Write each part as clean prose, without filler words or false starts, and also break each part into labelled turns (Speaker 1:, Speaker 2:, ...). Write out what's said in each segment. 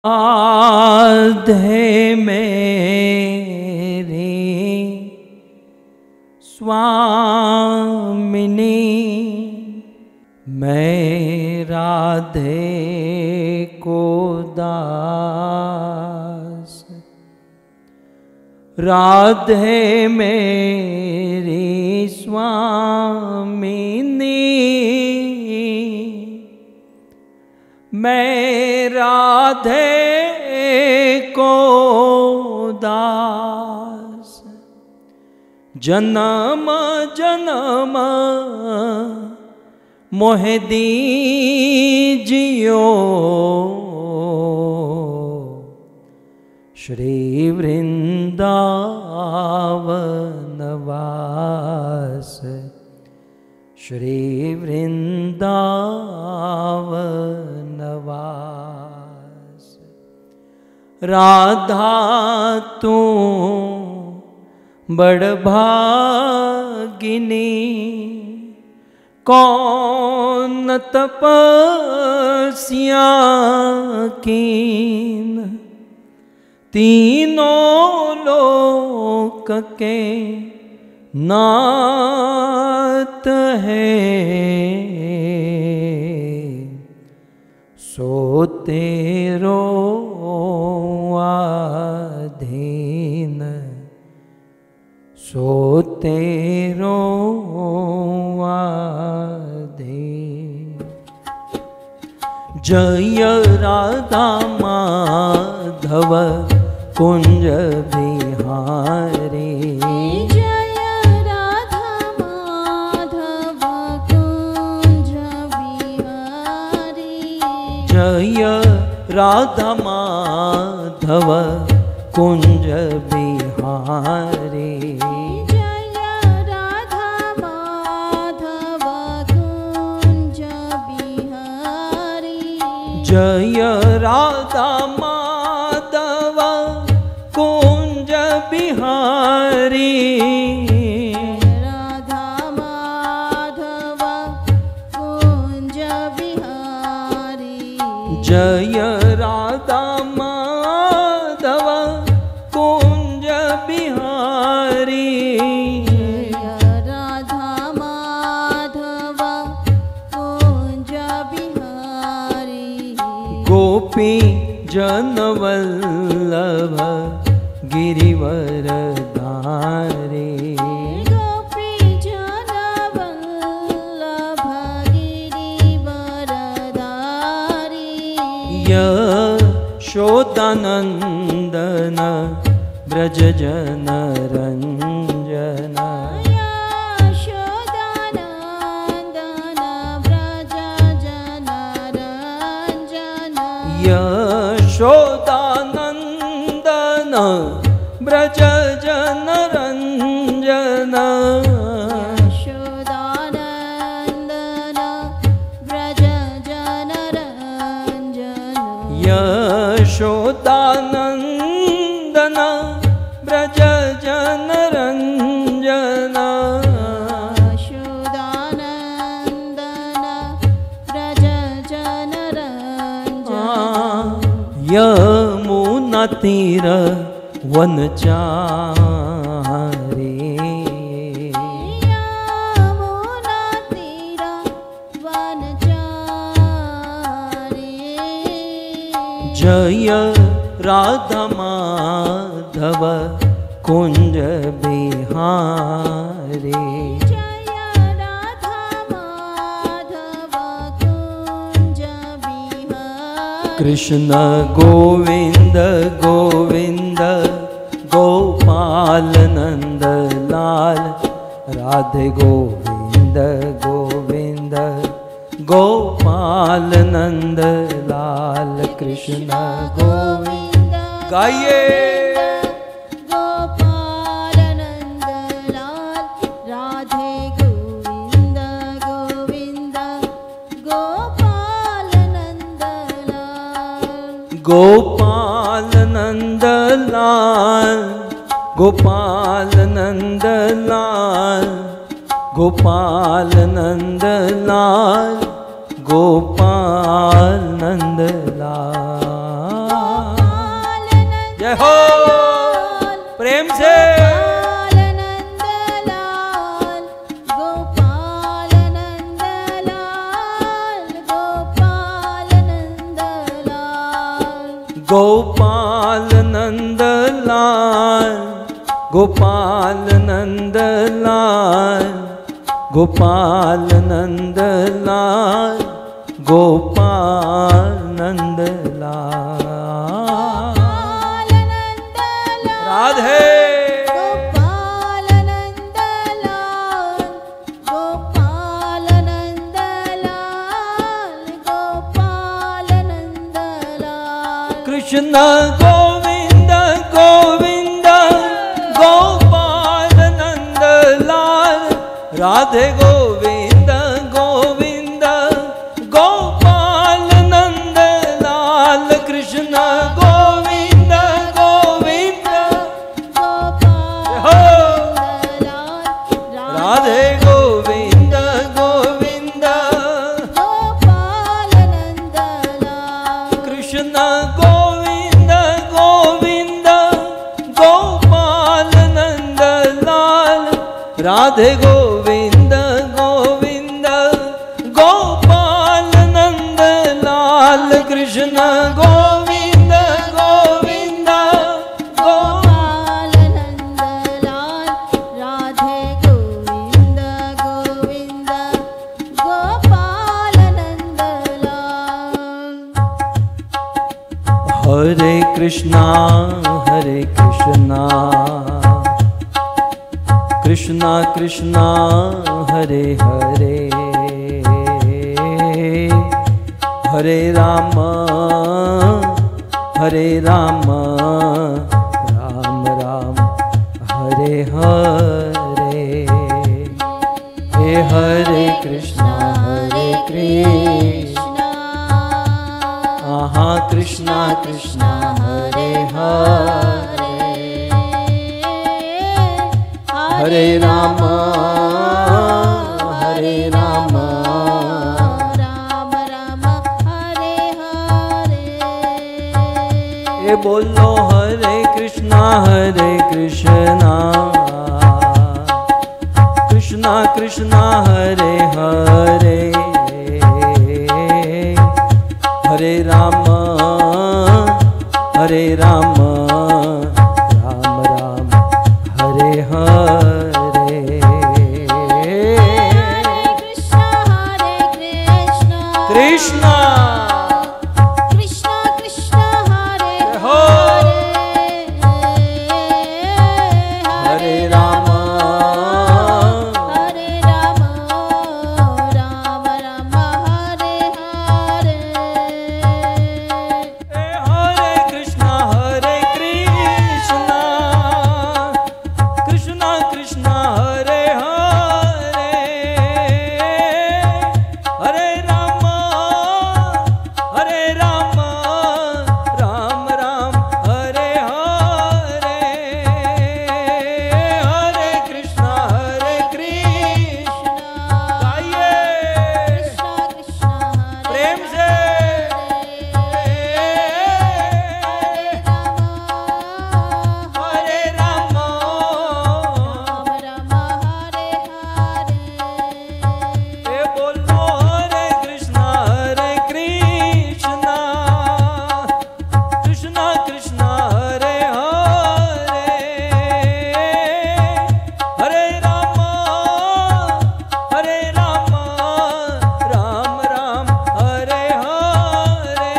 Speaker 1: राधे मेरी स्वामिनी, मैं राधे को दास। राधे मेरी स्वामिनी, मैं राधे को दास। जन्म जन्म मोहे दीजियो, श्री वृंदावन वास, श्री वृंदावन वास। राधा तू बड़ भागिनी, कौन तपस्या कीन, तीनों लोक के नाथ है, सो तेरो आधीन, सो तेरो आधीन। जय राधा माधव कुंज बिहारी,
Speaker 2: जय राधा माधव कुंज बिहारी,
Speaker 1: जय राधा माधव कुंज बिहारी,
Speaker 2: जय राधा माधव कुंज बिहारी,
Speaker 1: जय राधा माधव कुंज बिहारी,
Speaker 2: राधा माधव कुंज बिहारी,
Speaker 1: जय राधा माधव कुंज बिहारी,
Speaker 2: राधा माधव कुंज बिहारी,
Speaker 1: गोपी जनवल्लभ गिरिवर धारी,
Speaker 2: गोपी जन वल्लभ गिरिवर धारी,
Speaker 1: यशोदानंदन ब्रज जन रंजन,
Speaker 2: यशोदानंदन व्रज जन रंजन,
Speaker 1: यशोदानंदन ब्रज जन रंजन,
Speaker 2: यशोदानंदन व्रज जन रंजन,
Speaker 1: यशोदानंदन ब्रज जन रंजन,
Speaker 2: यशोदानंदन व्रज जन रंजन,
Speaker 1: यमुना तीर वनचारी,
Speaker 2: यमुना तीर वनचारी,
Speaker 1: जय राधा माधव कुंज बिहारी,
Speaker 2: जय राधा माधव कुंज बिहारी,
Speaker 1: कृष्ण गोविंद गोविंद गोपाल नंद लाल, राधे गोविंद गोविंद गोपाल नंद लाल, कृष्ण गोविंद। गाइए
Speaker 2: गोपाल नंद लाल, राधे गोविंद गोविंद गोपाल नंद लाल,
Speaker 1: गोपाल नंद लाल, गोपाल नंद लाल, गोपाल नंद लाल, गोपाल नंद लाल। जय हो प्रेम से
Speaker 2: गोपाल नंदलाल गोपाल नंदलाल
Speaker 1: गोपाल नंदलाल गोपाल नंदलाल गोपाल नंदलाल गोपाल नंदलाल राधे
Speaker 2: गोपाल नंदलाल गोपाल नंदलाल गोपाल नंदलाल
Speaker 1: कृष्ण गोविंद गोविंद गोपाल नंदलाल राधे गोविंद गोविंद गोपाल नंदलाल कृष्ण गोविंद गोविंद राधे गोविंद गोविंद
Speaker 2: गोपाल नंदलाल
Speaker 1: कृष्ण गोविंद गोविंद गोपाल नंदलाल राधे गोविंद गोविंद गोपाल नंदलाल कृष्ण गोविंद गोविंद
Speaker 2: गोपाल नंदलाल राधे गोविंद गोविंद गोपाल नंदलाल
Speaker 1: हरे कृष्णा कृष्णा कृष्णा हरे हरे हरे राम राम राम हरे हरे हे हरे कृष्णा आहा कृष्णा कृष्णा हरे हरे हरे राम
Speaker 2: राम राम हरे हरे
Speaker 1: ये बोलो हरे कृष्णा कृष्णा कृष्णा हरे हरे हरे राम राम राम हरे हरे कृष्णा
Speaker 2: कृष्ण कृष्ण हरे
Speaker 1: हो हरे राम
Speaker 2: राम राम हरे हरे
Speaker 1: हरे कृष्णा कृष्णा कृष्णा हरे हरे हरे राम राम राम हरे हरे हरे कृष्णा गाइए प्रेम से हरे राम ये बोलो हरे कृष्णा कृष्णा कृष्णा हरे हरे हरे राम राम राम हरे हरे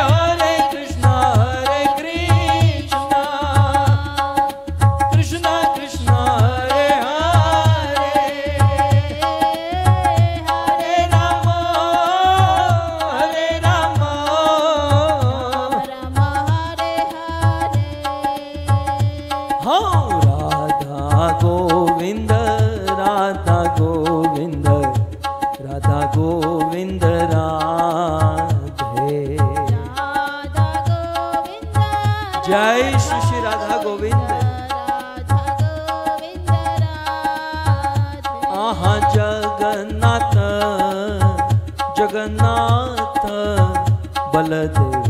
Speaker 1: हरे कृष्णा कृष्णा कृष्णा हरे हरे हरे राम हाँ राधा गोविंद राधा गोविंद राधे जय श्री राधा गोविंद आहा जगन्नाथ बलदेव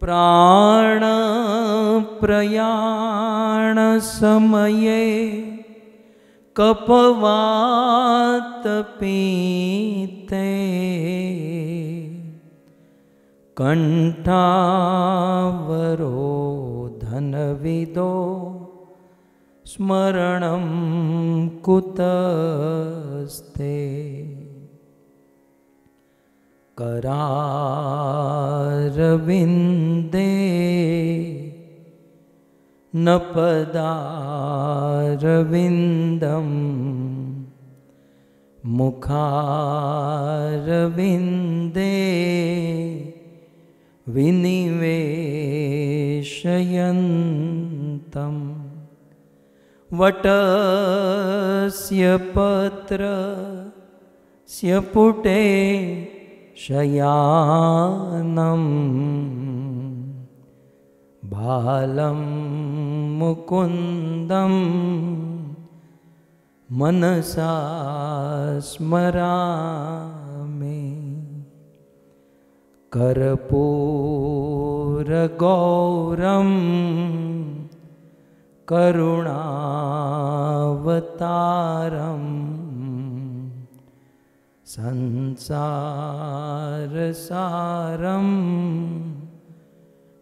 Speaker 1: प्राण प्रयाण समये कपवात पीते कंठावरोधनविदो स्मरणं कुतस्ते करारविन्दे न पदारविन्दं मुखारविन्दे विनिवेशयन्तं वटस्य पत्रस्य पुटे शयानं बालं मुकुन्दं मनसा स्मरामि कर्पूरगौरं करुणावतारम् संसारसारं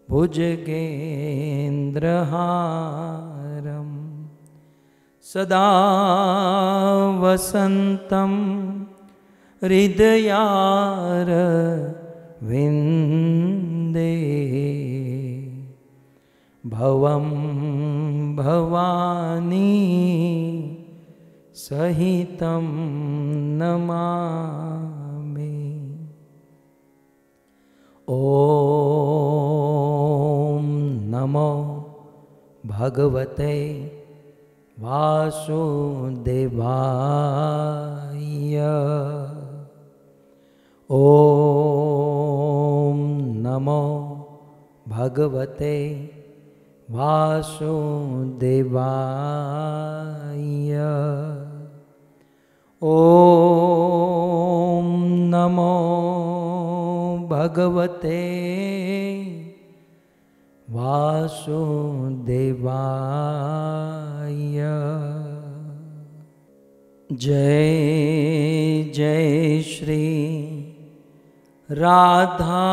Speaker 1: भुजगेन्द्रहारं सदा वसन्तं हृदयारविन्दे भवं भवानी सहितं नमामि। ॐ नमो भगवते वासुदेवाय। ॐ नमो भगवते वासुदेवाय। ॐ नमो भगवते वासुदेवाय। जय जय श्री राधा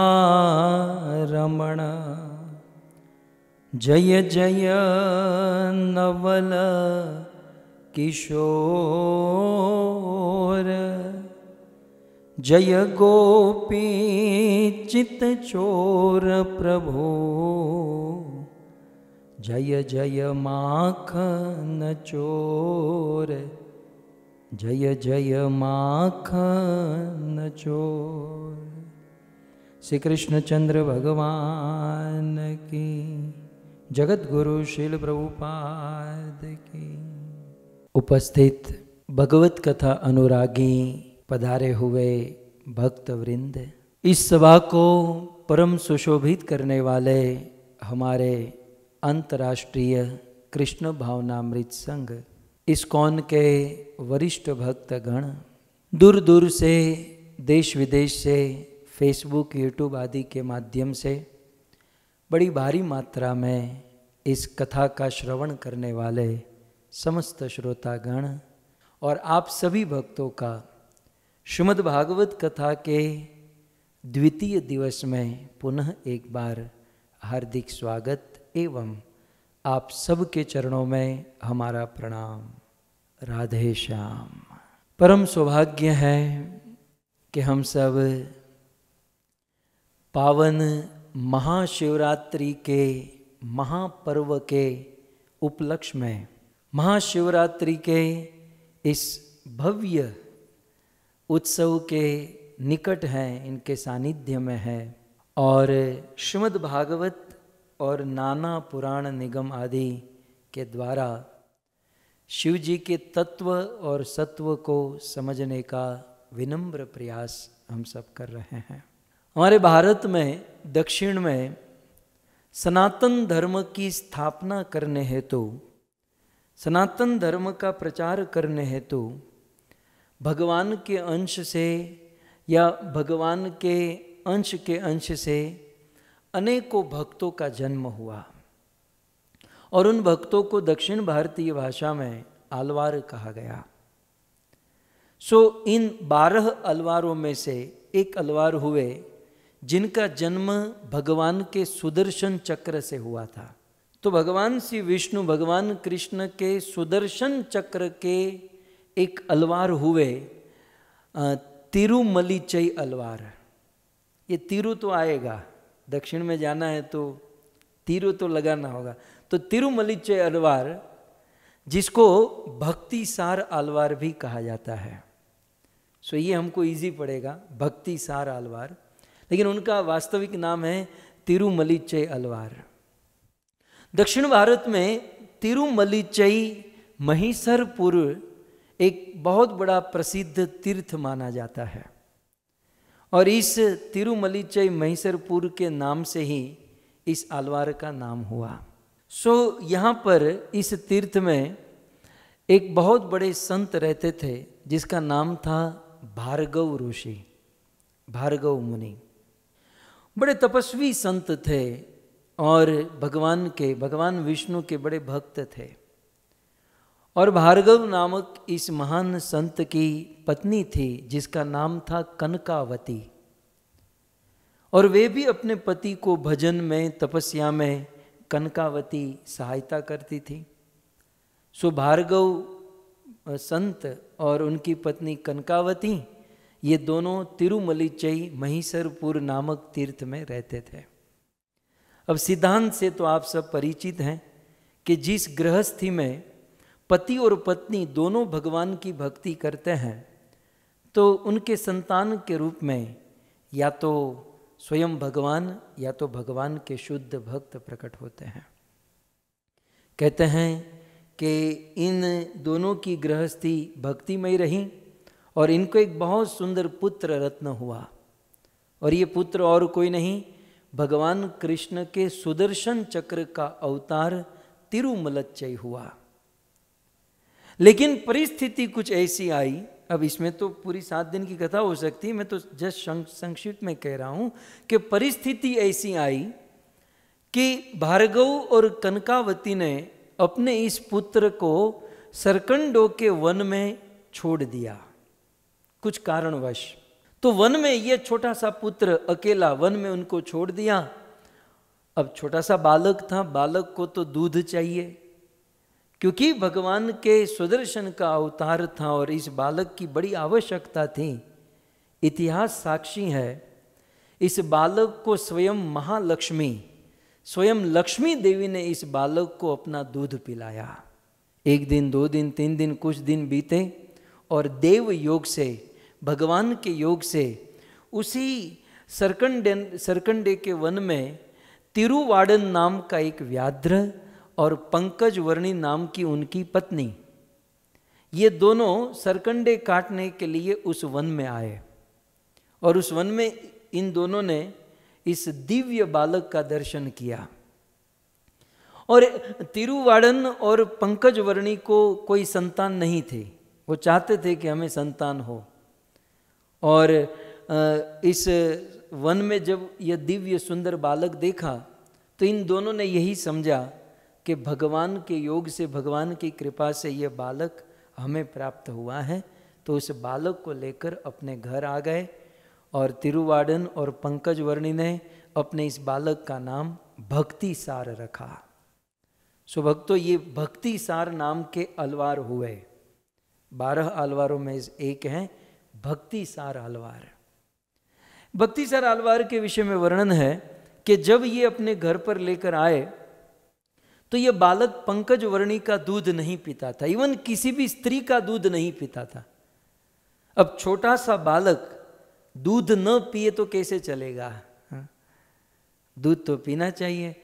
Speaker 1: रमण, जय जय नवल किशोर, जय गोपी चित चोर प्रभु, जय जय माखन चोर, जय जय माखन चोर। श्री कृष्णचंद्र भगवान की, जगत गुरु श्रील प्रभुपाद की। उपस्थित भगवत कथा अनुरागी पधारे हुए भक्त वृंद, इस सभा को परम सुशोभित करने वाले हमारे अंतर्राष्ट्रीय कृष्ण भावनामृत संघ इस्कॉन के वरिष्ठ भक्तगण, दूर दूर से देश विदेश से फेसबुक यूट्यूब आदि के माध्यम से बड़ी भारी मात्रा में इस कथा का श्रवण करने वाले समस्त श्रोतागण और आप सभी भक्तों का श्रीमद् भागवत कथा के द्वितीय दिवस में पुनः एक बार हार्दिक स्वागत एवं आप सबके चरणों में हमारा प्रणाम। राधे श्याम। परम सौभाग्य है कि हम सब पावन महाशिवरात्रि के महापर्व के उपलक्ष्य में महाशिवरात्रि के इस भव्य उत्सव के निकट हैं, इनके सानिध्य में है और श्रीमद् भागवत और नाना पुराण निगम आदि के द्वारा शिव जी के तत्व और सत्व को समझने का विनम्र प्रयास हम सब कर रहे हैं। हमारे भारत में दक्षिण में सनातन धर्म की स्थापना करने हेतु, सनातन धर्म का प्रचार करने हेतु भगवान के अंश से या भगवान के अंश से अनेकों भक्तों का जन्म हुआ और उन भक्तों को दक्षिण भारतीय भाषा में आलवार कहा गया। इन 12 अलवारों में से एक अलवार हुए जिनका जन्म भगवान के सुदर्शन चक्र से हुआ था। तो भगवान श्री विष्णु भगवान कृष्ण के सुदर्शन चक्र के एक अलवार हुए तिरुमलीचई अलवार। ये तिरु तो आएगा, दक्षिण में जाना है तो तिरु तो लगाना होगा। तो तिरुमलीचई अलवार, जिसको भक्ति सार अलवार भी कहा जाता है। ये हमको इजी पड़ेगा, भक्ति सार अलवार, लेकिन उनका वास्तविक नाम है तिरुमलीचई अलवार। दक्षिण भारत में तिरुमलीचई महिसरपुर एक बहुत बड़ा प्रसिद्ध तीर्थ माना जाता है और इस तिरुमलीचई महिसरपुर के नाम से ही इस आलवार का नाम हुआ। यहाँ पर इस तीर्थ में एक बहुत बड़े संत रहते थे जिसका नाम था भार्गव ऋषि, भार्गव मुनि। बड़े तपस्वी संत थे और भगवान विष्णु के बड़े भक्त थे। और भार्गव नामक इस महान संत की पत्नी थी जिसका नाम था कनकावती, और वे भी अपने पति को भजन में, तपस्या में कनकावती सहायता करती थी। भार्गव संत और उनकी पत्नी कनकावती, ये दोनों तिरुमलीचई महिसरपुर नामक तीर्थ में रहते थे। अब सिद्धांत से तो आप सब परिचित हैं कि जिस गृहस्थी में पति और पत्नी दोनों भगवान की भक्ति करते हैं तो उनके संतान के रूप में या तो स्वयं भगवान या तो भगवान के शुद्ध भक्त प्रकट होते हैं। कहते हैं कि इन दोनों की गृहस्थी भक्तिमय रही और इनको एक बहुत सुंदर पुत्र रत्न हुआ, और ये पुत्र और कोई नहीं, भगवान कृष्ण के सुदर्शन चक्र का अवतार तिरुमलच्चई हुआ। लेकिन परिस्थिति कुछ ऐसी आई, अब इसमें तो पूरी 7 दिन की कथा हो सकती है, मैं तो जस्ट संक्षिप्त में कह रहा हूं कि परिस्थिति ऐसी आई कि भार्गव और कनकावती ने अपने इस पुत्र को सरकंडों के वन में छोड़ दिया कुछ कारणवश। तो वन में ये छोटा सा पुत्र अकेला वन में उनको छोड़ दिया। अब छोटा सा बालक था, बालक को तो दूध चाहिए क्योंकि भगवान के सुदर्शन का अवतार था और इस बालक की बड़ी आवश्यकता थी। इतिहास साक्षी है, इस बालक को स्वयं महालक्ष्मी, स्वयं लक्ष्मी देवी ने इस बालक को अपना दूध पिलाया। 1 दिन, 2 दिन, 3 दिन, कुछ दिन बीते और देव योग से, भगवान के योग से उसी सरकंडे के वन में तिरुवाड़न नाम का एक व्याघ्र और पंकज वर्णी नाम की उनकी पत्नी, ये दोनों सरकंडे काटने के लिए उस वन में आए और उस वन में इन दोनों ने इस दिव्य बालक का दर्शन किया। और तिरुवाड़न और पंकज वर्णी को कोई संतान नहीं थे, वो चाहते थे कि हमें संतान हो। और इस वन में जब यह दिव्य सुंदर बालक देखा तो इन दोनों ने यही समझा कि भगवान के योग से, भगवान की कृपा से यह बालक हमें प्राप्त हुआ है। तो उस बालक को लेकर अपने घर आ गए और तिरुवाड़न और पंकज वर्णी ने अपने इस बालक का नाम भक्ति सार रखा। भक्तों, ये भक्ति सार नाम के अलवार हुए। 12 अलवारों में एक हैं भक्ति सार अलवार। भक्ति सार अलवार के विषय में वर्णन है कि जब ये अपने घर पर लेकर आए तो ये बालक पंकज वर्णी का दूध नहीं पीता था, इवन किसी भी स्त्री का दूध नहीं पीता था। अब छोटा सा बालक दूध न पिए तो कैसे चलेगा? दूध तो पीना चाहिए।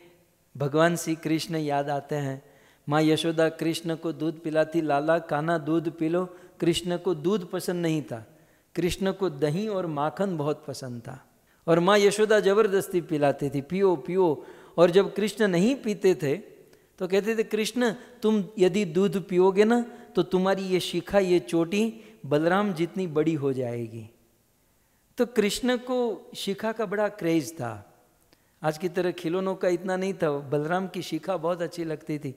Speaker 1: भगवान श्री कृष्ण याद आते हैं, माँ यशोदा कृष्ण को दूध पिलाती, लाला काना दूध पी लो। कृष्ण को दूध पसंद नहीं था, कृष्ण को दही और माखन बहुत पसंद था और माँ यशोदा जबरदस्ती पिलाती थी, पियो पियो। और जब कृष्ण नहीं पीते थे तो कहते थे, कृष्ण तुम यदि दूध पियोगे ना तो तुम्हारी ये शिखा, ये चोटी बलराम जितनी बड़ी हो जाएगी। तो कृष्ण को शिखा का बड़ा क्रेज था। आज की तरह खिलौनों का इतना नहीं था। बलराम की शिखा बहुत अच्छी लगती थी,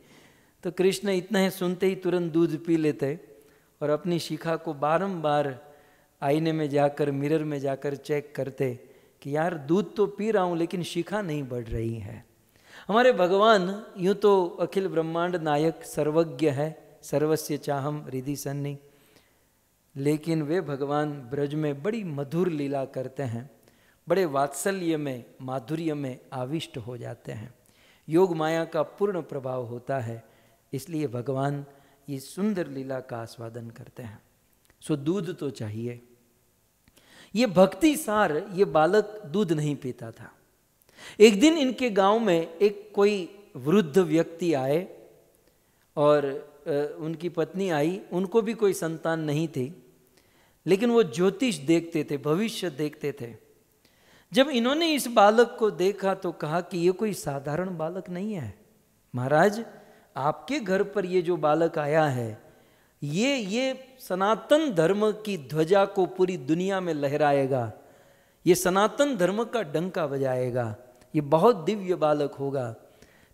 Speaker 1: तो कृष्ण इतना है सुनते ही तुरंत दूध पी लेते और अपनी शिखा को बारंबार आईने में जाकर, मिरर में जाकर चेक करते कि यार दूध तो पी रहा हूँ लेकिन शिखा नहीं बढ़ रही है। हमारे भगवान यूँ तो अखिल ब्रह्मांड नायक सर्वज्ञ है, सर्वस्य चाहम हृदि सन्नि, लेकिन वे भगवान ब्रज में बड़ी मधुर लीला करते हैं, बड़े वात्सल्य में, माधुर्य में आविष्ट हो जाते हैं। योग माया का पूर्ण प्रभाव होता है, इसलिए भगवान ये सुंदर लीला का आस्वादन करते हैं। सो दूध तो चाहिए। ये भक्ति सार, ये बालक दूध नहीं पीता था। एक दिन इनके गांव में एक कोई वृद्ध व्यक्ति आए और उनकी पत्नी आई, उनको भी कोई संतान नहीं थी, लेकिन वो ज्योतिष देखते थे, भविष्य देखते थे। जब इन्होंने इस बालक को देखा तो कहा कि ये कोई साधारण बालक नहीं है महाराज, आपके घर पर ये जो बालक आया है ये सनातन धर्म की ध्वजा को पूरी दुनिया में लहराएगा, ये सनातन धर्म का डंका बजाएगा, ये बहुत दिव्य बालक होगा।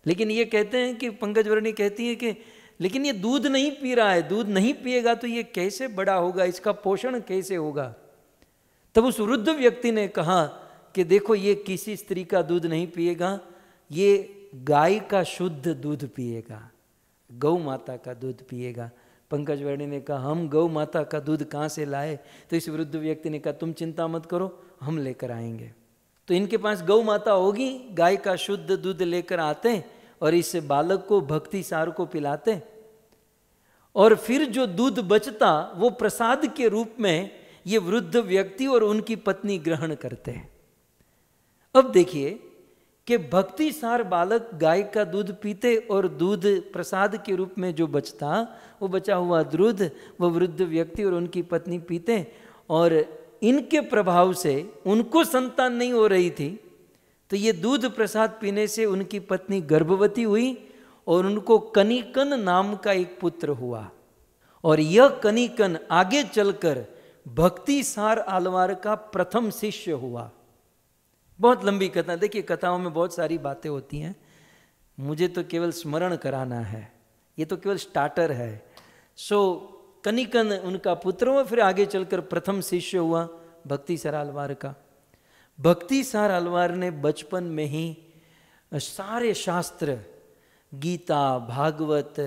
Speaker 1: लेकिन ये कहते हैं कि पंकजवर्णी कहती है कि लेकिन ये दूध नहीं पी रहा है, दूध नहीं पिएगा तो ये कैसे बड़ा होगा, इसका पोषण कैसे होगा। तब उस वृद्ध व्यक्ति ने कहा कि देखो ये किसी स्त्री का दूध नहीं पिएगा, ये गाय का शुद्ध दूध पिएगा, गौ माता का दूध पिएगा। पंकजवर्णी ने कहा हम गौ माता का दूध कहाँ से लाए? तो इस वृद्ध व्यक्ति ने कहा तुम चिंता मत करो, हम लेकर आएंगे। तो इनके पास गौ माता होगी, गाय का शुद्ध दूध लेकर आते और इस बालक को भक्ति सार को पिलाते, और फिर जो दूध बचता वो प्रसाद के रूप में ये वृद्ध व्यक्ति और उनकी पत्नी ग्रहण करते हैं। अब देखिए कि भक्ति सार बालक गाय का दूध पीते और दूध प्रसाद के रूप में जो बचता, वो बचा हुआ दूध वो वृद्ध व्यक्ति और उनकी पत्नी पीते, और इनके प्रभाव से उनको संतान नहीं हो रही थी, तो ये दूध प्रसाद पीने से उनकी पत्नी गर्भवती हुई और उनको कनिकन नाम का एक पुत्र हुआ। और यह कनिकन आगे चलकर भक्ति सार आलवार का प्रथम शिष्य हुआ। बहुत लंबी कथा, देखिए कथाओं में बहुत सारी बातें होती हैं, मुझे तो केवल स्मरण कराना है, ये तो केवल स्टार्टर है। सो कनिकन उनका पुत्र हुआ, फिर आगे चलकर प्रथम शिष्य हुआ भक्ति सार आलवार का। भक्ति सार आलवार ने बचपन में ही सारे शास्त्र, गीता, भागवत,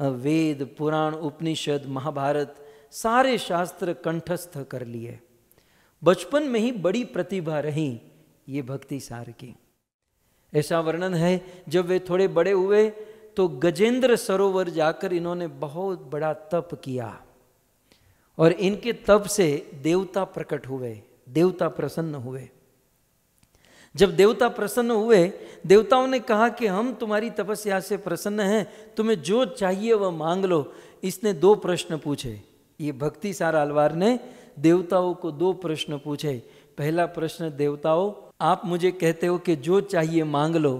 Speaker 1: वेद, पुराण, उपनिषद, महाभारत, सारे शास्त्र कंठस्थ कर लिए। बचपन में ही बड़ी प्रतिभा रही ये भक्ति सार की। ऐसा वर्णन है जब वे थोड़े बड़े हुए तो गजेंद्र सरोवर जाकर इन्होंने बहुत बड़ा तप किया, और इनके तप से देवता प्रकट हुए, देवता प्रसन्न हुए। जब देवता प्रसन्न हुए, देवताओं ने कहा कि हम तुम्हारी तपस्या से प्रसन्न हैं, तुम्हें जो चाहिए वह मांग लो। इसने 2 प्रश्न पूछे, ये भक्ति सार आलवार ने देवताओं को 2 प्रश्न पूछे। पहला प्रश्न, देवताओं आप मुझे कहते हो कि जो चाहिए मांग लो,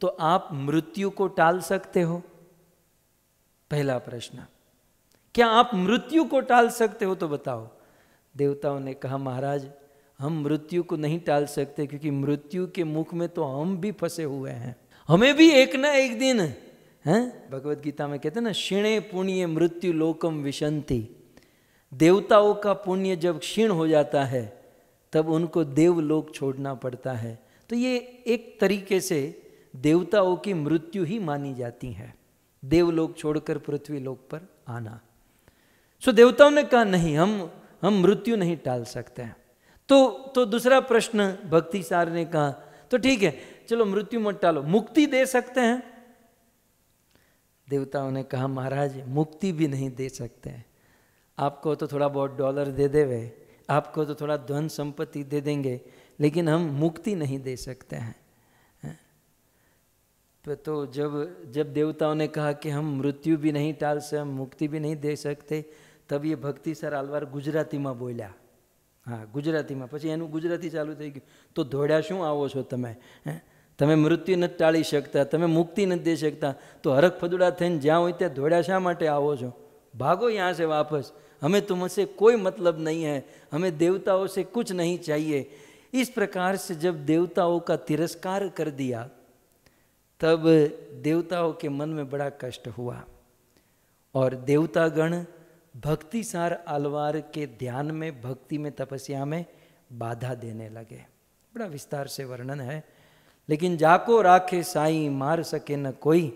Speaker 1: तो आप मृत्यु को टाल सकते हो? पहला प्रश्न, क्या आप मृत्यु को टाल सकते हो तो बताओ। देवताओं ने कहा महाराज हम मृत्यु को नहीं टाल सकते, क्योंकि मृत्यु के मुख में तो हम भी फंसे हुए हैं, हमें भी एक ना एक दिन हैं। भगवत गीता में कहते हैं ना, क्षीणे पुण्य मृत्यु लोकम विशंति। देवताओं का पुण्य जब क्षीण हो जाता है तब उनको देवलोक छोड़ना पड़ता है। तो ये एक तरीके से देवताओं की मृत्यु ही मानी जाती है, देवलोक छोड़कर पृथ्वी लोक पर आना। सो देवताओं ने कहा नहीं, हम मृत्यु नहीं टाल सकते हैं। तो दूसरा प्रश्न भक्ति सार ने कहा तो ठीक है चलो मृत्यु मत टालो, मुक्ति दे सकते हैं? देवताओं ने कहा महाराज मुक्ति भी नहीं दे सकते हैं, आपको तो थोड़ा बहुत डॉलर दे देवे, आपको तो थोड़ा धन संपत्ति दे देंगे, लेकिन हम मुक्ति नहीं दे सकते हैं। तो जब देवताओं ने कहा कि हम मृत्यु भी नहीं टाल सकते, हम मुक्ति भी नहीं दे सकते, तब ये भक्ति सार आलवार गुजरातीમાં બોલ્યા। हाँ गुजरातीમાં, પછી એનું गुजराती ચાલુ થઈ ગયું, તો ધોળ્યા શું આવો છો તમે? તમે મૃત્યુ નથી ટાળી શકતા, તમે મુક્તિ નથી દે શકતા, તો હરખ ફદુડા થઈને જ્યાં હોય ત્યાં ધોળ્યા શા માટે આવો છો? भागो यहाँ से वापस, हमें तुमसे कोई मतलब नहीं है, हमें देवताओं से कुछ नहीं चाहिए। इस प्रकार से जब देवताओं का तिरस्कार कर दिया तब देवताओं के मन में बड़ा कष्ट हुआ और देवतागण भक्तिसार आलवार के ध्यान में, भक्ति में, तपस्या में बाधा देने लगे। बड़ा विस्तार से वर्णन है। लेकिन जाको राखे साई मार सके न कोई,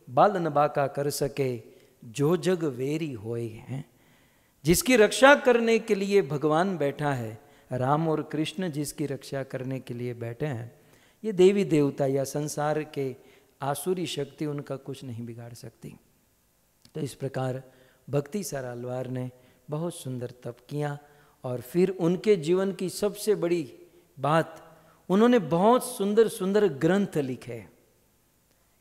Speaker 1: बाल न बाका कर सके जो जग वेरी होए हैं। जिसकी रक्षा करने के लिए भगवान बैठा है, राम और कृष्ण जिसकी रक्षा करने के लिए बैठे हैं, ये देवी देवता या संसार के आसुरी शक्ति उनका कुछ नहीं बिगाड़ सकती। तो इस प्रकार भक्तिसार आलवार ने बहुत सुंदर तप किया और फिर उनके जीवन की सबसे बड़ी बात, उन्होंने बहुत सुंदर सुंदर ग्रंथ लिखे।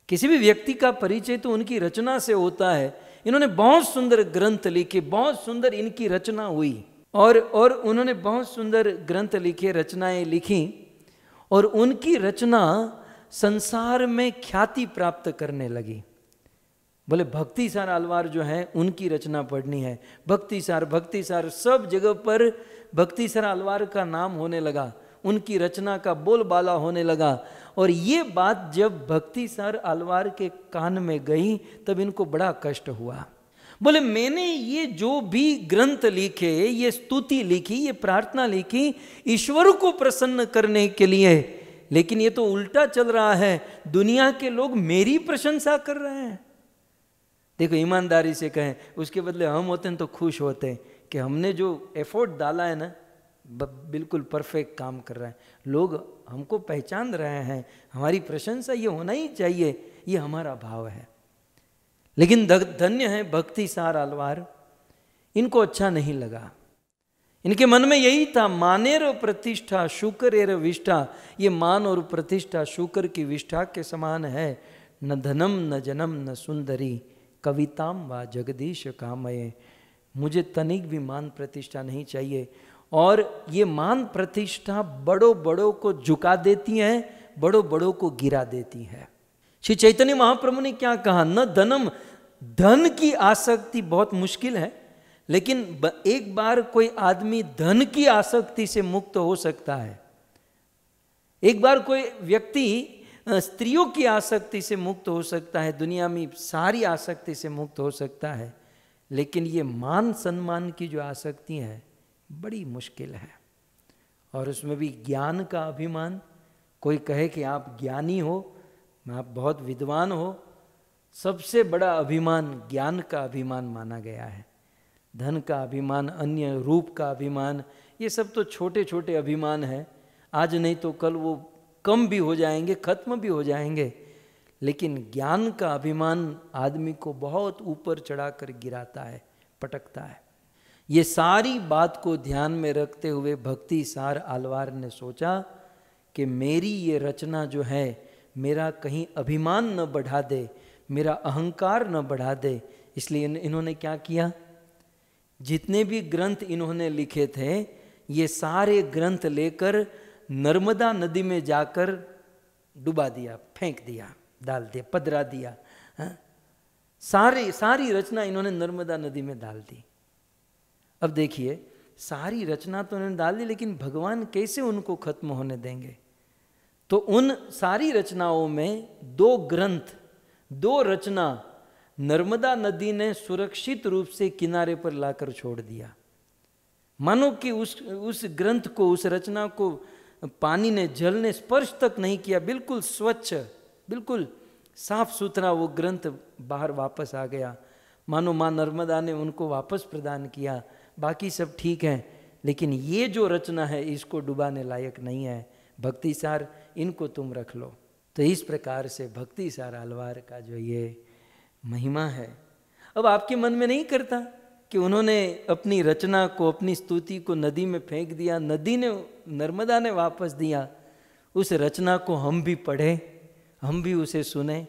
Speaker 1: किसी भी व्यक्ति का परिचय तो उनकी रचना से होता है। इन्होंने बहुत सुंदर ग्रंथ लिखे, बहुत सुंदर इनकी रचना हुई और उन्होंने बहुत सुंदर ग्रंथ लिखे, रचनाएं लिखी और उनकी रचना संसार में ख्याति प्राप्त करने लगी। बोले भक्तिसार आलवार जो है उनकी रचना पढ़नी है, भक्तिसार सब जगह पर भक्तिसार आलवार का नाम होने लगा, उनकी रचना का बोलबाला होने लगा। और ये बात जब भक्तिसार आलवार के कान में गई तब इनको बड़ा कष्ट हुआ। बोले मैंने ये जो भी ग्रंथ लिखे, ये स्तुति लिखी, ये प्रार्थना लिखी ईश्वर को प्रसन्न करने के लिए, लेकिन ये तो उल्टा चल रहा है, दुनिया के लोग मेरी प्रशंसा कर रहे हैं। देखो ईमानदारी से कहें, उसके बदले हम होते हैं तो खुश होते हैं कि हमने जो एफर्ट डाला है ना, बिल्कुल परफेक्ट काम कर रहा है, लोग हमको पहचान रहे हैं, हमारी प्रशंसा ये होना ही चाहिए, ये हमारा भाव है। लेकिन धन्य है भक्तिसार आलवार, इनको अच्छा नहीं लगा। इनके मन में यही था, मानेर प्रतिष्ठा शुक्रेर विष्ठा, ये मान और प्रतिष्ठा शुक्र की विष्ठा के समान है। न धनम न जनम न सुंदरी कविताम व जगदीश कामये, मुझे तनिक भी मान प्रतिष्ठा नहीं चाहिए। और ये मान प्रतिष्ठा बड़ों बड़ों को झुका देती है, बड़ों बड़ों को गिरा देती है। श्री चैतन्य महाप्रभु ने क्या कहा, न धनम, धन की आसक्ति बहुत मुश्किल है, लेकिन एक बार कोई आदमी धन की आसक्ति से मुक्त हो सकता है, एक बार कोई व्यक्ति स्त्रियों की आसक्ति से मुक्त हो सकता है, दुनिया में सारी आसक्ति से मुक्त हो सकता है, लेकिन ये मान सम्मान की जो आसक्ति है बड़ी मुश्किल है। और उसमें भी ज्ञान का अभिमान, कोई कहे कि आप ज्ञानी हो, आप बहुत विद्वान हो, सबसे बड़ा अभिमान ज्ञान का अभिमान माना गया है। धन का अभिमान, अन्य रूप का अभिमान, ये सब तो छोटे छोटे अभिमान है, आज नहीं तो कल वो कम भी हो जाएंगे, खत्म भी हो जाएंगे। लेकिन ज्ञान का अभिमान आदमी को बहुत ऊपर चढ़ाकर गिराता है, पटकता है। ये सारी बात को ध्यान में रखते हुए भक्तिसार आलवार ने सोचा कि मेरी ये रचना जो है मेरा कहीं अभिमान न बढ़ा दे, मेरा अहंकार न बढ़ा दे, इसलिए इन्होंने क्या किया, जितने भी ग्रंथ इन्होंने लिखे थे ये सारे ग्रंथ लेकर नर्मदा नदी में जाकर डुबा दिया, फेंक दिया, डाल दिया, पधरा दिया। सारी रचना इन्होंने नर्मदा नदी में डाल दी। अब देखिए सारी रचना तो उन्होंने डाल दी, लेकिन भगवान कैसे उनको खत्म होने देंगे। तो उन सारी रचनाओं में दो ग्रंथ, दो रचना नर्मदा नदी ने सुरक्षित रूप से किनारे पर लाकर छोड़ दिया। मानो कि उस ग्रंथ को, उस रचना को पानी ने, जल ने स्पर्श तक नहीं किया, बिल्कुल स्वच्छ, बिल्कुल साफ सुथरा वो ग्रंथ बाहर वापस आ गया। मानो माँ नर्मदा ने उनको वापस प्रदान किया। बाकी सब ठीक है, लेकिन ये जो रचना है इसको डुबाने लायक नहीं है, भक्तिसार इनको तुम रख लो। तो इस प्रकार से भक्तिसार आलवार का जो ये महिमा है, अब आपके मन में नहीं करता कि उन्होंने अपनी रचना को, अपनी स्तुति को नदी में फेंक दिया, नदी ने, नर्मदा ने वापस दिया। उस रचना को हम भी पढ़ें, हम भी उसे सुने।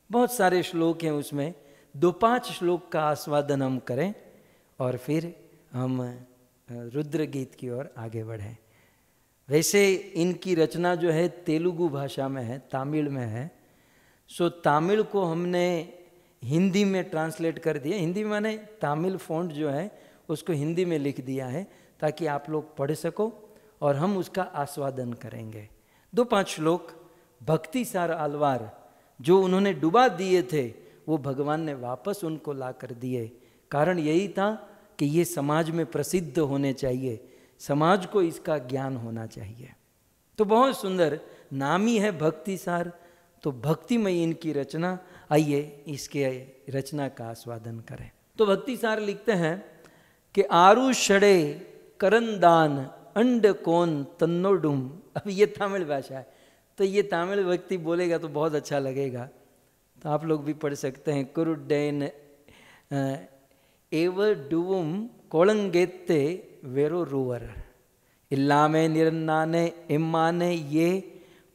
Speaker 1: बहुत सारे श्लोक हैं उसमें, 2-5 श्लोक का आस्वादन हम करें और फिर हम रुद्र गीत की ओर आगे बढ़ें। वैसे इनकी रचना जो है तेलुगु भाषा में है, तमिल में है। सो तमिल को हमने हिंदी में ट्रांसलेट कर दिया। हिंदी में मैंने तमिल फॉन्ट जो है उसको हिंदी में लिख दिया है ताकि आप लोग पढ़ सको और हम उसका आस्वादन करेंगे। 2-5 श्लोक भक्ति सार आलवार जो उन्होंने डुबा दिए थे वो भगवान ने वापस उनको ला कर दिए। कारण यही था कि ये समाज में प्रसिद्ध होने चाहिए, समाज को इसका ज्ञान होना चाहिए। तो बहुत सुंदर नाम ही है भक्ति सार, तो भक्तिमय इनकी रचना। आइए इसके रचना का आस्वादन करें। तो भक्ति सार लिखते हैं कि आरु षड़े करंदान अंड कौन तन्नोडुम। अब ये तमिल भाषा है, तो ये तमिल व्यक्ति बोलेगा तो बहुत अच्छा लगेगा, तो आप लोग भी पढ़ सकते हैं। कुरुडेन एव डुवुम कोलंगेते वेरो रूवर इल्लामे निरन्नाने इम्माने ये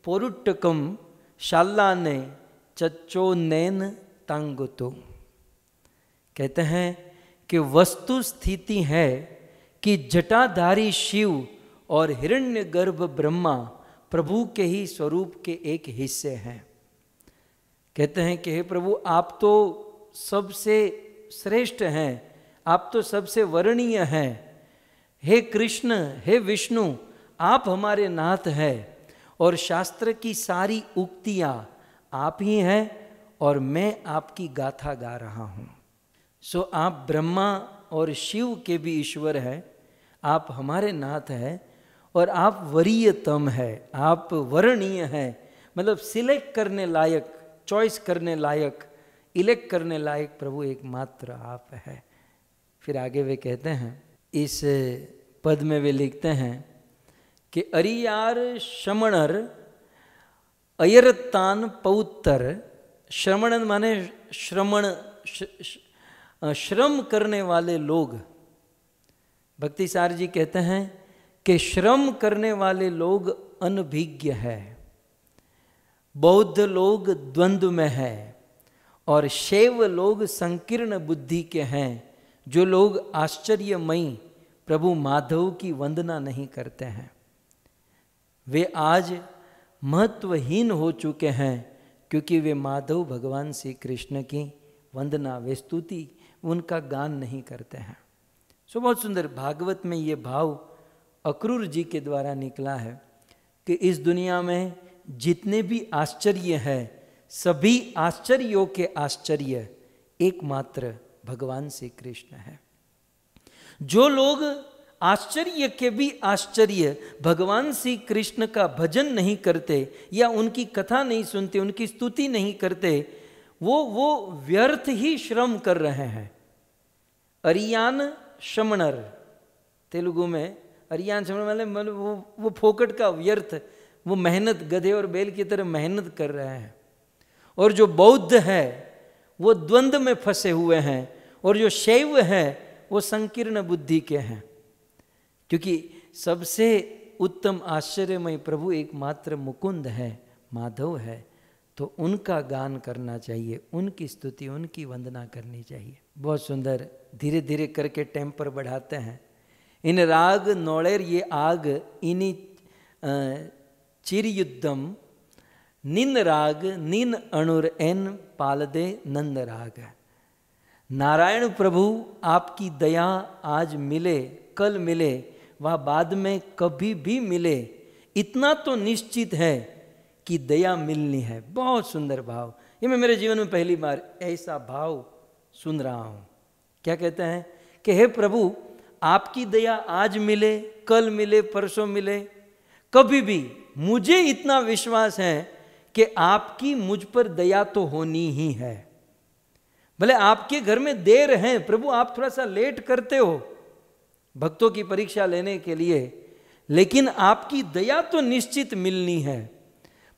Speaker 1: पोरुट्टकम शाल्लाने चच्चो नैन तांगुतो। कहते हैं कि वस्तु स्थिति है कि जटाधारी शिव और हिरण्यगर्भ ब्रह्मा प्रभु के ही स्वरूप के एक हिस्से हैं। कहते हैं कि हे प्रभु आप तो सबसे श्रेष्ठ हैं, आप तो सबसे वरणीय हैं। हे कृष्ण, हे विष्णु, आप हमारे नाथ हैं और शास्त्र की सारी उक्तियाँ आप ही हैं और मैं आपकी गाथा गा रहा हूँ। सो आप ब्रह्मा और शिव के भी ईश्वर हैं, आप हमारे नाथ हैं और आप वरीयतम है, आप वरणीय हैं। मतलब सिलेक्ट करने लायक, चॉइस करने लायक, इलेक्ट करने लायक प्रभु एकमात्र आप है। फिर आगे वे कहते हैं, इस पद में वे लिखते हैं कि अरियार श्रमणर अयरतान पौत्तर। श्रमण माने श्रमण, श्रम करने वाले लोग। भक्ति सार जी कहते हैं कि श्रम करने वाले लोग अनभिज्ञ है, बौद्ध लोग द्वंद्व में है और शैव लोग संकीर्ण बुद्धि के हैं। जो लोग आश्चर्यमयी प्रभु माधव की वंदना नहीं करते हैं वे आज महत्वहीन हो चुके हैं, क्योंकि वे माधव भगवान श्री कृष्ण की वंदना, वे स्तुति, उनका गान नहीं करते हैं। सो बहुत सुंदर भागवत में ये भाव अक्रूर जी के द्वारा निकला है कि इस दुनिया में जितने भी आश्चर्य हैं, सभी आश्चर्यों के आश्चर्य एकमात्र भगवान श्री कृष्ण है। जो लोग आश्चर्य के भी आश्चर्य भगवान श्री कृष्ण का भजन नहीं करते या उनकी कथा नहीं सुनते, उनकी स्तुति नहीं करते, वो व्यर्थ ही श्रम कर रहे हैं। अरियान श्रमणर, तेलुगु में अरियान श्रमण वाले मतलब वो फोकट का व्यर्थ, वो मेहनत गधे और बैल की तरह मेहनत कर रहे हैं। और जो बौद्ध है वो द्वंद्व में फंसे हुए हैं, और जो शैव है वो संकीर्ण बुद्धि के हैं। क्योंकि सबसे उत्तम आश्चर्यमय प्रभु एकमात्र मुकुंद है, माधव है, तो उनका गान करना चाहिए, उनकी स्तुति, उनकी वंदना करनी चाहिए। बहुत सुंदर धीरे धीरे करके टेम्पर बढ़ाते हैं। इन राग नौड़ेर ये आग इनी चिरयुद्धम निन राग निन अणुर एन पालदे नंद राग। नारायण प्रभु आपकी दया आज मिले, कल मिले, वह बाद में कभी भी मिले, इतना तो निश्चित है कि दया मिलनी है। बहुत सुंदर भाव, ये मैं मेरे जीवन में पहली बार ऐसा भाव सुन रहा हूँ। क्या कहते हैं कि हे प्रभु आपकी दया आज मिले, कल मिले, परसों मिले, कभी भी मुझे इतना विश्वास है कि आपकी मुझ पर दया तो होनी ही है। भले आपके घर में देर है प्रभु, आप थोड़ा सा लेट करते हो भक्तों की परीक्षा लेने के लिए, लेकिन आपकी दया तो निश्चित मिलनी है।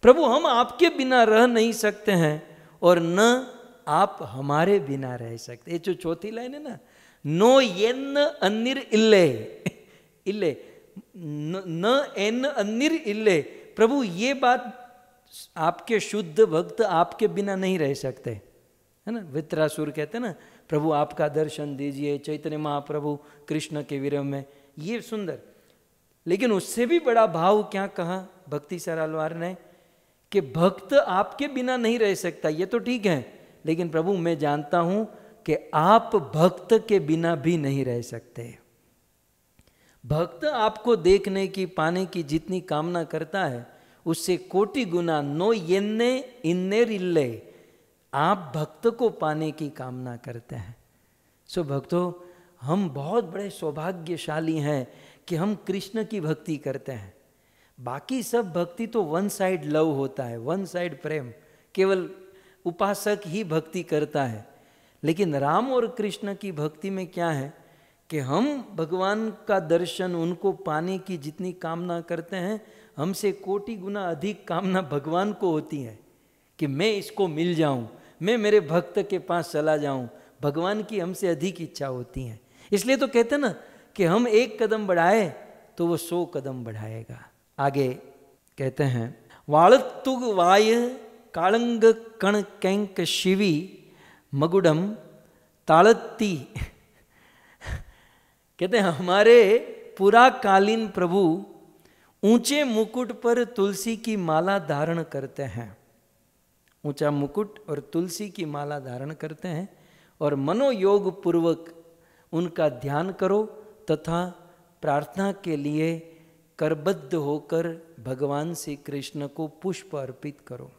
Speaker 1: प्रभु हम आपके बिना रह नहीं सकते हैं और न आप हमारे बिना रह सकते। ये जो चौथी लाइन है ना, नो येन अन्निर इल्ले इल्ले न एन अन्निर इल्ले। प्रभु ये बात आपके शुद्ध भक्त आपके बिना नहीं रह सकते, है ना। वित्रासुर कहते हैं ना, प्रभु आपका दर्शन दीजिए, चैतन्य महाप्रभु कृष्ण के विरह में, ये सुंदर। लेकिन उससे भी बड़ा भाव क्या कहा भक्ति सरालवार ने कि भक्त आपके बिना नहीं रह सकता, ये तो ठीक है, लेकिन प्रभु मैं जानता हूं कि आप भक्त के बिना भी नहीं रह सकते। भक्त आपको देखने की, पाने की जितनी कामना करता है उससे कोटि गुना नो येन्ने इन्नेर इल्ले आप भक्त को पाने की कामना करते हैं। सो भक्तों, हम बहुत बड़े सौभाग्यशाली हैं कि हम कृष्ण की भक्ति करते हैं। बाकी सब भक्ति तो वन साइड लव होता है, वन साइड प्रेम, केवल उपासक ही भक्ति करता है। लेकिन राम और कृष्ण की भक्ति में क्या है कि हम भगवान का दर्शन, उनको पाने की जितनी कामना करते हैं, हमसे कोटि गुना अधिक कामना भगवान को होती है कि मैं इसको मिल जाऊं, मैं मेरे भक्त के पास चला जाऊं। भगवान की हमसे अधिक इच्छा होती है। इसलिए तो कहते हैं ना कि हम एक कदम बढ़ाए तो वो 100 कदम बढ़ाएगा। आगे कहते हैं, वाळतुग वाय कालंग कण कैंक शिवी मगुडम ताड़ती। कहते हैं हमारे पुराकालीन प्रभु ऊंचे मुकुट पर तुलसी की माला धारण करते हैं। ऊंचा मुकुट और तुलसी की माला धारण करते हैं और मनोयोग पूर्वक उनका ध्यान करो तथा प्रार्थना के लिए करबद्ध होकर भगवान श्री कृष्ण को पुष्प अर्पित करो।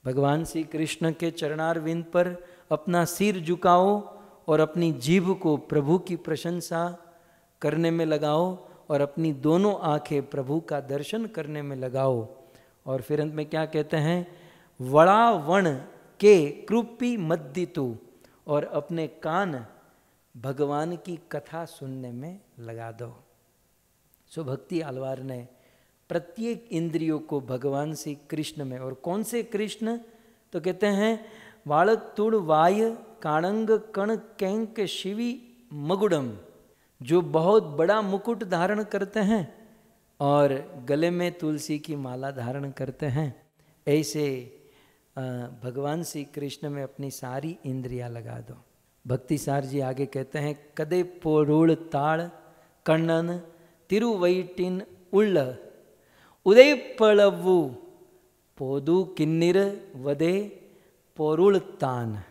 Speaker 1: भगवान श्री कृष्ण के चरणारविंद पर अपना सिर झुकाओ और अपनी जीभ को प्रभु की प्रशंसा करने में लगाओ और अपनी दोनों आंखें प्रभु का दर्शन करने में लगाओ। और फिर अंत में क्या कहते हैं, वड़ा वण के कृपी मद्दितु, और अपने कान भगवान की कथा सुनने में लगा दो। सो भक्ति आलवार ने प्रत्येक इंद्रियों को भगवान श्री कृष्ण में, और कौन से कृष्ण, तो कहते हैं वाळक तुड़ वाय काणंग कण कैंक शिवी मगुडम, जो बहुत बड़ा मुकुट धारण करते हैं और गले में तुलसी की माला धारण करते हैं। ऐसे भगवान श्री कृष्ण में अपनी सारी इंद्रियां लगा दो। भक्ति सार जी आगे कहते हैं, कदे पोरूड़ ताड़ कण्णन तिरुवैटिन उल्ल उदय पड़वु पोदु किन्निर वदे पोरुल तान।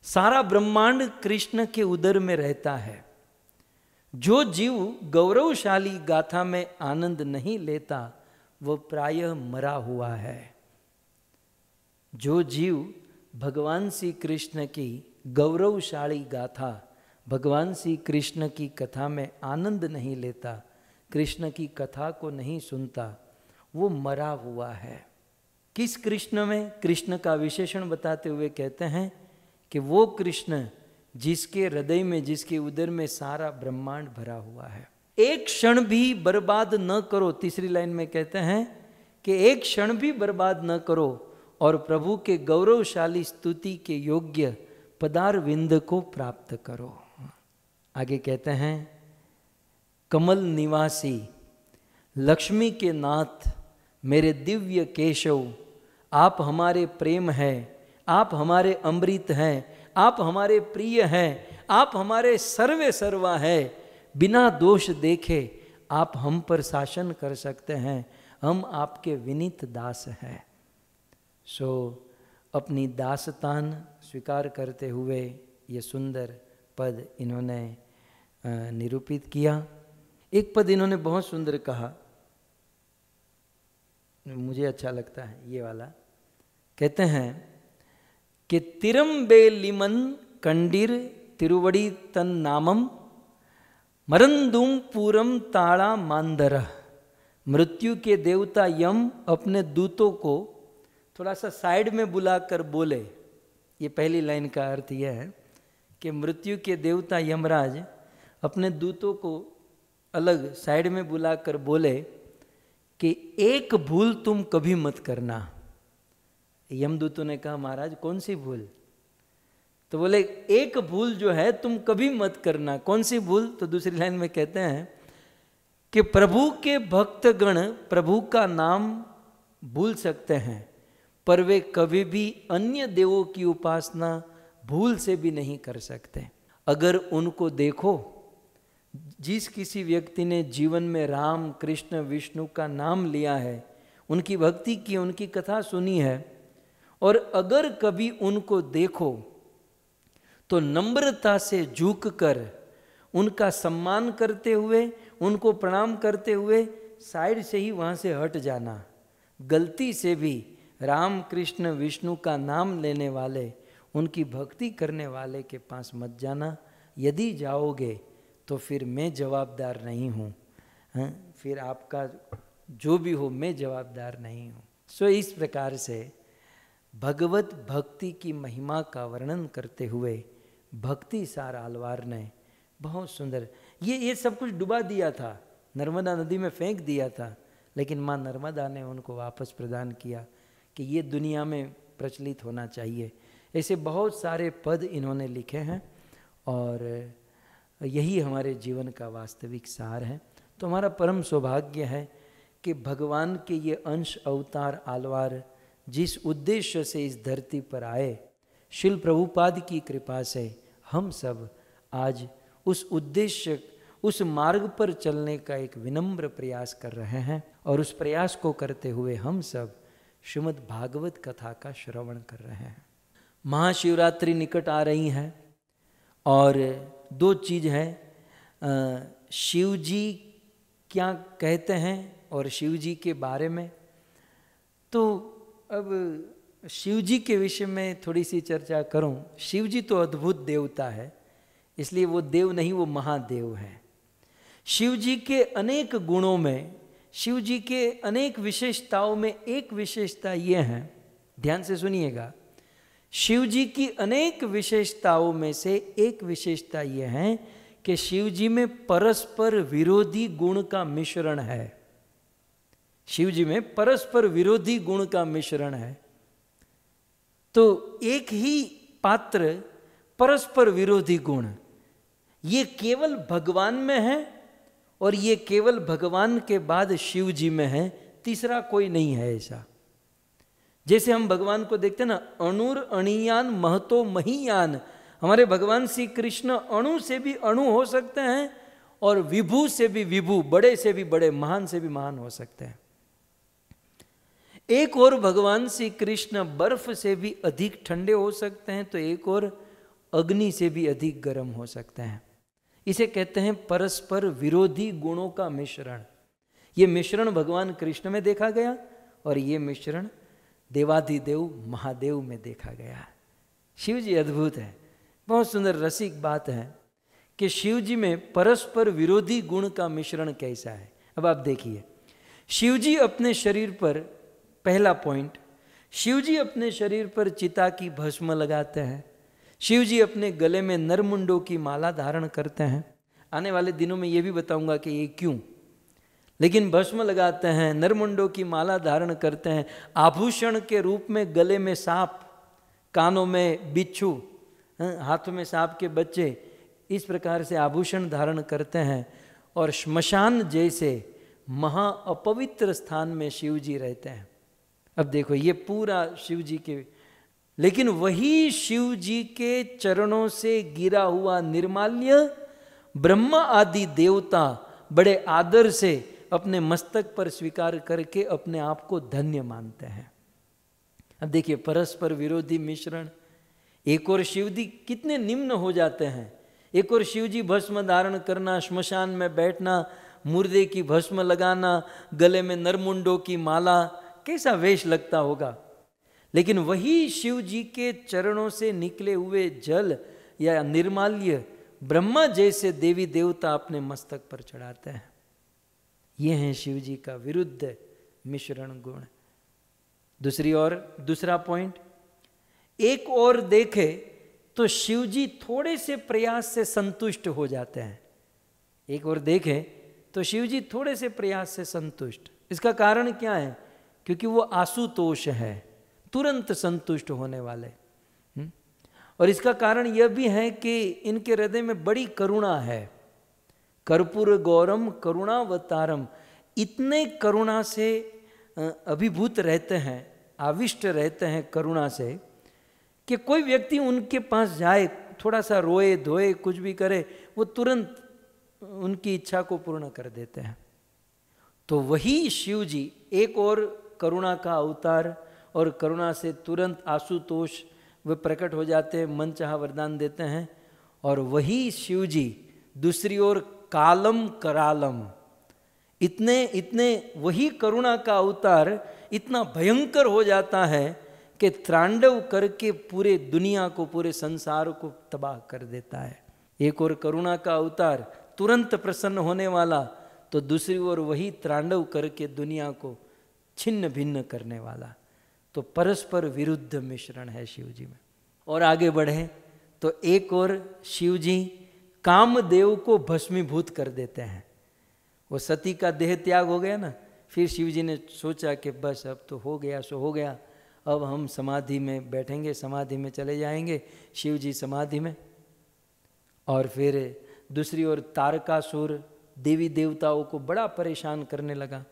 Speaker 1: सारा ब्रह्मांड कृष्ण के उदर में रहता है। जो जीव गौरवशाली गाथा में आनंद नहीं लेता वो प्रायः मरा हुआ है। जो जीव भगवान श्री कृष्ण की गौरवशाली गाथा, भगवान श्री कृष्ण की कथा में आनंद नहीं लेता, कृष्ण की कथा को नहीं सुनता, वो मरा हुआ है। किस कृष्ण में? कृष्ण का विशेषण बताते हुए कहते हैं कि वो कृष्ण जिसके हृदय में, जिसके उदर में सारा ब्रह्मांड भरा हुआ है। एक क्षण भी बर्बाद न करो। तीसरी लाइन में कहते हैं कि एक क्षण भी बर्बाद न करो और प्रभु के गौरवशाली स्तुति के योग्य पदार विंद को प्राप्त करो। आगे कहते हैं, कमल निवासी लक्ष्मी के नाथ मेरे दिव्य केशव, आप हमारे प्रेम हैं, आप हमारे अमृत हैं, आप हमारे प्रिय हैं, आप हमारे सर्वे सर्वा है। बिना दोष देखे आप हम पर शासन कर सकते हैं, हम आपके विनीत दास हैं। सो अपनी दासतान स्वीकार करते हुए ये सुंदर पद इन्होंने निरूपित किया। एक पद इन्होंने बहुत सुंदर कहा, मुझे अच्छा लगता है ये वाला। कहते हैं कि तिरंबे लिमन कंडीर तिरुवड़ी तन नामम मरंदुम पूरम ताड़ा मांदर। मृत्यु के देवता यम अपने दूतों को थोड़ा सा साइड में बुलाकर बोले। ये पहली लाइन का अर्थ यह है कि मृत्यु के देवता यमराज अपने दूतों को अलग साइड में बुलाकर बोले कि एक भूल तुम कभी मत करना। यमदूतों ने कहा, महाराज कौन सी भूल? तो बोले एक भूल जो है तुम कभी मत करना। कौन सी भूल? तो दूसरी लाइन में कहते हैं कि प्रभु के भक्तगण प्रभु का नाम भूल सकते हैं पर वे कभी भी अन्य देवों की उपासना भूल से भी नहीं कर सकते। अगर उनको देखो, जिस किसी व्यक्ति ने जीवन में राम कृष्ण विष्णु का नाम लिया है, उनकी भक्ति की, उनकी कथा सुनी है, और अगर कभी उनको देखो तो नम्रता से झुक कर उनका सम्मान करते हुए, उनको प्रणाम करते हुए साइड से ही वहाँ से हट जाना। गलती से भी राम कृष्ण विष्णु का नाम लेने वाले, उनकी भक्ति करने वाले के पास मत जाना। यदि जाओगे तो फिर मैं जवाबदार नहीं हूँ, फिर आपका जो भी हो मैं जवाबदार नहीं हूँ। सो इस प्रकार से भगवत भक्ति की महिमा का वर्णन करते हुए भक्ति सार आलवार ने बहुत सुंदर ये सब कुछ डुबा दिया था, नर्मदा नदी में फेंक दिया था, लेकिन माँ नर्मदा ने उनको वापस प्रदान किया कि ये दुनिया में प्रचलित होना चाहिए। ऐसे बहुत सारे पद इन्होंने लिखे हैं और यही हमारे जीवन का वास्तविक सार है। तो हमारा परम सौभाग्य है कि भगवान के ये अंश अवतार आलवार जिस उद्देश्य से इस धरती पर आए, शिल प्रभुपाद की कृपा से हम सब आज उस उद्देश्य, उस मार्ग पर चलने का एक विनम्र प्रयास कर रहे हैं। और उस प्रयास को करते हुए हम सब श्रीमद् भागवत कथा का श्रवण कर रहे हैं। महाशिवरात्रि निकट आ रही है और दो चीज़ है, शिव जी क्या कहते हैं और शिव जी के बारे में। तो अब शिव जी के विषय में थोड़ी सी चर्चा करूं। शिव जी तो अद्भुत देवता है, इसलिए वो देव नहीं, वो महादेव है। शिव जी के अनेक गुणों में, शिव जी के अनेक विशेषताओं में एक विशेषता ये है, ध्यान से सुनिएगा, शिव जी की अनेक विशेषताओं में से एक विशेषता ये है कि शिव जी में परस्पर विरोधी गुण का मिश्रण है। शिव जी में परस्पर विरोधी गुण का मिश्रण है। तो एक ही पात्र परस्पर विरोधी गुण, ये केवल भगवान में है और ये केवल भगवान के बाद शिव जी में है, तीसरा कोई नहीं है ऐसा। जैसे हम भगवान को देखते हैं ना, अणुर अणियान महतो महीयान, हमारे भगवान श्री कृष्ण अणु से भी अणु हो सकते हैं और विभु से भी विभु, बड़े से भी बड़े, महान से भी महान हो सकते हैं। एक और भगवान श्री कृष्ण बर्फ से भी अधिक ठंडे हो सकते हैं, तो एक और अग्नि से भी अधिक गर्म हो सकते हैं। इसे कहते हैं परस्पर विरोधी गुणों का मिश्रण। ये मिश्रण भगवान कृष्ण में देखा गया और ये मिश्रण देवाधिदेव महादेव में देखा गया। शिव जी अद्भुत है। बहुत सुंदर रसिक बात है कि शिव जी में परस्पर विरोधी गुण का मिश्रण कैसा है। अब आप देखिए, शिव जी अपने शरीर पर, पहला पॉइंट, शिव जी अपने शरीर पर चिता की भस्म लगाते हैं। शिव जी अपने गले में नरमुंडों की माला धारण करते हैं। आने वाले दिनों में ये भी बताऊंगा कि ये क्यों, लेकिन भस्म लगाते हैं, नरमुंडों की माला धारण करते हैं, आभूषण के रूप में गले में सांप, कानों में बिच्छू, हाथों में सांप के बच्चे, इस प्रकार से आभूषण धारण करते हैं। और श्मशान जैसे महा अपवित्र स्थान में शिव जी रहते हैं। अब देखो ये पूरा शिव जी के, लेकिन वही शिव जी के चरणों से गिरा हुआ निर्माल्य ब्रह्मा आदि देवता बड़े आदर से अपने मस्तक पर स्वीकार करके अपने आप को धन्य मानते हैं। अब देखिए परस्पर विरोधी मिश्रण। एक और शिव जी कितने निम्न हो जाते हैं, एक और शिव जी भस्म धारण करना, श्मशान में बैठना, मुर्दे की भस्म लगाना, गले में नरमुंडों की माला, कैसा वेश लगता होगा। लेकिन वही शिव जी के चरणों से निकले हुए जल या निर्माल्य ब्रह्मा जैसे देवी देवता अपने मस्तक पर चढ़ाते हैं। ये है शिव जी का विरुद्ध मिश्रण गुण। दूसरी ओर, दूसरा पॉइंट, एक और देखे तो शिव जी थोड़े से प्रयास से संतुष्ट हो जाते हैं। एक और देखे तो शिव जी थोड़े से प्रयास से संतुष्ट। इसका कारण क्या है? क्योंकि वो आशुतोष है, तुरंत संतुष्ट होने वाले। और इसका कारण यह भी है कि इनके हृदय में बड़ी करुणा है। कर्पूर गौरम करुणावतारम, इतने करुणा से अभिभूत रहते हैं, आविष्ट रहते हैं करुणा से, कि कोई व्यक्ति उनके पास जाए, थोड़ा सा रोए धोए कुछ भी करे, वो तुरंत उनकी इच्छा को पूर्ण कर देते हैं। तो वही शिव जी एक और करुणा का अवतार, और करुणा से तुरंत आशुतोष वे प्रकट हो जाते हैं, मन चाहा वरदान देते हैं। और वही शिव जी दूसरी ओर कालम करालम, इतने इतने वही करुणा का अवतार इतना भयंकर हो जाता है कि त्रांडव करके पूरे दुनिया को, पूरे संसार को तबाह कर देता है। एक और करुणा का अवतार तुरंत प्रसन्न होने वाला, तो दूसरी ओर वही त्रांडव करके दुनिया को छिन्न भिन्न करने वाला। तो परस्पर विरुद्ध मिश्रण है शिव जी में। और आगे बढ़े तो एक और शिव जी कामदेव को भस्मीभूत कर देते हैं। वो सती का देह त्याग हो गया ना, फिर शिव जी ने सोचा कि बस अब तो हो गया सो हो गया, अब हम समाधि में बैठेंगे, समाधि में चले जाएंगे। शिव जी समाधि में। और फिर दूसरी ओर तारकासुर देवी देवताओं को बड़ा परेशान करने लगा।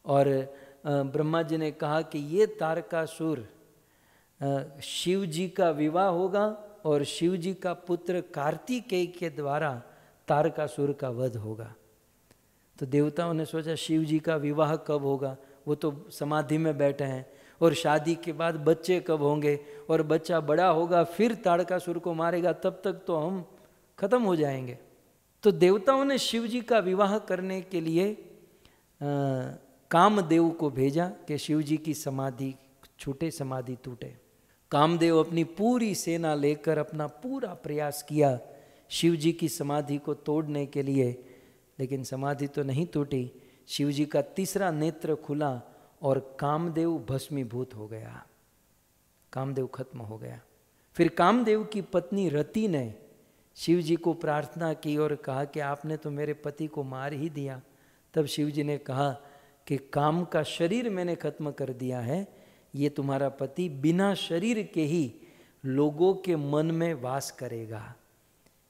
Speaker 1: और ब्रह्मा जी ने कहा कि ये तारकासुर शिव जी का विवाह होगा और शिव जी का पुत्र कार्तिकेय के द्वारा तारकासुर का वध होगा। तो देवताओं ने सोचा शिव जी का विवाह कब होगा, वो तो समाधि में बैठे हैं, और शादी के बाद बच्चे कब होंगे, और बच्चा बड़ा होगा फिर तारकासुर को मारेगा, तब तक तो हम खत्म हो जाएंगे। तो देवताओं ने शिव जी का विवाह करने के लिए कामदेव को भेजा कि शिव जी की समाधि छूटे, समाधि टूटे। कामदेव अपनी पूरी सेना लेकर अपना पूरा प्रयास किया शिव जी की समाधि को तोड़ने के लिए, लेकिन समाधि तो नहीं टूटी। शिव जी का तीसरा नेत्र खुला और कामदेव भस्मीभूत हो गया, कामदेव खत्म हो गया। फिर कामदेव की पत्नी रति ने शिव जी को प्रार्थना की और कहा कि आपने तो मेरे पति को मार ही दिया। तब शिव जी ने कहा कि काम का शरीर मैंने खत्म कर दिया है, ये तुम्हारा पति बिना शरीर के ही लोगों के मन में वास करेगा।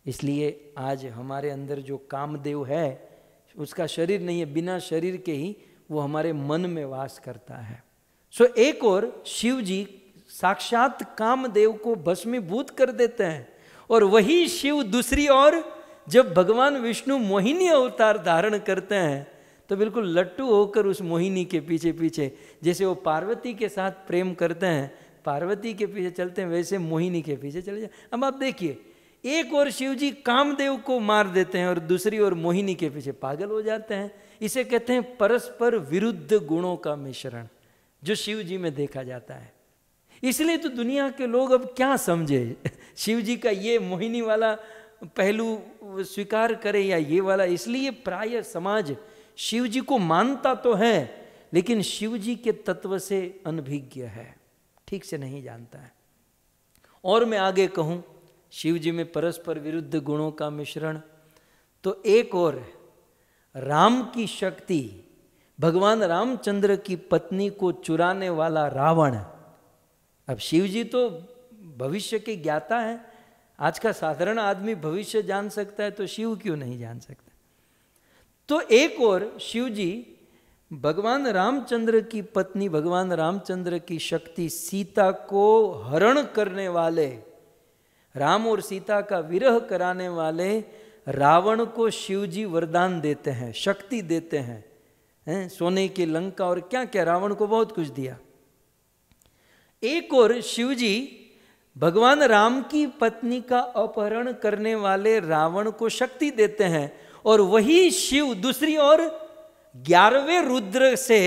Speaker 1: इसलिए आज हमारे अंदर जो कामदेव है उसका शरीर नहीं है, बिना शरीर के ही वो हमारे मन में वास करता है। सो एक और शिव जी साक्षात कामदेव को भस्मीभूत कर देते हैं, और वही शिव दूसरी ओर जब भगवान विष्णु मोहिनी अवतार धारण करते हैं तो बिल्कुल लट्टू होकर उस मोहिनी के पीछे पीछे, जैसे वो पार्वती के साथ प्रेम करते हैं, पार्वती के पीछे चलते हैं, वैसे मोहिनी के पीछे चले जाए। अब आप देखिए, एक और शिव जी कामदेव को मार देते हैं और दूसरी ओर मोहिनी के पीछे पागल हो जाते हैं। इसे कहते हैं परस्पर विरुद्ध गुणों का मिश्रण, जो शिव जी में देखा जाता है। इसलिए तो दुनिया के लोग अब क्या समझे, शिव जी का ये मोहिनी वाला पहलू स्वीकार करे या ये वाला। इसलिए प्राय समाज शिव जी को मानता तो है, लेकिन शिव जी के तत्व से अनभिज्ञ है, ठीक से नहीं जानता है। और मैं आगे कहूं, शिव जी में परस्पर विरुद्ध गुणों का मिश्रण, तो एक और राम की शक्ति, भगवान रामचंद्र की पत्नी को चुराने वाला रावण। अब शिव जी तो भविष्य के ज्ञाता है, आज का साधारण आदमी भविष्य जान सकता है, तो शिव क्यों नहीं जान सकता। तो एक और शिव जी भगवान रामचंद्र की पत्नी, भगवान रामचंद्र की शक्ति सीता को हरण करने वाले, राम और सीता का विरह कराने वाले रावण को शिव जी वरदान देते हैं, शक्ति देते हैं, सोने की लंका और क्या क्या, रावण को बहुत कुछ दिया। एक और शिव जी भगवान राम की पत्नी का अपहरण करने वाले रावण को शक्ति देते हैं, और वही शिव दूसरी ओर 11वें रुद्र से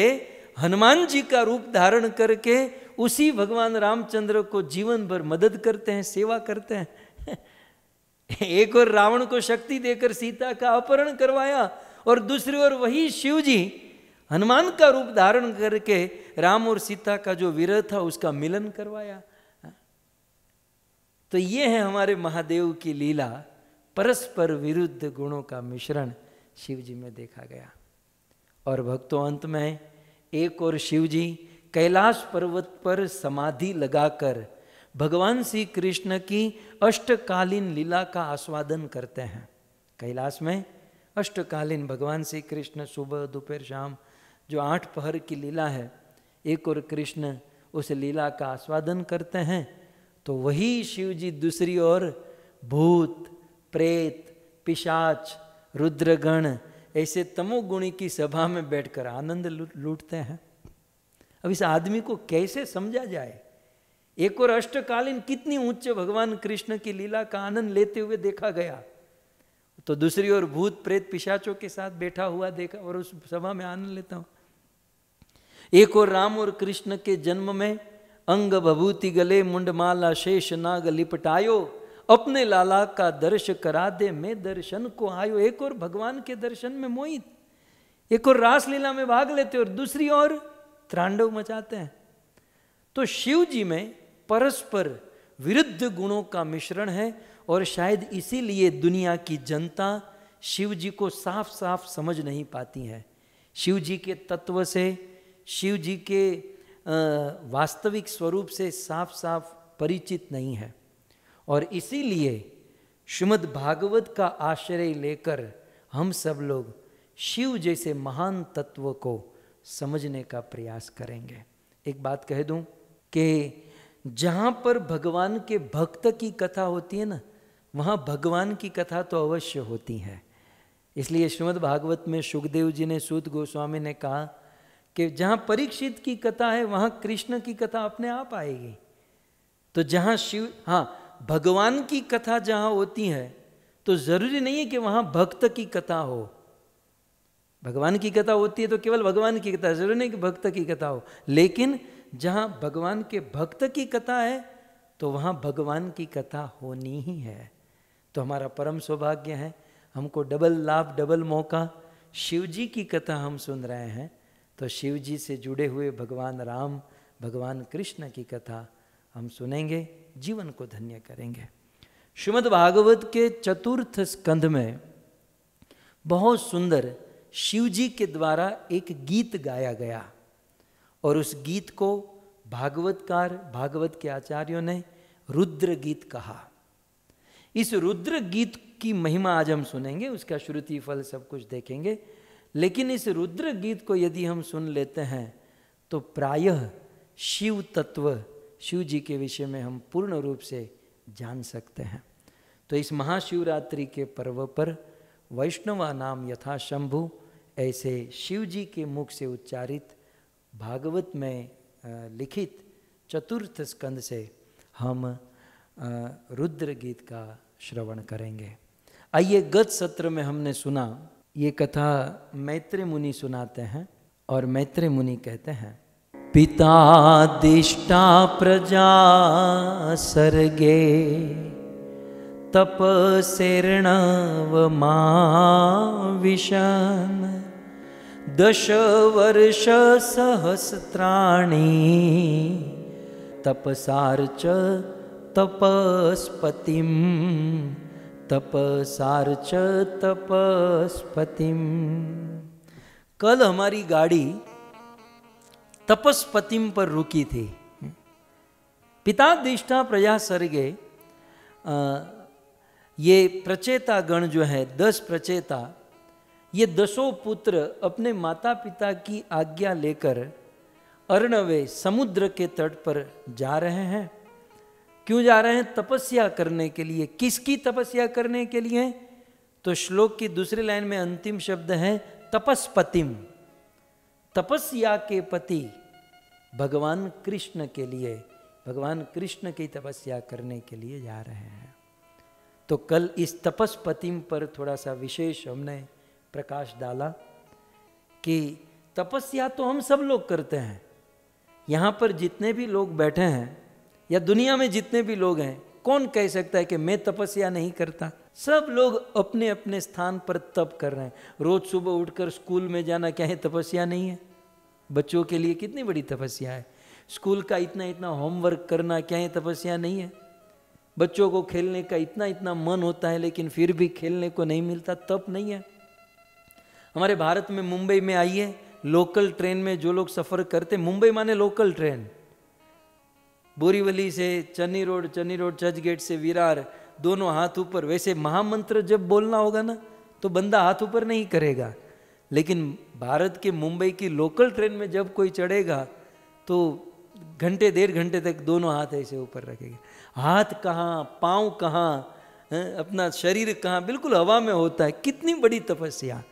Speaker 1: हनुमान जी का रूप धारण करके उसी भगवान रामचंद्र को जीवन भर मदद करते हैं, सेवा करते हैं। एक और रावण को शक्ति देकर सीता का अपहरण करवाया, और दूसरी ओर वही शिव जी हनुमान का रूप धारण करके राम और सीता का जो विरह था उसका मिलन करवाया। तो ये है हमारे महादेव की लीला, परस्पर विरुद्ध गुणों का मिश्रण शिव जी में देखा गया। और भक्तों, अंत में एक और शिव जी कैलाश पर्वत पर समाधि लगाकर भगवान श्री कृष्ण की अष्टकालीन लीला का आस्वादन करते हैं। कैलाश में अष्टकालीन भगवान श्री कृष्ण सुबह दोपहर शाम जो 8 पहर की लीला है, एक और कृष्ण उस लीला का आस्वादन करते हैं। तो वही शिव जी दूसरी ओर भूत प्रेत पिशाच रुद्रगण ऐसे तमोगुणी की सभा में बैठकर आनंद लूटते हैं। अब इस आदमी को कैसे समझा जाए। एक और अष्टकालीन कितनी उच्च भगवान कृष्ण की लीला का आनंद लेते हुए देखा गया, तो दूसरी ओर भूत प्रेत पिशाचों के साथ बैठा हुआ देखा और उस सभा में आनंद लेता हूं। एक और राम और कृष्ण के जन्म में अंग भभूति गले मुंडमाला शेष नाग लिपटायो, अपने लाला का दर्श करा दे मैं दर्शन को आयो। एक और भगवान के दर्शन में मोहित, एक और रासलीला में भाग लेते और दूसरी ओर त्रांडव मचाते हैं। तो शिव जी में परस्पर विरुद्ध गुणों का मिश्रण है और शायद इसीलिए दुनिया की जनता शिव जी को साफ साफ समझ नहीं पाती है। शिव जी के तत्व से, शिव जी के वास्तविक स्वरूप से साफ साफ परिचित नहीं है। और इसीलिए श्रीमद् भागवत का आश्रय लेकर हम सब लोग शिव जैसे महान तत्व को समझने का प्रयास करेंगे। एक बात कह दूं कि जहाँ पर भगवान के भक्त की कथा होती है ना, वहाँ भगवान की कथा तो अवश्य होती है। इसलिए श्रीमद् भागवत में सुखदेव जी ने, सूत गोस्वामी ने कहा कि जहाँ परीक्षित की कथा है वहाँ कृष्ण की कथा अपने आप आएगी। तो जहाँ शिव, हाँ, भगवान की कथा जहाँ होती है तो जरूरी नहीं है कि वहाँ भक्त की कथा हो। भगवान की कथा होती है तो केवल भगवान की कथा, जरूरी नहीं कि भक्त की कथा हो। लेकिन जहाँ भगवान के भक्त की कथा है तो वहाँ भगवान की कथा होनी ही है। तो हमारा परम सौभाग्य है, हमको डबल लाभ, डबल मौका। शिव जी की कथा हम सुन रहे हैं तो शिव जी से जुड़े हुए भगवान राम, भगवान कृष्ण की कथा हम सुनेंगे, जीवन को धन्य करेंगे। श्रीमद् भागवत के चतुर्थ स्कंध में बहुत सुंदर शिव जी के द्वारा एक गीत गाया गया और उस गीत को भागवतकार, भागवत के आचार्यों ने रुद्र गीत कहा। इस रुद्र गीत की महिमा आज हम सुनेंगे, उसका श्रुति फल सब कुछ देखेंगे। लेकिन इस रुद्र गीत को यदि हम सुन लेते हैं तो प्रायः शिव तत्व, शिव जी के विषय में हम पूर्ण रूप से जान सकते हैं। तो इस महाशिवरात्रि के पर्व पर वैष्णवा नाम यथा शंभु, ऐसे शिव जी के मुख से उच्चारित भागवत में लिखित चतुर्थ स्कंद से हम रुद्र गीत का श्रवण करेंगे। आइए, गत सत्र में हमने सुना, ये कथा मैत्रेय मुनि सुनाते हैं और मैत्रेय मुनि कहते हैं, पितादिष्टा प्रजा सर्गे तपसेर्णव माविशन् 10 वर्ष सहस्राणि तपसार्च तपस्पतिं तपसार्च तपस्पतिं। कल हमारी गाड़ी तपस्पतिम पर रुकी थी। पितादिष्टा प्रजा सर्गे, ये प्रचेता गण जो है, 10 प्रचेता, ये 10 पुत्र अपने माता पिता की आज्ञा लेकर अर्णवे समुद्र के तट पर जा रहे हैं। क्यों जा रहे हैं? तपस्या करने के लिए। किसकी तपस्या करने के लिए? तो श्लोक की दूसरी लाइन में अंतिम शब्द है तपस्पतिम, तपस्या के पति भगवान कृष्ण के लिए, भगवान कृष्ण की तपस्या करने के लिए जा रहे हैं। तो कल इस तपस्पतिम पर थोड़ा सा विशेष हमने प्रकाश डाला कि तपस्या तो हम सब लोग करते हैं। यहाँ पर जितने भी लोग बैठे हैं या दुनिया में जितने भी लोग हैं, कौन कह सकता है कि मैं तपस्या नहीं करता? सब लोग अपने अपने स्थान पर तप कर रहे हैं। रोज सुबह उठकर स्कूल में जाना क्या है तपस्या नहीं है? बच्चों के लिए कितनी बड़ी तपस्या है। स्कूल का इतना इतना होमवर्क करना क्या है तपस्या नहीं है? बच्चों को खेलने का इतना इतना मन होता है लेकिन फिर भी खेलने को नहीं मिलता, तप नहीं है? हमारे भारत में मुंबई में आइए, लोकल ट्रेन में जो लोग सफ़र करते, मुंबई माने लोकल ट्रेन, बोरीवली से चन्नी रोड चर्च गेट से विरार, दोनों हाथ ऊपर। वैसे महामंत्र जब बोलना होगा ना तो बंदा हाथ ऊपर नहीं करेगा, लेकिन भारत के मुंबई की लोकल ट्रेन में जब कोई चढ़ेगा तो घंटे 1.5 घंटे तक दोनों हाथ ऐसे ऊपर रखेगा। हाथ कहाँ, पाँव कहाँ, अपना शरीर कहाँ, बिल्कुल हवा में होता है। कितनी बड़ी तपस्या!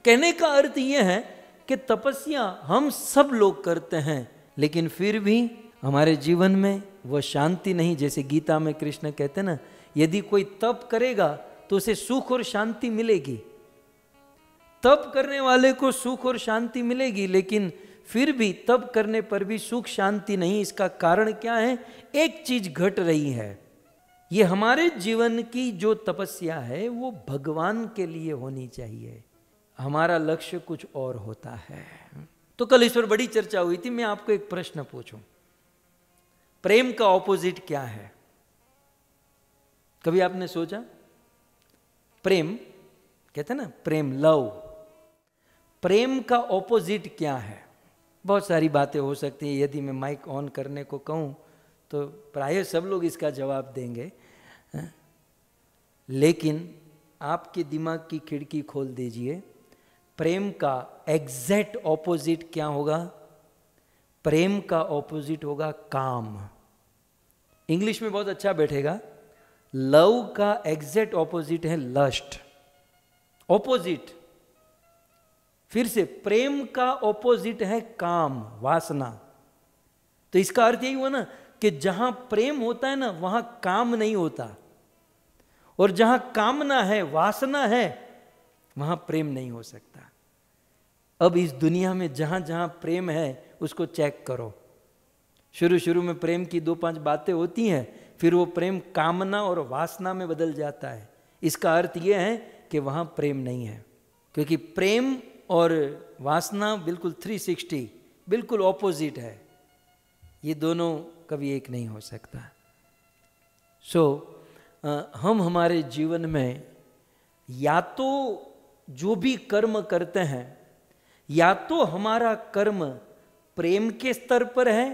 Speaker 1: कहने का अर्थ ये है कि तपस्या हम सब लोग करते हैं, लेकिन फिर भी हमारे जीवन में वह शांति नहीं। जैसे गीता में कृष्ण कहते हैं ना, यदि कोई तप करेगा तो उसे सुख और शांति मिलेगी। तप करने वाले को सुख और शांति मिलेगी, लेकिन फिर भी तप करने पर भी सुख शांति नहीं। इसका कारण क्या है? एक चीज घट रही है। ये हमारे जीवन की जो तपस्या है वो भगवान के लिए होनी चाहिए, हमारा लक्ष्य कुछ और होता है। तो कल इस पर बड़ी चर्चा हुई थी। मैं आपको एक प्रश्न पूछूं, प्रेम का ऑपोजिट क्या है? कभी आपने सोचा? प्रेम कहते हैं ना, प्रेम, लव, प्रेम का ऑपोजिट क्या है? बहुत सारी बातें हो सकती हैं। यदि मैं माइक ऑन करने को कहूं तो प्राय सब लोग इसका जवाब देंगे, लेकिन आपके दिमाग की खिड़की खोल दीजिए। प्रेम का एग्जैक्ट ऑपोजिट क्या होगा? प्रेम का ऑपोजिट होगा काम। इंग्लिश में बहुत अच्छा बैठेगा। लव का एग्जैक्ट ऑपोजिट है लस्ट। ऑपोजिट। फिर से, प्रेम का ऑपोजिट है काम, वासना। तो इसका अर्थ यही हुआ ना कि जहां प्रेम होता है ना वहां काम नहीं होता, और जहां कामना है, वासना है, वहां प्रेम नहीं हो सकता। अब इस दुनिया में जहां जहां प्रेम है उसको चेक करो। शुरू शुरू में प्रेम की 2-5 बातें होती हैं, फिर वो प्रेम कामना और वासना में बदल जाता है। इसका अर्थ यह है कि वहां प्रेम नहीं है, क्योंकि प्रेम और वासना बिल्कुल 360 बिल्कुल ऑपोजिट है। ये दोनों कभी एक नहीं हो सकता। हम हमारे जीवन में या तो जो भी कर्म करते हैं, या तो हमारा कर्म प्रेम के स्तर पर है,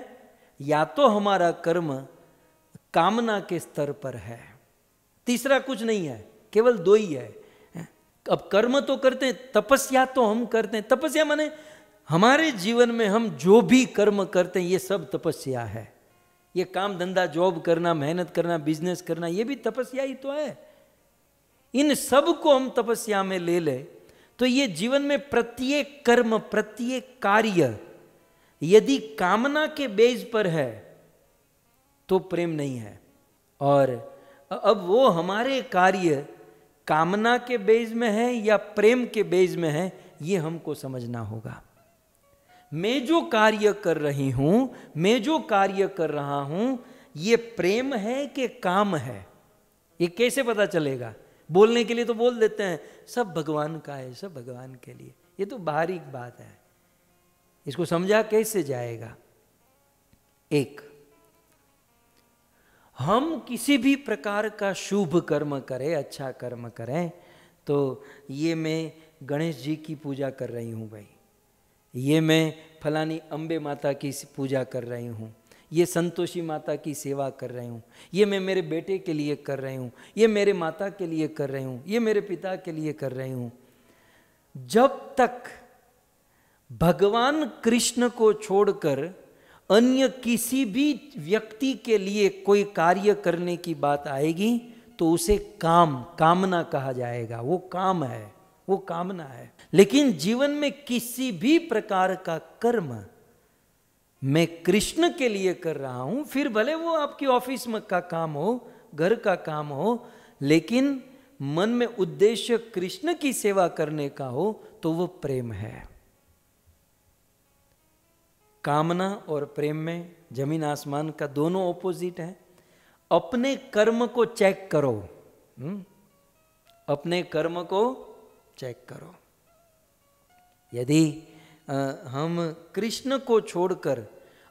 Speaker 1: या तो हमारा कर्म कामना के स्तर पर है। तीसरा कुछ नहीं है, केवल 2 ही है। अब कर्म तो करते हैं, तपस्या तो हम करते हैं। तपस्या माने हमारे जीवन में हम जो भी कर्म करते हैं ये सब तपस्या है। ये काम धंधा, जॉब करना, मेहनत करना, बिजनेस करना, ये भी तपस्या ही तो है। इन सब को हम तपस्या में ले ले तो ये जीवन में प्रत्येक कर्म, प्रत्येक कार्य यदि कामना के बेस पर है तो प्रेम नहीं है। और अब वो हमारे कार्य कामना के बेस में है या प्रेम के बेस में है, ये हमको समझना होगा। मैं जो कार्य कर रही हूं, मैं जो कार्य कर रहा हूं, ये प्रेम है कि काम है? ये कैसे पता चलेगा? बोलने के लिए तो बोल देते हैं सब भगवान का है, सब भगवान के लिए। ये तो बाहरी बात है, इसको समझा कैसे जाएगा? एक, हम किसी भी प्रकार का शुभ कर्म करें, अच्छा कर्म करें, तो ये मैं गणेश जी की पूजा कर रही हूँ भाई, ये मैं फलानी अम्बे माता की पूजा कर रही हूँ, ये संतोषी माता की सेवा कर रही हूँ, ये मैं मेरे बेटे के लिए कर रही हूँ, ये मेरे माता के लिए कर रही हूँ, ये मेरे पिता के लिए कर रही हूँ। जब तक भगवान कृष्ण को छोड़कर अन्य किसी भी व्यक्ति के लिए कोई कार्य करने की बात आएगी तो उसे कामना कहा जाएगा। वो काम है, वो कामना है। लेकिन जीवन में किसी भी प्रकार का कर्म मैं कृष्ण के लिए कर रहा हूं, फिर भले वो आपकी ऑफिस में का काम हो, घर का काम हो, लेकिन मन में उद्देश्य कृष्ण की सेवा करने का हो तो वो प्रेम है। कामना और प्रेम में जमीन आसमान का दोनों ऑपोजिट है। अपने कर्म को चेक करो, अपने कर्म को चेक करो। यदि हम कृष्ण को छोड़कर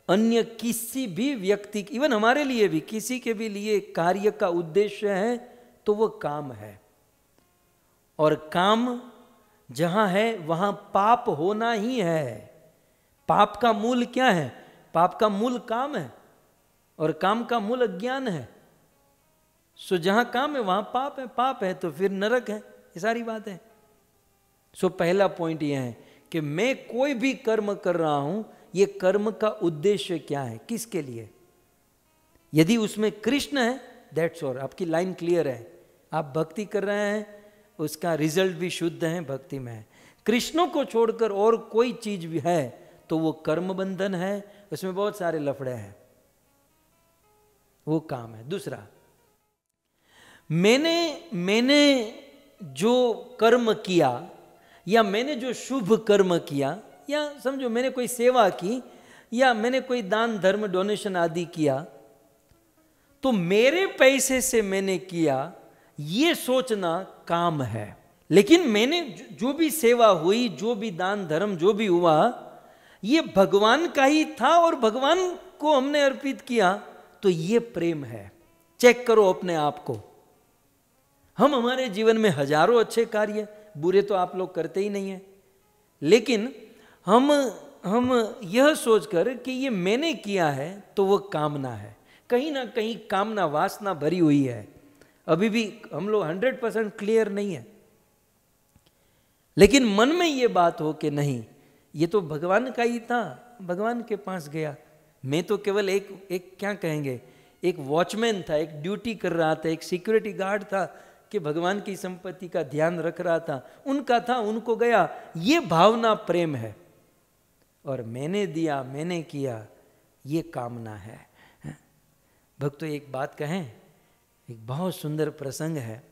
Speaker 1: अन्य किसी भी व्यक्ति, इवन हमारे लिए भी, किसी के भी लिए कार्य का उद्देश्य है तो वो काम है। और काम जहां है वहां पाप होना ही है। पाप का मूल क्या है? पाप का मूल काम है और काम का मूल अज्ञान है। सो जहां काम है वहां पाप है, पाप है तो फिर नरक है। ये सारी बात है। सो पहला पॉइंट यह है कि मैं कोई भी कर्म कर रहा हूं, ये कर्म का उद्देश्य क्या है, किसके लिए? यदि उसमें कृष्ण है, दैट्स ऑल, आपकी लाइन क्लियर है। आप भक्ति कर रहे हैं, उसका रिजल्ट भी शुद्ध है, भक्ति में है। कृष्ण को छोड़कर और कोई चीज भी है तो वो कर्म बंधन है, उसमें बहुत सारे लफड़े हैं, वो काम है। दूसरा, मैंने जो कर्म किया या मैंने जो शुभ कर्म किया या समझो मैंने कोई सेवा की या मैंने कोई दान धर्म डोनेशन आदि किया, तो मेरे पैसे से मैंने किया ये सोचना काम है। लेकिन मैंने जो भी सेवा हुई, जो भी दान धर्म जो भी हुआ, ये भगवान का ही था और भगवान को हमने अर्पित किया, तो ये प्रेम है। चेक करो अपने आप को। हम हमारे जीवन में हजारों अच्छे कार्य, बुरे तो आप लोग करते ही नहीं है, लेकिन हम यह सोचकर कि ये मैंने किया है तो वो कामना है, कहीं ना कहीं कामना वासना भरी हुई है। अभी भी हम लोग 100% क्लियर नहीं है, लेकिन मन में ये बात हो कि नहीं, ये तो भगवान का ही था, भगवान के पास गया। मैं तो केवल एक क्या कहेंगे, एक वॉचमैन था, एक ड्यूटी कर रहा था, एक सिक्योरिटी गार्ड था कि भगवान की संपत्ति का ध्यान रख रहा था, उनका था, उनको गया। ये भावना प्रेम है। और मैंने दिया, मैंने किया, ये कामना है। भक्तों एक बात कहें, एक बहुत सुंदर प्रसंग है।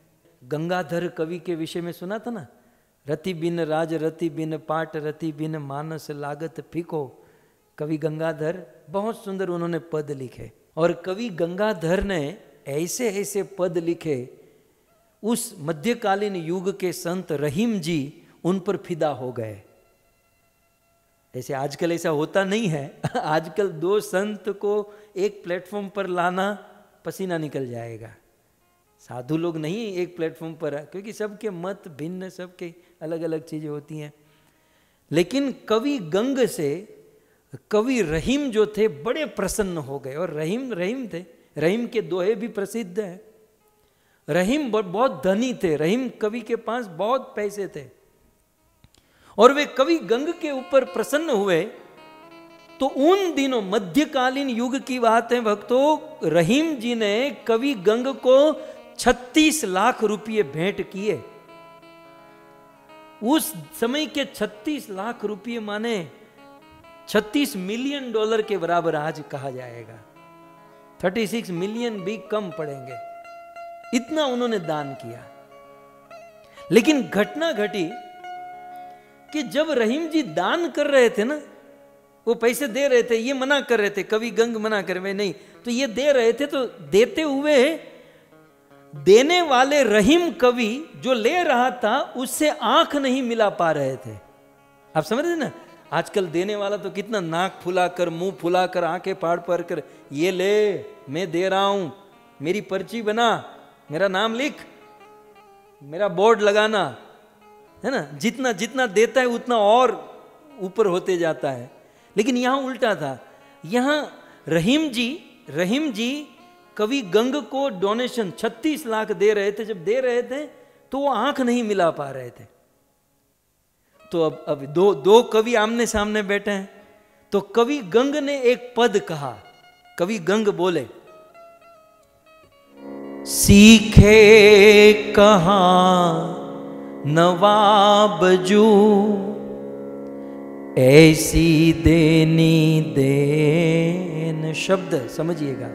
Speaker 1: गंगाधर कवि के विषय में सुना था ना, रति बिन राज रति बिन पाट रति बिन मानस लागत फीको। कवि गंगाधर, बहुत सुंदर उन्होंने पद लिखे। और कवि गंगाधर ने ऐसे ऐसे पद लिखे, उस मध्यकालीन युग के संत रहीम जी उन पर फिदा हो गए। ऐसे आजकल ऐसा होता नहीं है। आजकल दो संत को एक प्लेटफॉर्म पर लाना पसीना निकल जाएगा। साधु लोग नहीं एक प्लेटफॉर्म पर, क्योंकि सबके मत भिन्न, सबके अलग अलग चीजें होती हैं। लेकिन कवि गंग से कवि रहीम जो थे बड़े प्रसन्न हो गए। और रहीम थे, रहीम के दोहे भी प्रसिद्ध हैं। रहीम बहुत धनी थे, रहीम कवि के पास बहुत पैसे थे, और वे कवि गंग के ऊपर प्रसन्न हुए। तो उन दिनों मध्यकालीन युग की बात है भक्तों, रहीम जी ने कवि गंग को 36 लाख रुपये भेंट किए। उस समय के 36 लाख रुपये माने 36 मिलियन डॉलर के बराबर आज कहा जाएगा। 36 मिलियन भी कम पड़ेंगे, इतना उन्होंने दान किया। लेकिन घटना घटी कि जब रहीम जी दान कर रहे थे ना, वो पैसे दे रहे थे, ये मना कर रहे थे, कवि गंग मना कर रहे नहीं, तो ये दे रहे थे। तो देते हुए देने वाले रहीम कवि जो ले रहा था उससे आंख नहीं मिला पा रहे थे। आप समझ रहे ना, आजकल देने वाला तो कितना नाक फुलाकर, मुंह फुलाकर, आंखें फाड़ फाड़ कर, ये ले मैं दे रहा हूं, मेरी पर्ची बना, मेरा नाम लिख, मेरा बोर्ड लगाना, है ना। जितना जितना देता है उतना और ऊपर होते जाता है। लेकिन यहां उल्टा था। यहां रहीम जी कवि गंग को डोनेशन 36 लाख दे रहे थे। जब दे रहे थे तो वो आंख नहीं मिला पा रहे थे। तो अब दो कवि आमने सामने बैठे हैं। तो कवि गंग ने एक पद कहा। कवि गंग बोले, सीखे कहां नवाब जू ऐसी देनी देन। शब्द समझिएगा,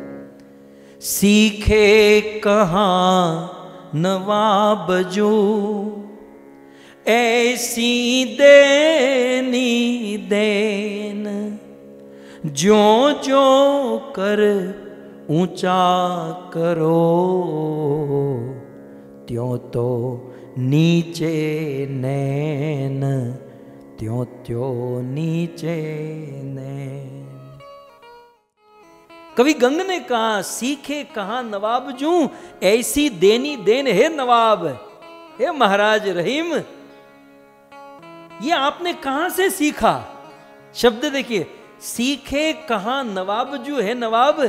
Speaker 1: सीखे कहां नवाब जू ऐसी देनी देन। जो जो कर ऊंचा करो त्यों तो नीचे नैन, त्यों त्यों नीचे नैन। कवि गंग ने कहा, सीखे कहां नवाब जू ऐसी देनी देन। हे नवाब, हे महाराज रहीम, ये आपने कहां से सीखा? शब्द देखिए, सीखे कहां नवाब जू। है नवाब,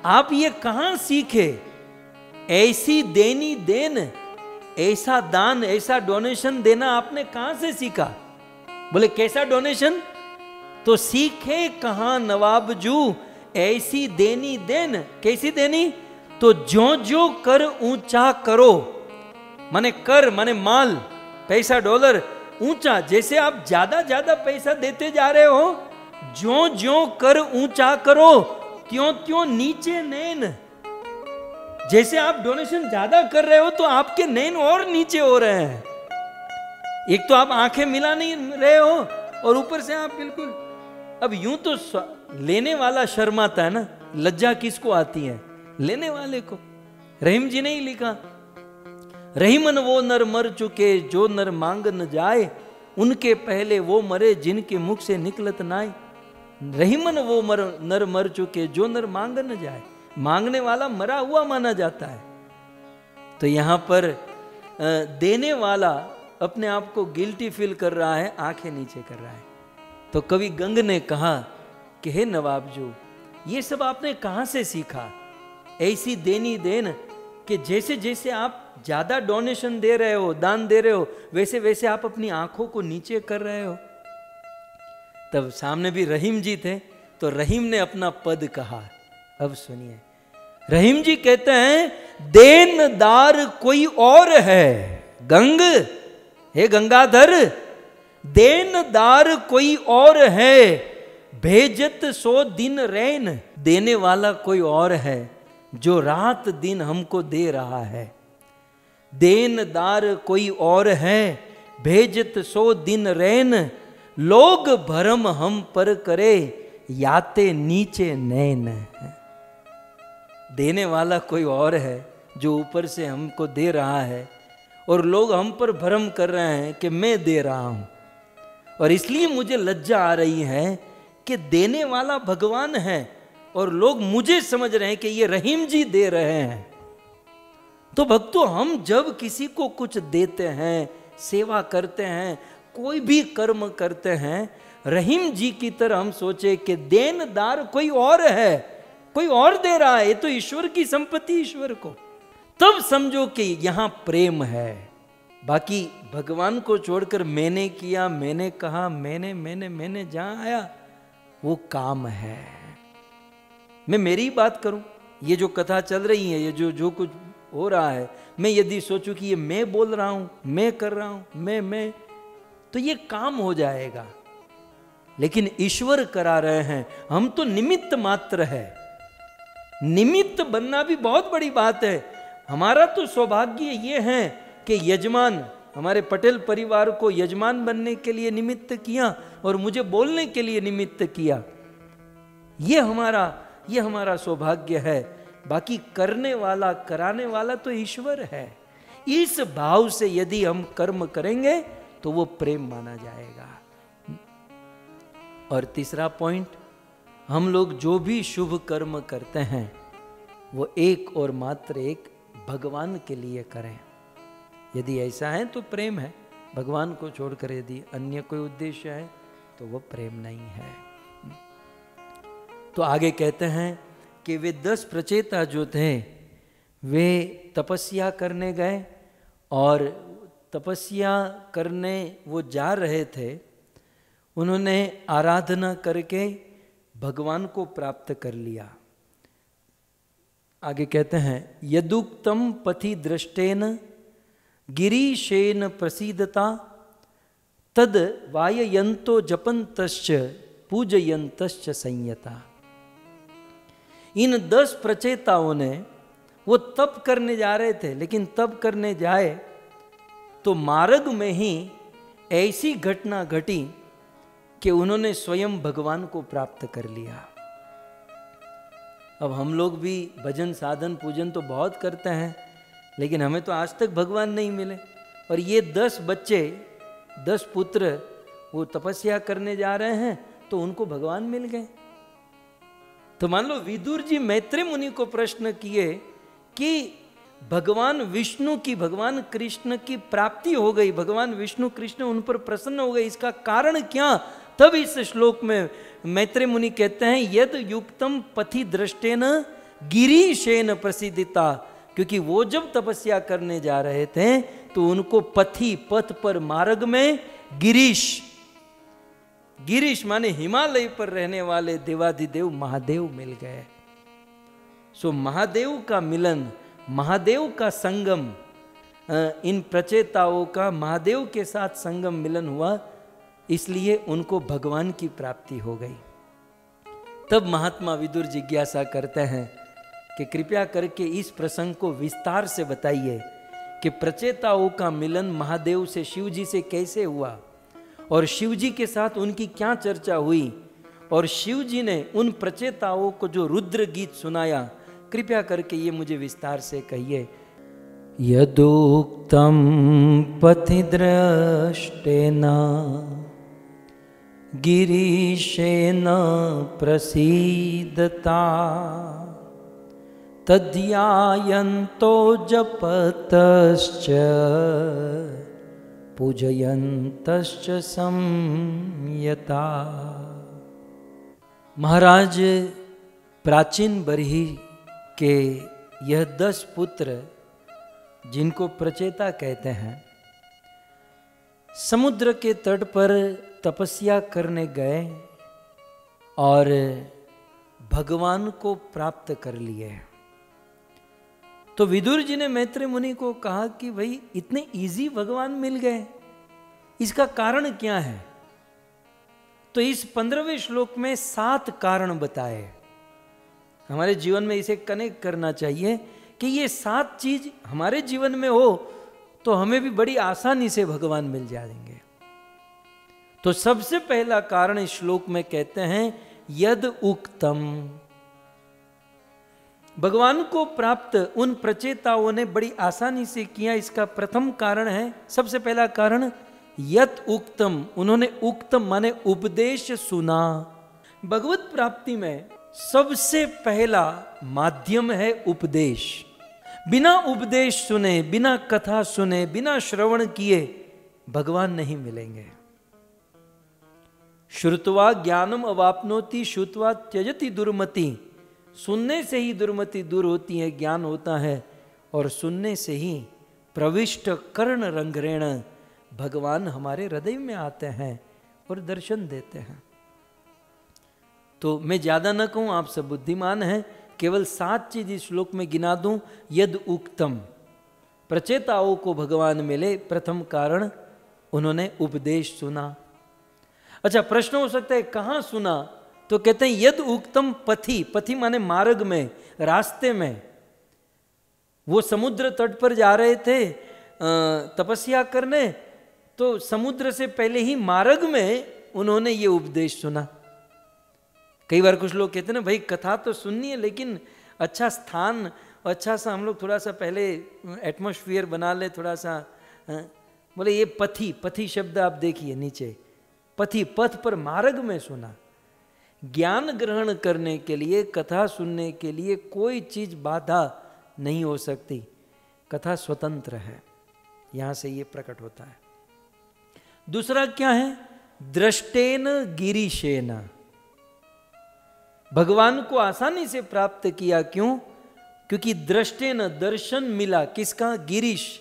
Speaker 1: आप ये कहां सीखे? ऐसी देनी देन, ऐसा दान, ऐसा डोनेशन देना आपने कहां से सीखा? बोले कैसा डोनेशन? तो सीखे कहां नवाब जू ऐसी देनी देन। कैसी देनी? तो जो जो कर ऊंचा करो, माने कर माने माल, पैसा, डॉलर, ऊंचा। जैसे आप ज्यादा ज्यादा पैसा देते जा रहे हो, जो जो कर ऊंचा करो त्यों त्यों नीचे नैन। जैसे आप डोनेशन ज्यादा कर रहे हो तो आपके नैन और नीचे हो रहे हैं। एक तो आप आंखें मिला नहीं रहे हो और ऊपर से आप बिल्कुल, अब यूं तो लेने वाला शर्माता है ना, लज्जा किसको आती है? लेने वाले को। रहीम जी ने ही लिखा, रहीमन वो नर मर चुके जो नर मांग न जाए, उनके पहले वो मरे जिनके मुख से निकलत नाय। रहीमन वो नर मर चुके जो नर मांग न जाए, मांगने वाला मरा हुआ माना जाता है। तो यहां पर देने वाला अपने आप को गिल्टी फील कर रहा है, आंखें नीचे कर रहा है। तो कवि गंग ने कहा कि हे नवाबजू, ये सब आपने कहां से सीखा? ऐसी देनी देन कि जैसे जैसे आप ज्यादा डोनेशन दे रहे हो, दान दे रहे हो, वैसे वैसे आप अपनी आंखों को नीचे कर रहे हो। तब सामने भी रहीम जी थे, तो रहीम ने अपना पद कहा। अब सुनिए, रहीम जी कहते हैं, देनदार कोई और है गंग, हे गंगाधर, देनदार कोई और है, भेजत सो दिन रैन। देने वाला कोई और है जो रात दिन हमको दे रहा है। देनदार कोई और है, भेजत सो दिन रैन, लोग भरम हम पर करे, याते नीचे नैन। देने वाला कोई और है जो ऊपर से हमको दे रहा है, और लोग हम पर भ्रम कर रहे हैं कि मैं दे रहा हूं, और इसलिए मुझे लज्जा आ रही है कि देने वाला भगवान है और लोग मुझे समझ रहे हैं कि ये रहीम जी दे रहे हैं। तो भक्तों, हम जब किसी को कुछ देते हैं, सेवा करते हैं, कोई भी कर्म करते हैं, रहीम जी की तरह हम सोचे कि देनदार कोई और है, कोई और दे रहा है, ये तो ईश्वर की संपत्ति ईश्वर को, तब समझो कि यहां प्रेम है। बाकी भगवान को छोड़कर मैंने किया, मैंने कहा, मैंने जहां आया वो काम है। मैं मेरी बात करूं, ये जो कथा चल रही है, ये जो कुछ हो रहा है, मैं यदि सोचूं कि ये मैं बोल रहा हूं, मैं कर रहा हूं, मैं, तो ये काम हो जाएगा। लेकिन ईश्वर करा रहे हैं, हम तो निमित्त मात्र है। निमित्त बनना भी बहुत बड़ी बात है। हमारा तो सौभाग्य ये है कि यजमान, हमारे पटेल परिवार को यजमान बनने के लिए निमित्त किया और मुझे बोलने के लिए निमित्त किया। ये हमारा सौभाग्य है। बाकी करने वाला, कराने वाला तो ईश्वर है। इस भाव से यदि हम कर्म करेंगे तो वो प्रेम माना जाएगा। और तीसरा पॉइंट, हम लोग जो भी शुभ कर्म करते हैं वो एक और मात्र एक भगवान के लिए करें। यदि ऐसा है तो प्रेम है। भगवान को छोड़कर यदि अन्य कोई उद्देश्य है तो वो प्रेम नहीं है। तो आगे कहते हैं कि वे 10 प्रचेता जो थे वे तपस्या करने गए, और तपस्या करने वो जा रहे थे। उन्होंने आराधना करके भगवान को प्राप्त कर लिया। आगे कहते हैं, यदुक्तम पथि दृष्टेन गिरीशेन प्रसीदता, तद वाययंतो जपंतश्च पूजयंतश्च संयता। इन 10 प्रचेताओं ने, वो तप करने जा रहे थे, लेकिन तप करने जाए तो मार्ग में ही ऐसी घटना घटी कि उन्होंने स्वयं भगवान को प्राप्त कर लिया। अब हम लोग भी भजन साधन पूजन तो बहुत करते हैं, लेकिन हमें तो आज तक भगवान नहीं मिले। और ये 10 बच्चे, 10 पुत्र, वो तपस्या करने जा रहे हैं तो उनको भगवान मिल गए। तो मान लो विदुर जी मैत्रेय मुनि को प्रश्न किए कि भगवान विष्णु की, भगवान कृष्ण की प्राप्ति हो गई, भगवान विष्णु कृष्ण उन पर प्रसन्न हो गए, इसका कारण क्या? तब इस श्लोक में मैत्रेय मुनि कहते हैं, यद युक्तम पथि दृष्टेन गिरीशेन प्रसिद्धिता, क्योंकि वो जब तपस्या करने जा रहे थे तो उनको पथि, पथ पर, मार्ग में गिरीश, गिरीश माने हिमालय पर रहने वाले देवाधिदेव महादेव मिल गए। सो महादेव का मिलन, महादेव का संगम, इन प्रचेताओं का महादेव के साथ संगम मिलन हुआ, इसलिए उनको भगवान की प्राप्ति हो गई। तब महात्मा विदुर जिज्ञासा करते हैं कि कृपया करके इस प्रसंग को विस्तार से बताइए कि प्रचेताओं का मिलन महादेव से, शिव जी से कैसे हुआ और शिव जी के साथ उनकी क्या चर्चा हुई और शिव जी ने उन प्रचेताओं को जो रुद्र गीत सुनाया, कृपया करके ये मुझे विस्तार से कहिए। यदुक्तं पथिदृष्टेन गिरीशेन प्रसीदता तद्यायन्तो जपतश्च पूजयन्तश्च संयता। महाराज प्राचीन बरही के यह 10 पुत्र जिनको प्रचेता कहते हैं, समुद्र के तट पर तपस्या करने गए और भगवान को प्राप्त कर लिए। तो विदुर जी ने मैत्रेय मुनि को कहा कि भाई इतने इजी भगवान मिल गए, इसका कारण क्या है? तो इस 15वें श्लोक में 7 कारण बताए। हमारे जीवन में इसे कनेक्ट करना चाहिए कि ये 7 चीज हमारे जीवन में हो तो हमें भी बड़ी आसानी से भगवान मिल जाएंगे। तो सबसे पहला कारण इस श्लोक में कहते हैं यद उक्तम। भगवान को प्राप्त उन प्रचेताओं ने बड़ी आसानी से किया, इसका प्रथम कारण है, सबसे पहला कारण यत उक्तम, उन्होंने उक्तम माने उपदेश सुना। भगवत प्राप्ति में सबसे पहला माध्यम है उपदेश। बिना उपदेश सुने, बिना कथा सुने, बिना श्रवण किए भगवान नहीं मिलेंगे। श्रुत्वा ज्ञानम अवाप्नोति श्रुत्वा त्यजति दुर्मति। सुनने से ही दुर्मति दूर होती है, ज्ञान होता है, और सुनने से ही प्रविष्ट कर्ण रंगरेण भगवान हमारे हृदय में आते हैं और दर्शन देते हैं। तो मैं ज्यादा न कहूं, आप सब बुद्धिमान हैं, केवल 7 चीज इस श्लोक में गिना दूं। यद उक्तम, प्रचेताओं को भगवान मिले, प्रथम कारण उन्होंने उपदेश सुना। अच्छा, प्रश्न हो सकता है कहां सुना? तो कहते हैं यद उक्तम पथि। पथि माने मार्ग में, रास्ते में। वो समुद्र तट पर जा रहे थे तपस्या करने, तो समुद्र से पहले ही मार्ग में उन्होंने ये उपदेश सुना। कई बार कुछ लोग कहते हैं ना, भाई कथा तो सुननी है लेकिन अच्छा स्थान, अच्छा सा हम लोग थोड़ा सा पहले एटमॉस्फेयर बना ले थोड़ा सा। बोले ये पथि, पथि शब्द आप देखिए नीचे, पथि, पथ पर, मार्ग में सुना। ज्ञान ग्रहण करने के लिए, कथा सुनने के लिए कोई चीज बाधा नहीं हो सकती। कथा स्वतंत्र है, यहां से ये प्रकट होता है। दूसरा क्या है? दृष्टेन गिरीशेन। भगवान को आसानी से प्राप्त किया। क्यों? क्योंकि दृष्टेन, दर्शन मिला। किसका? गिरीश,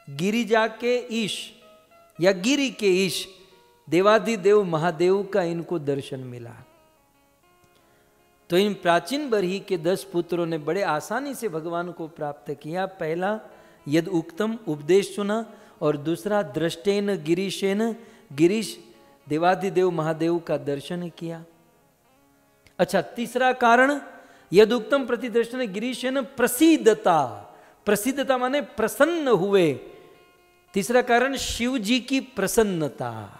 Speaker 1: गिरिजा के ईश या गिरी के ईश, देवादिदेव महादेव का इनको दर्शन मिला। तो इन प्राचीन बरही के 10 पुत्रों ने बड़े आसानी से भगवान को प्राप्त किया। पहला यद उक्तम, उपदेश सुना, और दूसरा दृष्टेन गिरीशेन, गिरीश देवादिदेव महादेव का दर्शन किया। अच्छा, तीसरा कारण यद उक्तम प्रतिदर्शन गिरीशेन प्रसीदता। प्रसीदता माने प्रसन्न हुए। तीसरा कारण शिव जी की प्रसन्नता।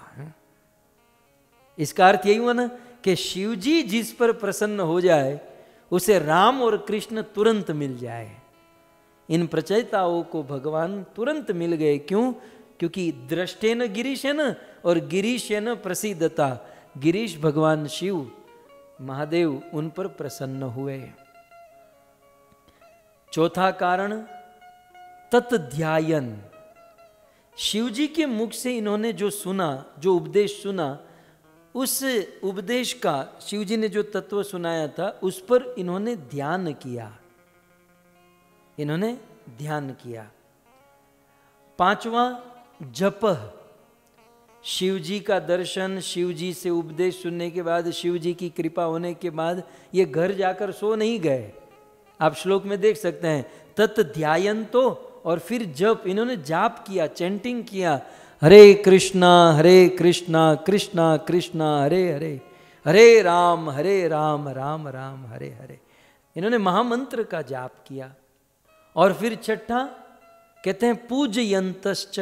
Speaker 1: इसका अर्थ यही हुआ ना कि शिव जी जिस पर प्रसन्न हो जाए उसे राम और कृष्ण तुरंत मिल जाए। इन प्रचेताओं को भगवान तुरंत मिल गए। क्यों? क्योंकि दृष्टेन गिरीशेन और गिरीशेन प्रसीदता। गिरीश भगवान शिव महादेव उन पर प्रसन्न हुए। चौथा कारण तत्ध्यायन। शिव जी के मुख से इन्होंने जो सुना, जो उपदेश सुना, उस उपदेश का, शिव जी ने जो तत्व सुनाया था उस पर इन्होंने ध्यान किया। इन्होंने ध्यान किया। पांचवा जप। शिव जी का दर्शन, शिव जी से उपदेश सुनने के बाद, शिव जी की कृपा होने के बाद ये घर जाकर सो नहीं गए। आप श्लोक में देख सकते हैं तत् ध्यायन तो, और फिर जप, इन्होंने जाप किया, चैंटिंग किया, हरे कृष्णा कृष्णा कृष्णा हरे हरे, हरे राम राम राम हरे हरे। इन्होंने महामंत्र का जाप किया। और फिर छठा कहते हैं पूजयंतश्च,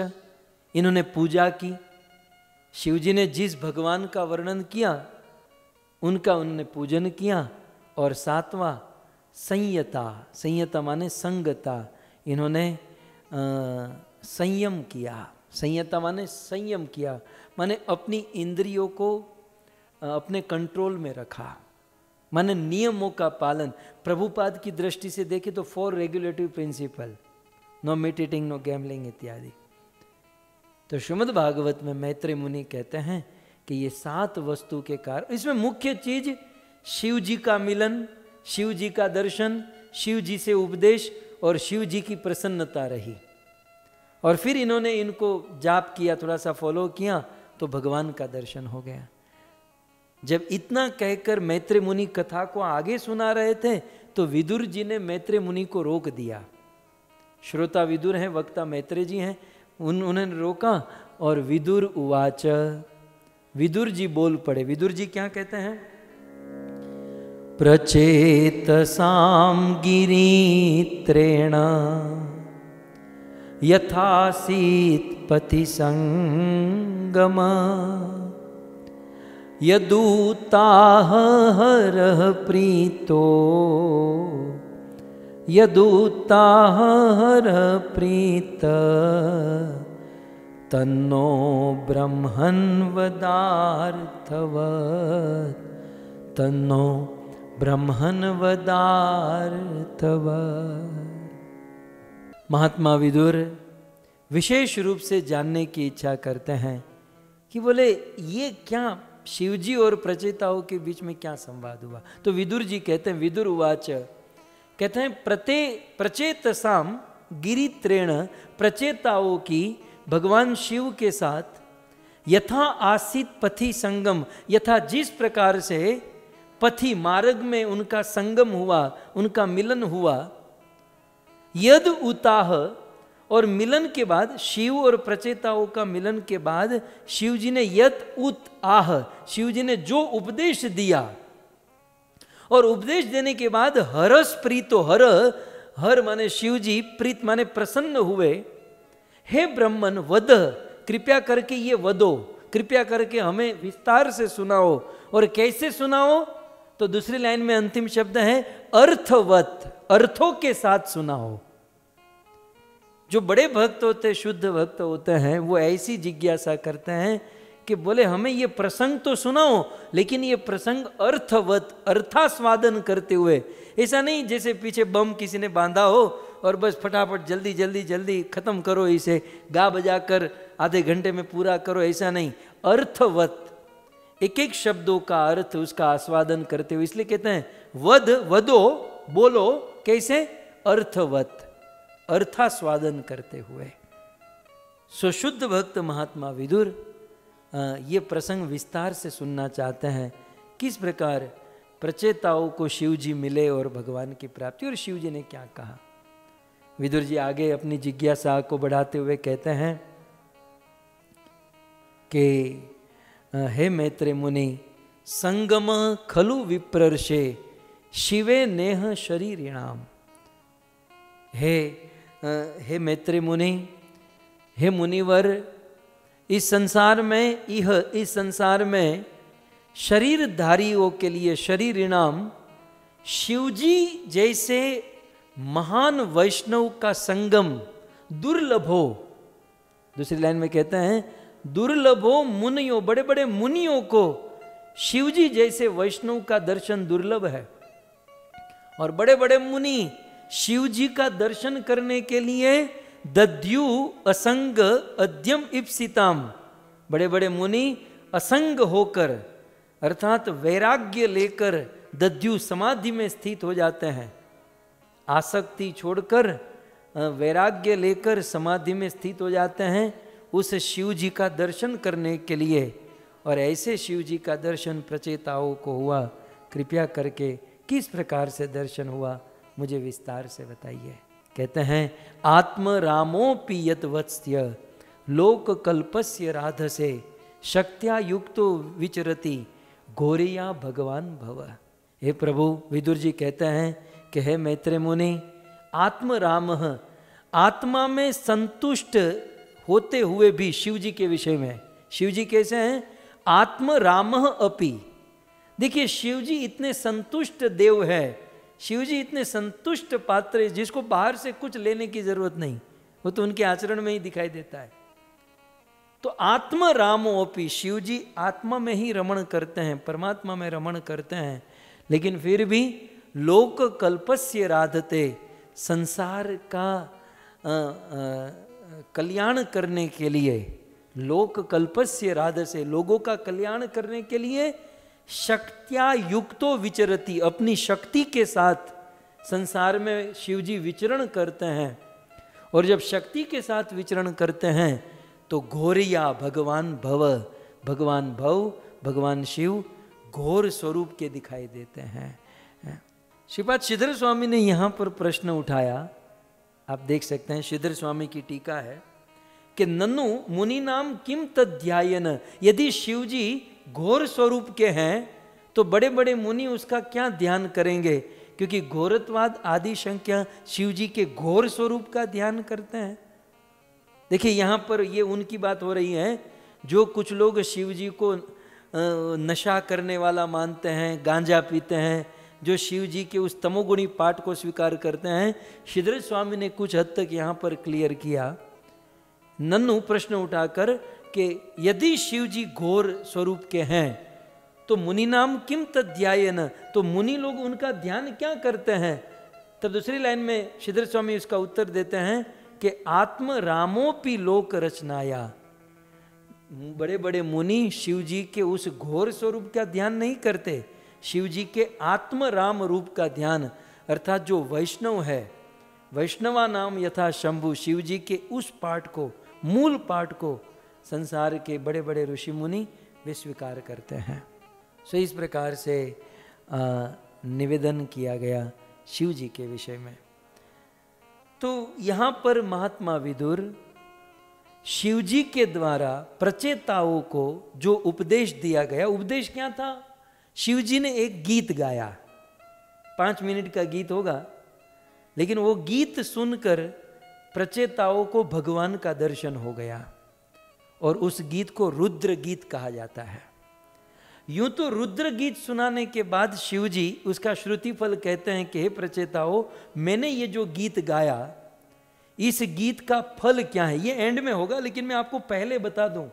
Speaker 1: इन्होंने पूजा की। शिव जी ने जिस भगवान का वर्णन किया उनका उन्होंने पूजन किया। और सातवां संयता, संयता माने संगता, इन्होंने संयम किया। संयता माने संयम किया, माने अपनी इंद्रियों को अपने कंट्रोल में रखा, माने नियमों का पालन। प्रभुपाद की दृष्टि से देखें तो 4 regulatory principle, no meat eating, no gambling इत्यादि। तो श्रीमद् भागवत में मैत्रेय मुनि कहते हैं कि ये 7 वस्तु के कारण, इसमें मुख्य चीज शिव जी का मिलन, शिव जी का दर्शन, शिव जी से उपदेश और शिव जी की प्रसन्नता रही। और फिर इन्होंने इनको जाप किया, थोड़ा सा फॉलो किया तो भगवान का दर्शन हो गया। जब इतना कहकर मैत्रेय मुनि कथा को आगे सुना रहे थे तो विदुर जी ने मैत्रेय मुनि को रोक दिया। श्रोता विदुर हैं, वक्ता मैत्रेय जी हैं, उन्होंने रोका। और विदुर उवाच, विदुर जी बोल पड़े। विदुर जी क्या कहते हैं? प्रचेतसां गिरित्रेण यथासीत् पथि संगम, यदूताह हरः प्रीतो, यदूताह हरः प्रीत, तन्नो ब्रह्मन् वदार्थवत्, तन्नो ब्रह्मन् वदार्थवत्। महात्मा विदुर विशेष रूप से जानने की इच्छा करते हैं कि बोले ये क्या शिवजी और प्रचेताओं के बीच में क्या संवाद हुआ। तो विदुर जी कहते हैं, विदुर उवाच, कहते हैं प्रचेतसाम गिरित्रेण, प्रचेताओं की भगवान शिव के साथ यथा आसीत पथि संगम, यथा जिस प्रकार से पथि मार्ग में उनका संगम हुआ, उनका मिलन हुआ। यद उताह, और मिलन के बाद, शिव और प्रचेताओं का मिलन के बाद शिव जी ने यत उत आह, शिव जी ने जो उपदेश दिया, और उपदेश देने के बाद हरस प्रीतो, हर माने शिव जी, प्रीत माने प्रसन्न हुए। हे ब्रह्मन वद, कृपया करके ये वदो, कृपया करके हमें विस्तार से सुनाओ। और कैसे सुनाओ? तो दूसरी लाइन में अंतिम शब्द है अर्थवत, अर्थों के साथ सुनाओ। जो बड़े भक्त होते, शुद्ध भक्त होते हैं, वो ऐसी जिज्ञासा करते हैं कि बोले हमें ये प्रसंग तो सुनाओ, लेकिन ये प्रसंग अर्थवत, अर्थास्वादन करते हुए। ऐसा नहीं जैसे पीछे बम किसी ने बांधा हो और बस फटाफट जल्दी जल्दी जल्दी खत्म करो, इसे गा बजा कर आधे घंटे में पूरा करो, ऐसा नहीं। अर्थवत, एक एक शब्दों का अर्थ, उसका आस्वादन करते हुए। इसलिए कहते हैं वद, वदो, बोलो, कैसे? अर्थवत, अर्थास्वादन करते हुए। सो शुद्ध भक्त महात्मा विदुर ये प्रसंग विस्तार से सुनना चाहते हैं, किस प्रकार प्रचेताओं को शिव जी मिले और भगवान की प्राप्ति, और शिव जी ने क्या कहा। विदुर जी आगे अपनी जिज्ञासा को बढ़ाते हुए कहते हैं कि हे मैत्रेय मुनि, संगम खलु विप्रर्षे शिवे नेह शरीरिणाम। हे मैत्रेय मुनि, हे मुनिवर, इस संसार में, इस संसार में शरीरधारियों के लिए, शरीरिणाम, शिवजी जैसे महान वैष्णव का संगम दुर्लभो। दूसरी लाइन में कहते हैं दुर्लभो मुनियों, बड़े बड़े मुनियों को शिवजी जैसे वैष्णव का दर्शन दुर्लभ है। और बड़े बड़े मुनि शिवजी का दर्शन करने के लिए दद्यु असंग अद्यम इप्सिताम, बड़े बड़े मुनि असंग होकर, अर्थात वैराग्य लेकर दद्यु समाधि में स्थित हो जाते हैं। आसक्ति छोड़कर वैराग्य लेकर समाधि में स्थित हो जाते हैं उस शिव जी का दर्शन करने के लिए। और ऐसे शिव जी का दर्शन प्रचेताओं को हुआ। कृपया करके किस प्रकार से दर्शन हुआ मुझे विस्तार से बताइए। कहते हैं आत्म रामोपि यत वत्स्य लोक कल्पस्य राधसे शक्त्या युक्तो विचरति घोरिया भगवान भव। हे प्रभु, विदुर जी कहते हैं कि हे मैत्रेय मुनि, आत्म राम, आत्मा में संतुष्ट होते हुए भी शिव जी के विषय में, शिव जी कैसे हैं? आत्म राम अपि। देखिए शिव जी इतने संतुष्ट देव है, शिव जी इतने संतुष्ट पात्र है, जिसको बाहर से कुछ लेने की जरूरत नहीं, वो तो उनके आचरण में ही दिखाई देता है। तो आत्म रामोपि, शिव जी आत्मा में ही रमण करते हैं, परमात्मा में रमण करते हैं, लेकिन फिर भी लोक कल्पस्य राधते, संसार का कल्याण करने के लिए, लोक कल्पस्य राधसे, लोगों का कल्याण करने के लिए शक्त्या युक्तो विचरति, अपनी शक्ति के साथ संसार में शिव जी विचरण करते हैं। और जब शक्ति के साथ विचरण करते हैं तो घोरिया भगवान भव, भगवान भव, भगवान शिव घोर स्वरूप के दिखाई देते हैं। श्रीपाद श्रीधर स्वामी ने यहाँ पर प्रश्न उठाया, आप देख सकते हैं, श्रीधर स्वामी की टीका है कि ननु मुनि नाम किम तद्ध्यायन, यदि शिव जी घोर स्वरूप के हैं तो बड़े बड़े मुनि उसका क्या ध्यान करेंगे, क्योंकि घोरत्वाद आदि शंख्या शिव जी के घोर स्वरूप का ध्यान करते हैं। देखिए यहाँ पर ये उनकी बात हो रही है, जो कुछ लोग शिव जी को नशा करने वाला मानते हैं, गांजा पीते हैं, जो शिव जी के उस तमोगुणी पाठ को स्वीकार करते हैं, श्रीधर स्वामी ने कुछ हद तक यहाँ पर क्लियर किया। नन्नू प्रश्न उठाकर कि यदि शिव जी घोर स्वरूप के हैं तो मुनि नाम किम तद्ध्यायन, तो मुनि लोग उनका ध्यान क्या करते हैं? तब दूसरी लाइन में श्रीधर स्वामी उसका उत्तर देते हैं कि आत्म रामोपि लोक रचनाया, बड़े बड़े मुनि शिव जी के उस घोर स्वरूप का ध्यान नहीं करते, शिव जी के आत्म राम रूप का ध्यान, अर्थात जो वैष्णव है, वैष्णवा नाम यथा शंभु, शिव जी के उस पाठ को, मूल पाठ को संसार के बड़े बड़े ऋषि मुनि वे स्वीकार करते हैं। सो इस प्रकार से निवेदन किया गया शिव जी के विषय में। तो यहाँ पर महात्मा विदुर शिव जी के द्वारा प्रचेताओं को जो उपदेश दिया गया, उपदेश क्या था? शिव जी ने एक गीत गाया, 5 मिनट का गीत होगा, लेकिन वो गीत सुनकर प्रचेताओं को भगवान का दर्शन हो गया, और उस गीत को रुद्र गीत कहा जाता है। यूं तो रुद्र गीत सुनाने के बाद शिव जी उसका श्रुति फल कहते हैं कि हे प्रचेताओं, मैंने ये जो गीत गाया, इस गीत का फल क्या है? ये एंड में होगा, लेकिन मैं आपको पहले बता दूं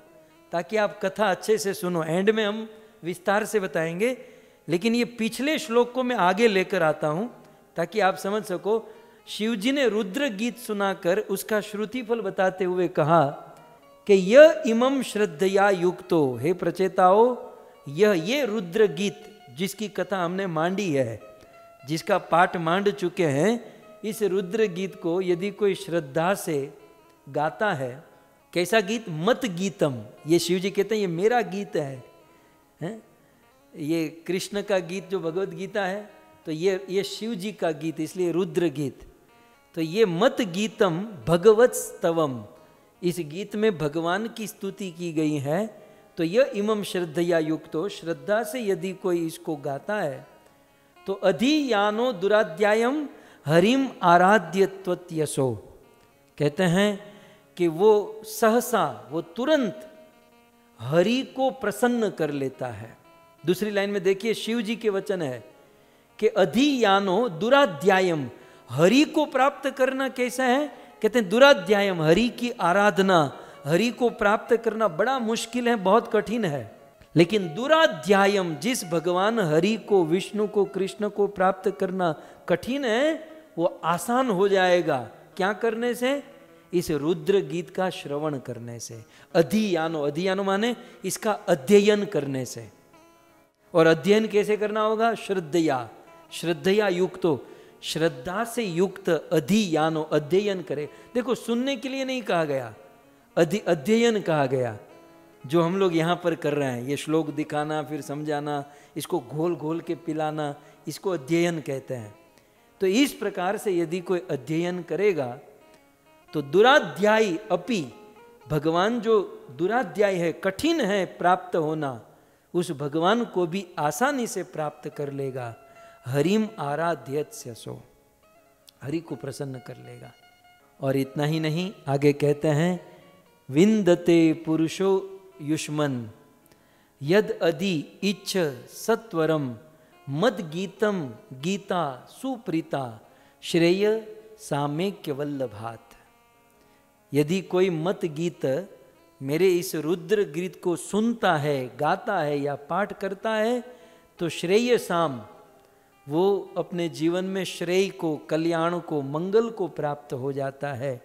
Speaker 1: ताकि आप कथा अच्छे से सुनो। एंड में हम विस्तार से बताएंगे, लेकिन ये पिछले श्लोक को मैं आगे लेकर आता हूं ताकि आप समझ सको। शिव जी ने रुद्र गीत सुनाकर उसका श्रुति फल बताते हुए कहा कि यह इमम श्रद्धया युक्तो, हे प्रचेताओ, ये रुद्र गीत जिसकी कथा हमने मांडी है, जिसका पाठ मांड चुके हैं, इस रुद्र गीत को यदि कोई श्रद्धा से गाता है, कैसा गीत? मत गीतम, ये शिव जी कहते हैं ये मेरा गीत है? ये कृष्ण का गीत जो भगवत गीता है, तो ये शिव जी का गीत, इसलिए रुद्र गीत। तो ये मत गीतम भगवत स्तवम, इस गीत में भगवान की स्तुति की गई है। तो यह इमम श्रद्धया युक्तो, श्रद्धा से यदि कोई इसको गाता है तो अधियानो दुराध्यायम हरिम आराध्य त्वत्यसो, कहते हैं कि वो सहसा, वो तुरंत हरि को प्रसन्न कर लेता है। दूसरी लाइन में देखिए शिव जी के वचन है कि अधियानो दुराध्यायम, हरि को प्राप्त करना कैसा है? कहते हैं दुराध्यायम, हरि की आराधना, हरि को प्राप्त करना बड़ा मुश्किल है, बहुत कठिन है। लेकिन दुराध्यायम, जिस भगवान हरि को, विष्णु को, कृष्ण को प्राप्त करना कठिन है, वो आसान हो जाएगा। क्या करने से? इस रुद्र गीत का श्रवण करने से। अधियानो, अधियानो माने इसका अध्ययन करने से। और अध्ययन कैसे करना होगा? श्रद्धया, श्रद्धया युक्तो, श्रद्धा से युक्त अधियानो, अध्ययन करे। देखो सुनने के लिए नहीं कहा गया, अध्ययन कहा गया, जो हम लोग यहाँ पर कर रहे हैं। ये श्लोक दिखाना, फिर समझाना, इसको घोल घोल के पिलाना, इसको अध्ययन कहते हैं। तो इस प्रकार से यदि कोई अध्ययन करेगा तो दुराध्यायी अपि, भगवान जो दुराध्याय है, कठिन है प्राप्त होना, उस भगवान को भी आसानी से प्राप्त कर लेगा। हरिम आराध्यस्य सो, हरि को प्रसन्न कर लेगा। और इतना ही नहीं, आगे कहते हैं विंदते पुरुषो युष्मन यद अधि इच्छ सत्वरम मद गीतम गीता सुप्रीता श्रेय सामेक्य वल्लभात। यदि कोई मत गीत मेरे इस रुद्र गीत को सुनता है, गाता है या पाठ करता है तो श्रेय साम, वो अपने जीवन में श्रेय को, कल्याण को, मंगल को प्राप्त हो जाता है।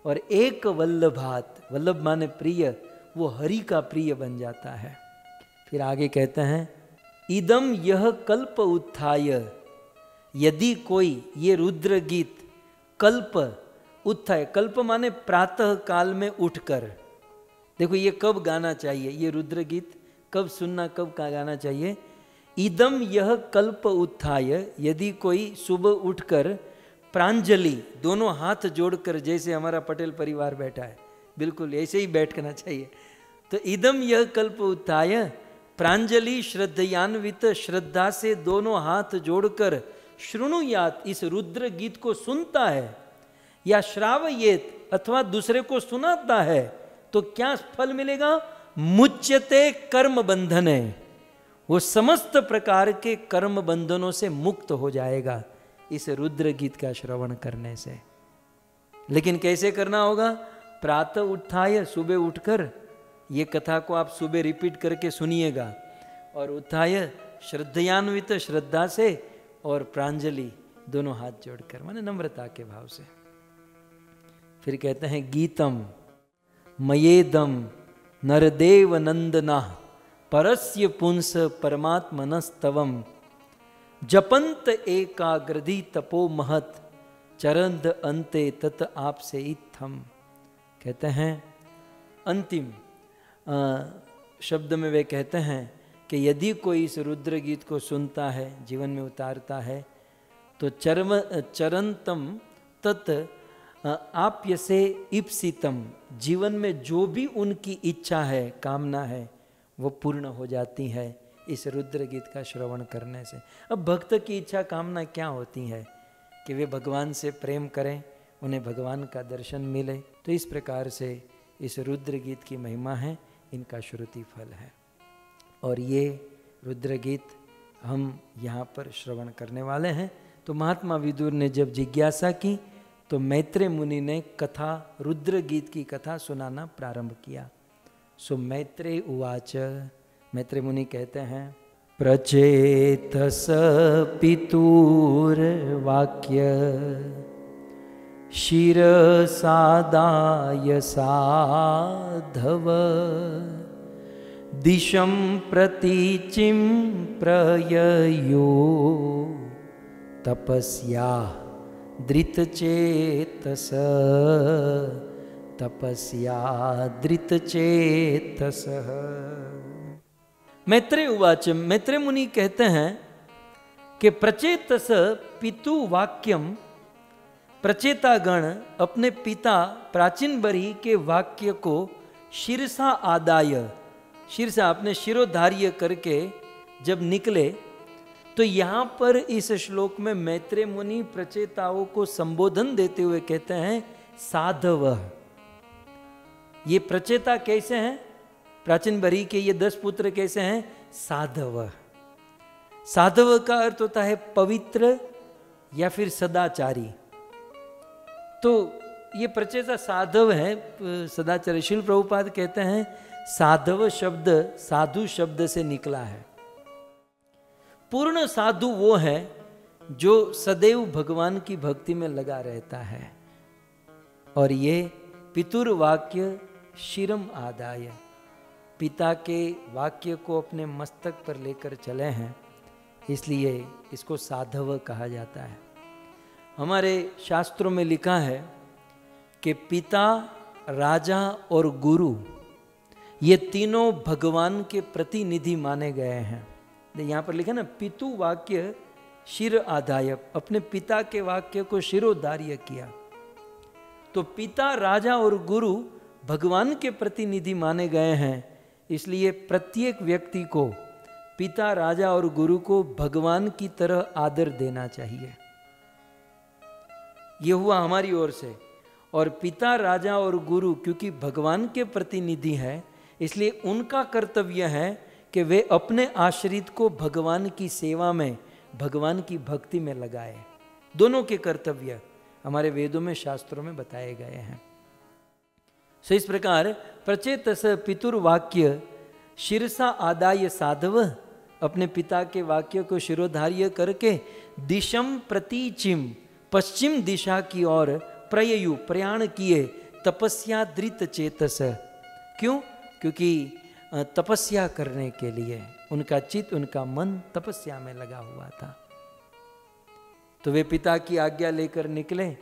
Speaker 1: और एक वल्लभात, वल्लभ माने प्रिय, वो हरि का प्रिय बन जाता है। फिर आगे कहते हैं इदम यह कल्प उत्थाय, यदि कोई ये रुद्र गीत कल्प उत्थाय, कल्प माने प्रातः काल में उठकर, देखो ये कब गाना चाहिए, ये रुद्र गीत कब सुनना, कब का गाना चाहिए। इदम यह कल्प उत्थाय, यदि कोई सुबह उठकर प्रांजलि, दोनों हाथ जोड़कर, जैसे हमारा पटेल परिवार बैठा है, बिल्कुल ऐसे ही बैठना चाहिए। तो इदम यह कल्प उत्थाय प्रांजलि श्रद्धयान्वित, श्रद्धा से दोनों हाथ जोड़कर श्रृणुयात, इस रुद्र गीत को सुनता है, या श्रावयेत अथवा दूसरे को सुनाता है, तो क्या फल मिलेगा। मुच्यते कर्म बंधने, वो समस्त प्रकार के कर्म बंधनों से मुक्त हो जाएगा इस रुद्र गीत का श्रवण करने से। लेकिन कैसे करना होगा। प्रातः उत्थाय, सुबह उठकर, ये कथा को आप सुबह रिपीट करके सुनिएगा। और उत्थाय श्रद्धयान्वित, श्रद्धा से, और प्रांजलि दोनों हाथ जोड़कर, माने नम्रता के भाव से। फिर कहते हैं गीतम मयेदम नरदेव नंदना परस्य पुंस परमात्मनस्तवम जपंत एकाग्रधि तपो महत चरंद अंते तत आपसे इत्थम। कहते हैं अंतिम शब्द में वे कहते हैं कि यदि कोई इस रुद्र गीत को सुनता है, जीवन में उतारता है, तो चरंतम तत् आप्य से इप्सितम, जीवन में जो भी उनकी इच्छा है, कामना है, वो पूर्ण हो जाती है इस रुद्र गीत का श्रवण करने से। अब भक्त की इच्छा कामना क्या होती है कि वे भगवान से प्रेम करें, उन्हें भगवान का दर्शन मिले। तो इस प्रकार से इस रुद्र गीत की महिमा है, इनका श्रुति फल है। और ये रुद्र गीत हम यहाँ पर श्रवण करने वाले हैं। तो महात्मा विदुर ने जब जिज्ञासा की तो मैत्रेय मुनि ने कथा, रुद्र गीत की कथा सुनाना प्रारंभ किया। सो मैत्रेय उवाच, मैत्रेय मुनि कहते हैं प्रचेतस पितुर वाक्य शिरसादाय साधव दिशं प्रतीचिं प्रययो तपस्या धृतचेतस तपस्या धृतचेतस। मैत्रेय उवाच, मैत्रेय मुनि कहते हैं कि प्रचेतस पितु वाक्यम, प्रचेतागण अपने पिता प्राचीन बरी के वाक्य को शिरसा आदाय, शीर्षा अपने शिरोधार्य करके जब निकले, तो यहाँ पर इस श्लोक में मैत्रेय मुनि प्रचेताओं को संबोधन देते हुए कहते हैं साधव। ये प्रचेता कैसे हैं, प्राचीन बरी के ये 10 पुत्र कैसे हैं, साधव। साधव का अर्थ होता है पवित्र या फिर सदाचारी। तो ये प्रचेता साधव है, सदाचारी। श्रील प्रभुपाद कहते हैं साधव शब्द साधु शब्द से निकला है। पूर्ण साधु वो है जो सदैव भगवान की भक्ति में लगा रहता है। और ये पितुर वाक्य शिरम आदाय, पिता के वाक्य को अपने मस्तक पर लेकर चले हैं, इसलिए इसको साधव कहा जाता है। हमारे शास्त्रों में लिखा है कि पिता, राजा और गुरु ये तीनों भगवान के प्रतिनिधि माने गए हैं। यहाँ पर लिखा ना पितु वाक्य शिर आदाय, अपने पिता के वाक्य को शिरोधार्य किया। तो पिता, राजा और गुरु भगवान के प्रतिनिधि माने गए हैं, इसलिए प्रत्येक व्यक्ति को पिता, राजा और गुरु को भगवान की तरह आदर देना चाहिए। ये हुआ हमारी ओर से। और पिता, राजा और गुरु क्योंकि भगवान के प्रतिनिधि हैं, इसलिए उनका कर्तव्य है कि वे अपने आश्रित को भगवान की सेवा में, भगवान की भक्ति में लगाए। दोनों के कर्तव्य हमारे वेदों में, शास्त्रों में बताए गए हैं। सो इस प्रकार प्रचेतस पितुर्वाक्य शिरसा आदाय साधव, अपने पिता के वाक्य को शिरोधार्य करके दिशम प्रतीचिम, पश्चिम दिशा की ओर प्रययु, प्रयाण किए, तपस्या धृत चेतस। क्यों? क्योंकि तपस्या करने के लिए उनका चित्त, उनका मन तपस्या में लगा हुआ था। तो वे पिता की आज्ञा लेकर निकले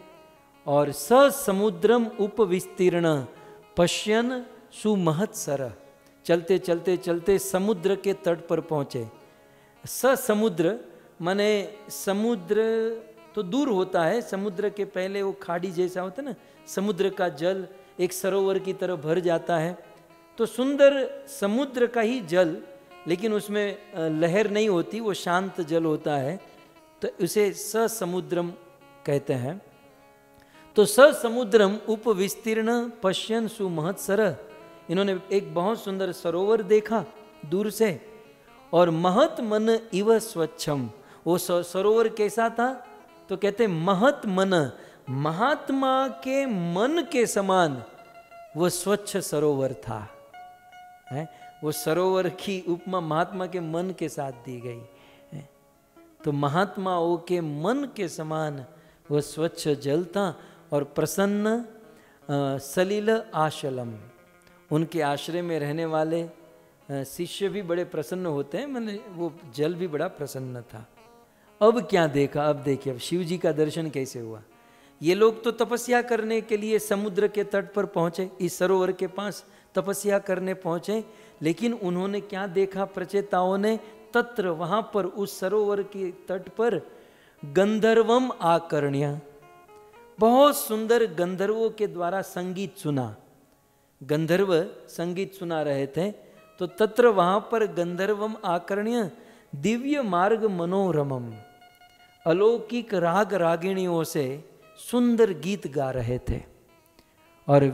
Speaker 1: और समुद्रम उपविस्तीर्ण पश्यन सुमहत्सर, चलते चलते चलते समुद्र के तट पर पहुंचे। समुद्र माने समुद्र तो दूर होता है, समुद्र के पहले वो खाड़ी जैसा होता है ना, समुद्र का जल एक सरोवर की तरह भर जाता है। तो सुंदर समुद्र का ही जल, लेकिन उसमें लहर नहीं होती, वो शांत जल होता है, तो उसे समुद्रम कहते हैं। तो समुद्रम उपविस्तीर्ण पश्यन सुमहत्सर, इन्होंने एक बहुत सुंदर सरोवर देखा दूर से। और महत मन इव स्वच्छम, वो सरोवर कैसा था? तो कहते महत मन, महात्मा के मन के समान वो स्वच्छ सरोवर था। है? वो सरोवर की उपमा महात्मा के मन के साथ दी गई है। तो महात्माओं के मन के समान वो स्वच्छ जल था। और प्रसन्न सलिल आशलम, उनके आश्रय में रहने वाले शिष्य भी बड़े प्रसन्न होते हैं, मैंने वो जल भी बड़ा प्रसन्न था। अब क्या देखा? अब देखिए, अब शिव जी का दर्शन कैसे हुआ। ये लोग तो तपस्या करने के लिए समुद्र के तट पर पहुंचे, इस सरोवर के पास तपस्या करने पहुंचे, लेकिन उन्होंने क्या देखा? प्रचेताओं ने तत्र, वहां पर उस सरोवर के तट पर गंधर्वम आकर्ण्य, बहुत सुंदर गंधर्वों के द्वारा संगीत सुना। गंधर्व संगीत सुना रहे थे। तो तत्र, वहां पर गंधर्वम आकर्ण्य दिव्य मार्ग मनोरमम, अलौकिक राग रागिणियों से सुंदर गीत गा रहे थे। और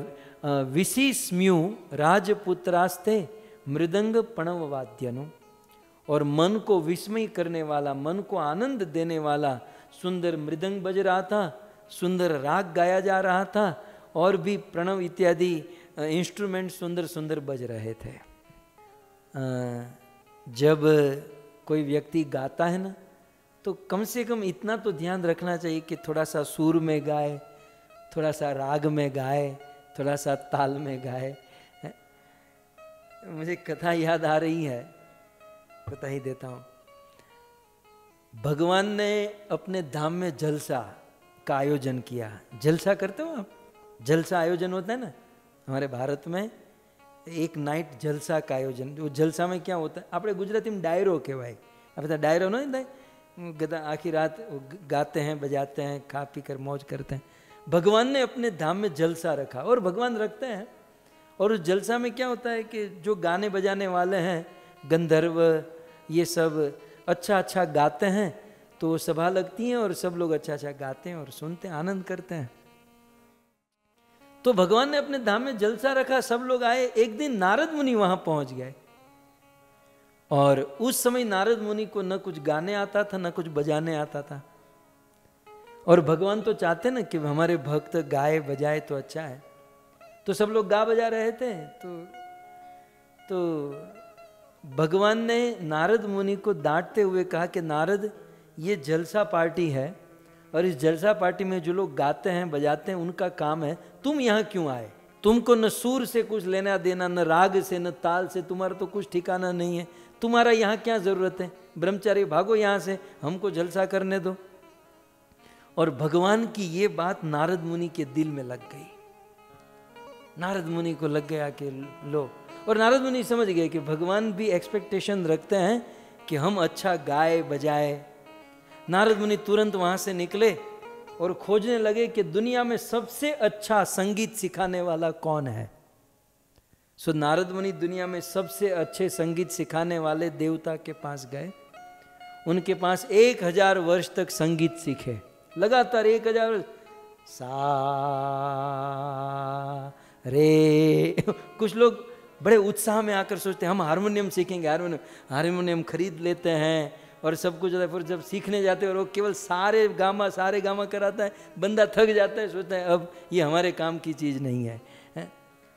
Speaker 1: विशिस्म्यु राजपुत्रास्ते मृदंग पणव वाद्यनु, और मन को विस्मय करने वाला, मन को आनंद देने वाला सुंदर मृदंग बज रहा था, सुंदर राग गाया जा रहा था, और भी प्रणव इत्यादि इंस्ट्रूमेंट सुंदर सुंदर बज रहे थे। जब कोई व्यक्ति गाता है ना, तो कम से कम इतना तो ध्यान रखना चाहिए कि थोड़ा सा सुर में गाए, थोड़ा सा राग में गाए, थोड़ा सा ताल में गाए। मुझे कथा याद आ रही है, बता ही देता हूँ। भगवान ने अपने धाम में जलसा का आयोजन किया। जलसा करते हो आप? जलसा आयोजन होता है ना हमारे भारत में, एक नाइट जलसा का आयोजन। वो जलसा में क्या होता है? આપણે ગુજરાતીમાં ડાયરો કહેવાય। આ બધા ડાયરો ન થાય, गदा आखिर रात गाते हैं, बजाते हैं, खा पी कर मौज करते हैं। भगवान ने अपने धाम में जलसा रखा, और भगवान रखते हैं। और उस जलसा में क्या होता है कि जो गाने बजाने वाले हैं, गंधर्व, ये सब अच्छा अच्छा गाते हैं, तो सभा लगती है और सब लोग अच्छा अच्छा गाते हैं और सुनते हैं, आनंद करते हैं। तो भगवान ने अपने धाम में जलसा रखा, सब लोग आए। एक दिन नारद मुनि वहां पहुंच गए, और उस समय नारद मुनि को न कुछ गाने आता था, न कुछ बजाने आता था। और भगवान तो चाहते ना कि हमारे भक्त गाए बजाए तो अच्छा है। तो सब लोग गा बजा रहे थे। तो भगवान ने नारद मुनि को डांटते हुए कहा कि नारद, ये जलसा पार्टी है, और इस जलसा पार्टी में जो लोग गाते हैं बजाते हैं उनका काम है, तुम यहाँ क्यों आए? तुमको न सूर से कुछ लेना देना, न राग से, न ताल से, तुम्हारा तो कुछ ठिकाना नहीं है। तुम्हारा यहाँ क्या जरूरत है? ब्रह्मचारी भागो यहाँ से, हमको जलसा करने दो। और भगवान की ये बात नारद मुनि के दिल में लग गई। नारद मुनि को लग गया कि लो, और नारद मुनि समझ गए कि भगवान भी एक्सपेक्टेशन रखते हैं कि हम अच्छा गाए बजाए। नारद मुनि तुरंत वहां से निकले और खोजने लगे कि दुनिया में सबसे अच्छा संगीत सिखाने वाला कौन है। सो नारद मुनि दुनिया में सबसे अच्छे संगीत सिखाने वाले देवता के पास गए। उनके पास 1000 वर्ष तक संगीत सीखे, लगातार 1000 वर्ष। सा रे कुछ लोग बड़े उत्साह में आकर सोचते हैं हम हारमोनियम सीखेंगे, हारमोनियम खरीद लेते हैं और सब कुछ होता है। फिर जब सीखने जाते हैं और वो केवल सारे गामा कराता है, बंदा थक जाता है, सोचता है अब ये हमारे काम की चीज़ नहीं है।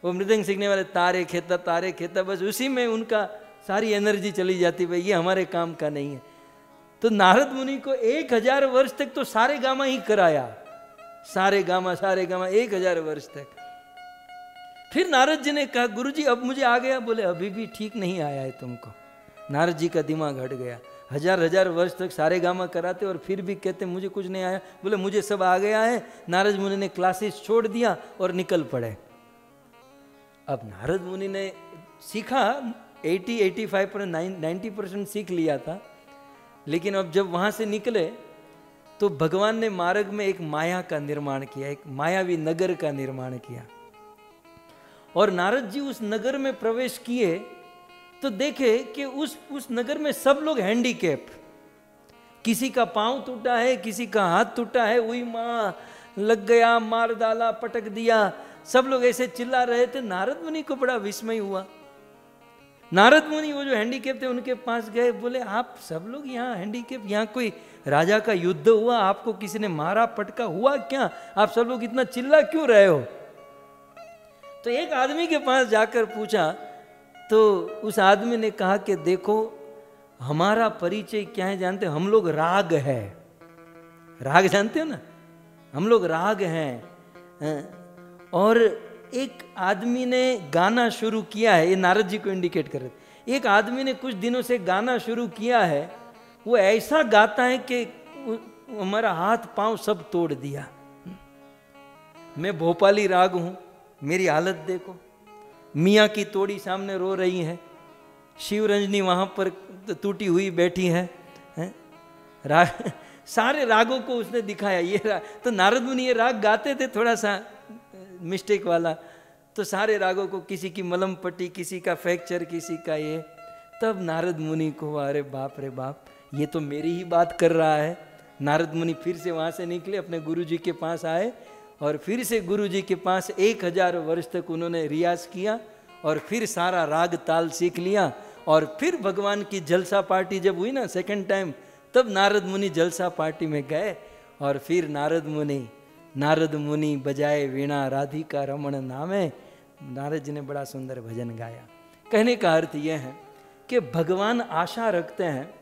Speaker 1: वो मृदंग सीखने वाले तारे खेता, बस उसी में उनका सारी एनर्जी चली जाती, भाई ये हमारे काम का नहीं है। तो नारद मुनि को 1000 वर्ष तक तो सारे गामा ही कराया, सारे गामा 1000 वर्ष तक। फिर नारद जी ने कहा गुरुजी अब मुझे आ गया। बोले अभी भी ठीक नहीं आया है तुमको। नारद जी का दिमाग हट गया, 1000 वर्ष तक सारे गामा कराते और फिर भी कहते मुझे कुछ नहीं आया। बोले मुझे सब आ गया है। नारद मुनि ने क्लासेस छोड़ दिया और निकल पड़े। अब नारद मुनि ने सीखा 80-85% 90% सीख लिया था, लेकिन अब जब वहाँ से निकले तो भगवान ने मार्ग में एक माया का निर्माण किया, एक मायावी नगर का निर्माण किया। और नारद जी उस नगर में प्रवेश किए तो देखे कि उस नगर में सब लोग हैंडीकैप, किसी का पांव टूटा है, किसी का हाथ टूटा है, वही माँ लग गया, मार डाला, पटक दिया, सब लोग ऐसे चिल्ला रहे थे। नारद मुनि को बड़ा विस्मय हुआ। नारद मुनि वो जो हैंडीकैप थे उनके पास गए, बोले आप सब लोग यहाँ हैंडीकैप, यहाँ कोई राजा का युद्ध हुआ, आपको किसी ने मारा पटका हुआ क्या, आप सब लोग इतना चिल्ला क्यों रहे हो? तो एक आदमी के पास जाकर पूछा तो उस आदमी ने कहा कि देखो हमारा परिचय क्या है जानते हो, हम लोग राग है। राग जानते हो ना, हम लोग राग हैं। और एक आदमी ने गाना शुरू किया है, ये नारद जी को इंडिकेट कर रहे। एक आदमी ने कुछ दिनों से गाना शुरू किया है, वो ऐसा गाता है कि हमारा हाथ पांव सब तोड़ दिया। मैं भोपाली राग हूं, मेरी हालत देखो, मियाँ की तोड़ी सामने रो रही है, शिव रंजनी वहां पर टूटी हुई बैठी है। राग, सारे रागों को उसने दिखाया ये राग। तो नारद मुनि ये राग गाते थे थोड़ा सा मिस्टेक वाला, तो सारे रागों को, किसी की मलम पट्टी, किसी का फ्रैक्चर, किसी का ये। तब नारद मुनि को अरे बाप रे बाप, ये तो मेरी ही बात कर रहा है। नारद मुनि फिर से वहाँ से निकले, अपने गुरु जी के पास आए और फिर से गुरु जी के पास 1000 वर्ष तक उन्होंने रियाज किया और फिर सारा राग ताल सीख लिया। और फिर भगवान की जलसा पार्टी जब हुई ना सेकंड टाइम, तब नारद मुनि जलसा पार्टी में गए और फिर नारद मुनि बजाए वीणा राधिका रमण नामे। नारद जी ने बड़ा सुंदर भजन गाया। कहने का अर्थ यह है कि भगवान आशा रखते हैं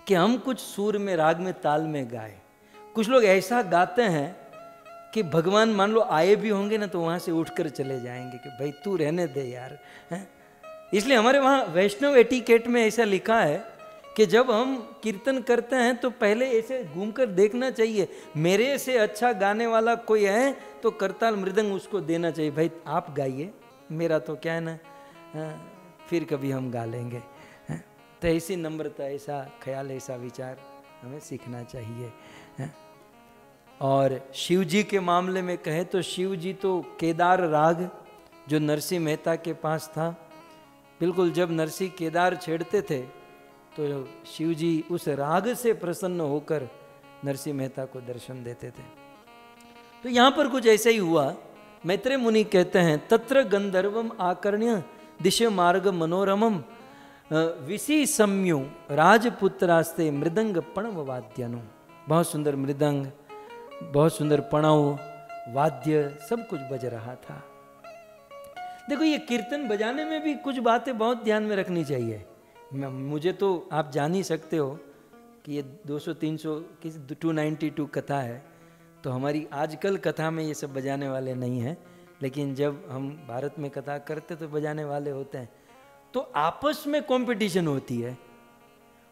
Speaker 1: कि हम कुछ सुर में, राग में, ताल में गाए। कुछ लोग ऐसा गाते हैं कि भगवान मान लो आए भी होंगे ना तो वहाँ से उठकर चले जाएंगे कि भाई तू रहने दे यार। इसलिए हमारे वहाँ वैष्णव एटिकेट में ऐसा लिखा है कि जब हम कीर्तन करते हैं तो पहले ऐसे घूमकर देखना चाहिए, मेरे से अच्छा गाने वाला कोई है तो करताल मृदंग उसको देना चाहिए, भाई आप गाइए, मेरा तो क्या है ना, फिर कभी हम गा लेंगे। तो ऐसी नम्रता, ऐसा ख्याल, ऐसा विचार हमें सीखना चाहिए। और शिव जी के मामले में कहे तो शिव जी तो केदार राग जो नरसिंह मेहता के पास था, बिल्कुल जब नरसिंह केदार छेड़ते थे तो शिव जी उस राग से प्रसन्न होकर नरसिंह मेहता को दर्शन देते थे। तो यहाँ पर कुछ ऐसा ही हुआ। मैत्रेय मुनि कहते हैं तत्र गंधर्वम आकर्ण्य दिश्य मार्ग मनोरमम विसी सम्यु राजपुत्रास्ते मृदंग पणव वाद्यनु। बहुत सुंदर मृदंग, बहुत सुंदर पणव वाद्य, सब कुछ बज रहा था। देखो ये कीर्तन बजाने में भी कुछ बातें बहुत ध्यान में रखनी चाहिए। मुझे तो आप जान ही सकते हो कि ये 200-300 किसी 292 कथा है, तो हमारी आजकल कथा में ये सब बजाने वाले नहीं हैं, लेकिन जब हम भारत में कथा करते तो बजाने वाले होते हैं। तो आपस में कंपटीशन होती है।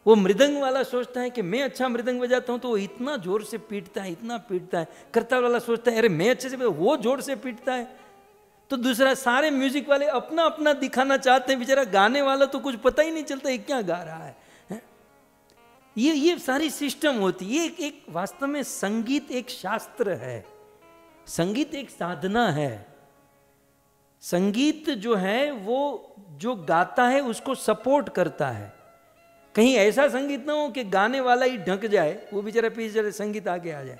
Speaker 1: वो मृदंग वाला सोचता है कि मैं अच्छा मृदंग बजाता हूँ तो वो इतना जोर से पीटता है, इतना पीटता है। करताल वाला सोचता है अरे मैं अच्छे से, वो जोर से पीटता है। तो दूसरा, सारे म्यूजिक वाले अपना अपना दिखाना चाहते हैं, बेचारा गाने वाला तो कुछ पता ही नहीं चलता ये क्या गा रहा है। ये सारी सिस्टम होती है। एक वास्तव में संगीत एक शास्त्र है, संगीत एक साधना है। संगीत जो है वो जो गाता है उसको सपोर्ट करता है। कहीं ऐसा संगीत ना हो कि गाने वाला ही ढक जाए, वो बेचारा पीछे चले, संगीत आगे आ जाए।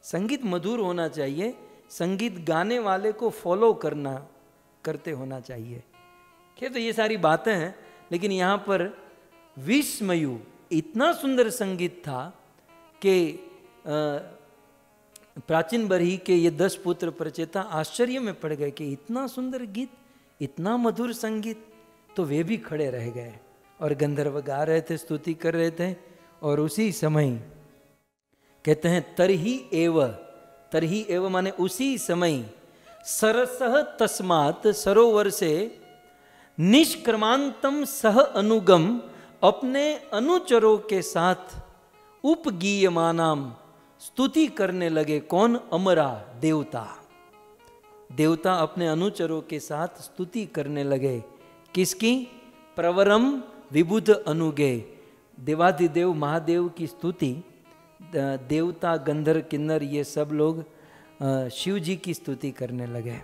Speaker 1: संगीत मधुर होना चाहिए, संगीत गाने वाले को फॉलो करते होना चाहिए। क्या तो ये सारी बातें हैं, लेकिन यहाँ पर विस्मयु इतना सुंदर संगीत था कि प्राचीन बरही के ये 10 पुत्र प्रचेता आश्चर्य में पड़ गए कि इतना सुंदर गीत, इतना मधुर संगीत। तो वे भी खड़े रह गए और गंधर्व गा रहे थे, स्तुति कर रहे थे। और उसी समय कहते हैं तरही एव माने उसी समय सरसह तस्मात् सरोवर से निष्क्रमांतम सह अनुगम अपने अनुचरों के साथ उपगीयमानाम स्तुति करने लगे। कौन? अमरा देवता। देवता अपने अनुचरों के साथ स्तुति करने लगे। किसकी? प्रवरम विबुध अनुगे, देवाधिदेव महादेव की स्तुति। देवता, गंधर्व, किन्नर ये सब लोग शिव जी की स्तुति करने लगे।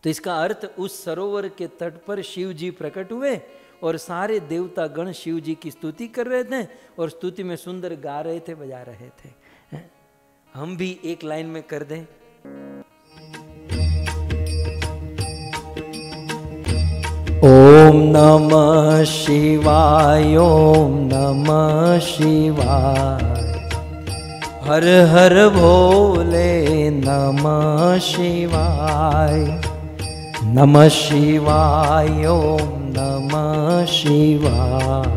Speaker 1: तो इसका अर्थ उस सरोवर के तट पर शिव जी प्रकट हुए और सारे देवता गण शिव जी की स्तुति कर रहे थे और स्तुति में सुंदर गा रहे थे, बजा रहे थे। हम भी एक लाइन में कर दें। ओम नमः शिवाय, ओम नमः शिवाय, हर हर भोले नमः शिवाय, नमः शिवाय, ओम नमः शिवाय,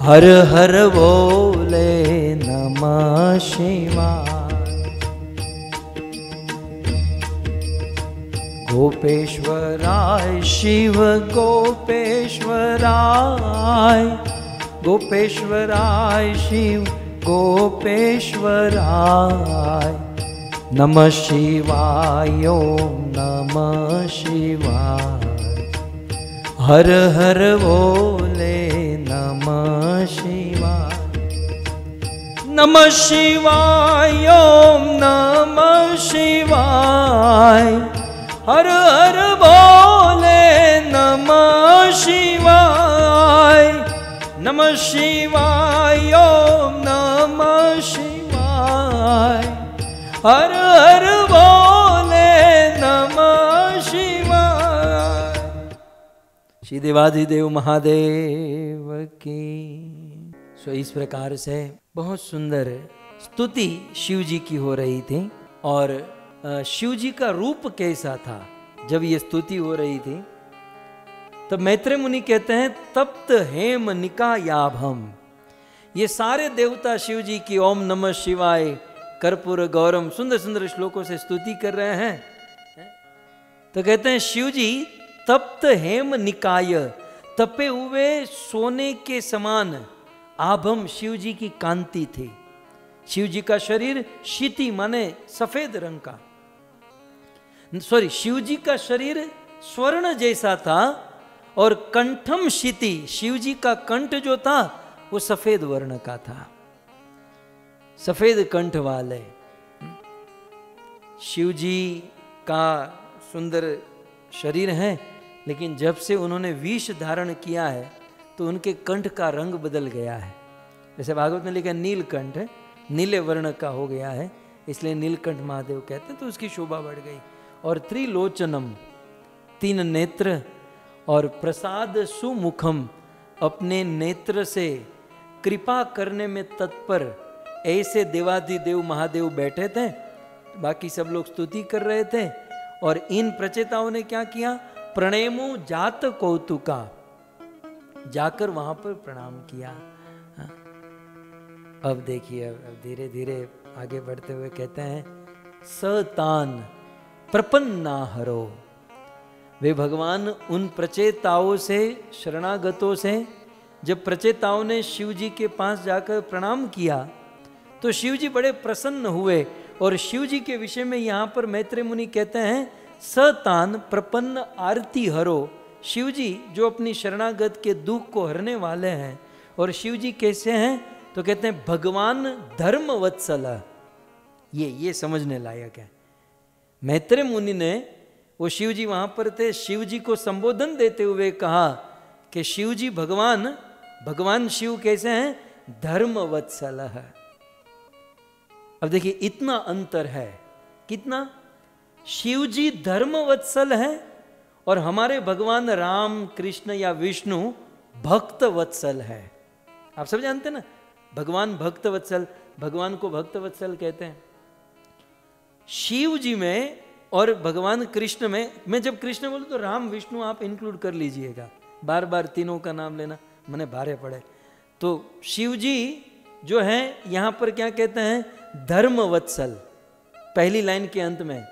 Speaker 1: हर हर भोले नमः शिवाय। गोपेश्वराय शिव गोपेश्वराय, गोपेश्वराय शिव गोपेश्वराय, नमः शिवाय, ओम नमः शिवाय, हर हर भोले नमः शिवाय, नमः शिवाय, ओम नमः शिवाय, हर हर भोले नमः शिवाय, नमः शिवाय, ओम नमः शिवाय, हर हर भोले नमः शिवाय। श्री देवाधिदेव महादेव की। सो इस प्रकार से बहुत सुंदर स्तुति शिव जी की हो रही थी। और शिव जी का रूप कैसा था जब ये स्तुति हो रही थी? तब मैत्रेय मुनि कहते हैं तप्त हेम निकायाभम। ये सारे देवता शिव जी की ओम नमः शिवाय, कर्पूर गौरम सुंदर सुंदर श्लोकों से स्तुति कर रहे हैं। तो कहते हैं शिव जी तप्त हेम निकाय, तपे हुए सोने के समान आभम शिव जी की कांति थी। शिव जी का शरीर शीति माने सफेद रंग का, शिव जी का शरीर स्वर्ण जैसा था और कंठम शीति, शिव जी का कंठ जो था वो सफेद वर्ण का था, सफेद कंठ वाले। शिव जी का सुंदर शरीर है, लेकिन जब से उन्होंने विष धारण किया है तो उनके कंठ का रंग बदल गया है। जैसे भागवत में लिखा नीलकंठ, नीले वर्ण का हो गया है, इसलिए नीलकंठ महादेव कहते हैं। तो उसकी शोभा बढ़ गई। और त्रिलोचनम, 3 नेत्र, और प्रसाद सुमुखम, अपने नेत्र से कृपा करने में तत्पर, ऐसे देवाधिदेव महादेव बैठे थे। बाकी सब लोग स्तुति कर रहे थे और इन प्रचेताओं ने क्या किया? प्रणेमो जात कौतुका, जाकर वहां पर प्रणाम किया। अब देखिए, अब धीरे धीरे आगे बढ़ते हुए कहते हैं सतान प्रपन्ना हरो। वे भगवान उन प्रचेताओं से, शरणागतों से, जब प्रचेताओं ने शिव जी के पास जाकर प्रणाम किया तो शिव जी बड़े प्रसन्न हुए। और शिव जी के विषय में यहाँ पर मैत्रेय मुनि कहते हैं सतान प्रपन्न आरती हरो। शिव जी जो अपनी शरणागत के दुख को हरने वाले हैं। और शिव जी कैसे हैं? तो कहते हैं भगवान धर्म वत्सल। ये समझने लायक है। मैत्रेय मुनि ने वो शिव जी वहां पर थे, शिव जी को संबोधन देते हुए कहा कि शिव जी भगवान शिव कैसे हैं? धर्म वत्सल है। अब देखिए इतना अंतर है, कितना? शिव जी धर्म वत्सल है और हमारे भगवान राम कृष्ण या विष्णु भक्त वत्सल है। आप सब जानते हैं ना, भगवान भक्त वत्सल, भगवान को भक्त वत्सल कहते हैं। शिव जी में और भगवान कृष्ण में, मैं जब कृष्ण बोलूं तो राम विष्णु आप इंक्लूड कर लीजिएगा, बार बार तीनों का नाम लेना मने भारे पड़े। तो शिव जी जो है यहां पर क्या कहते हैं? धर्म वत्सल। पहली लाइन के अंत में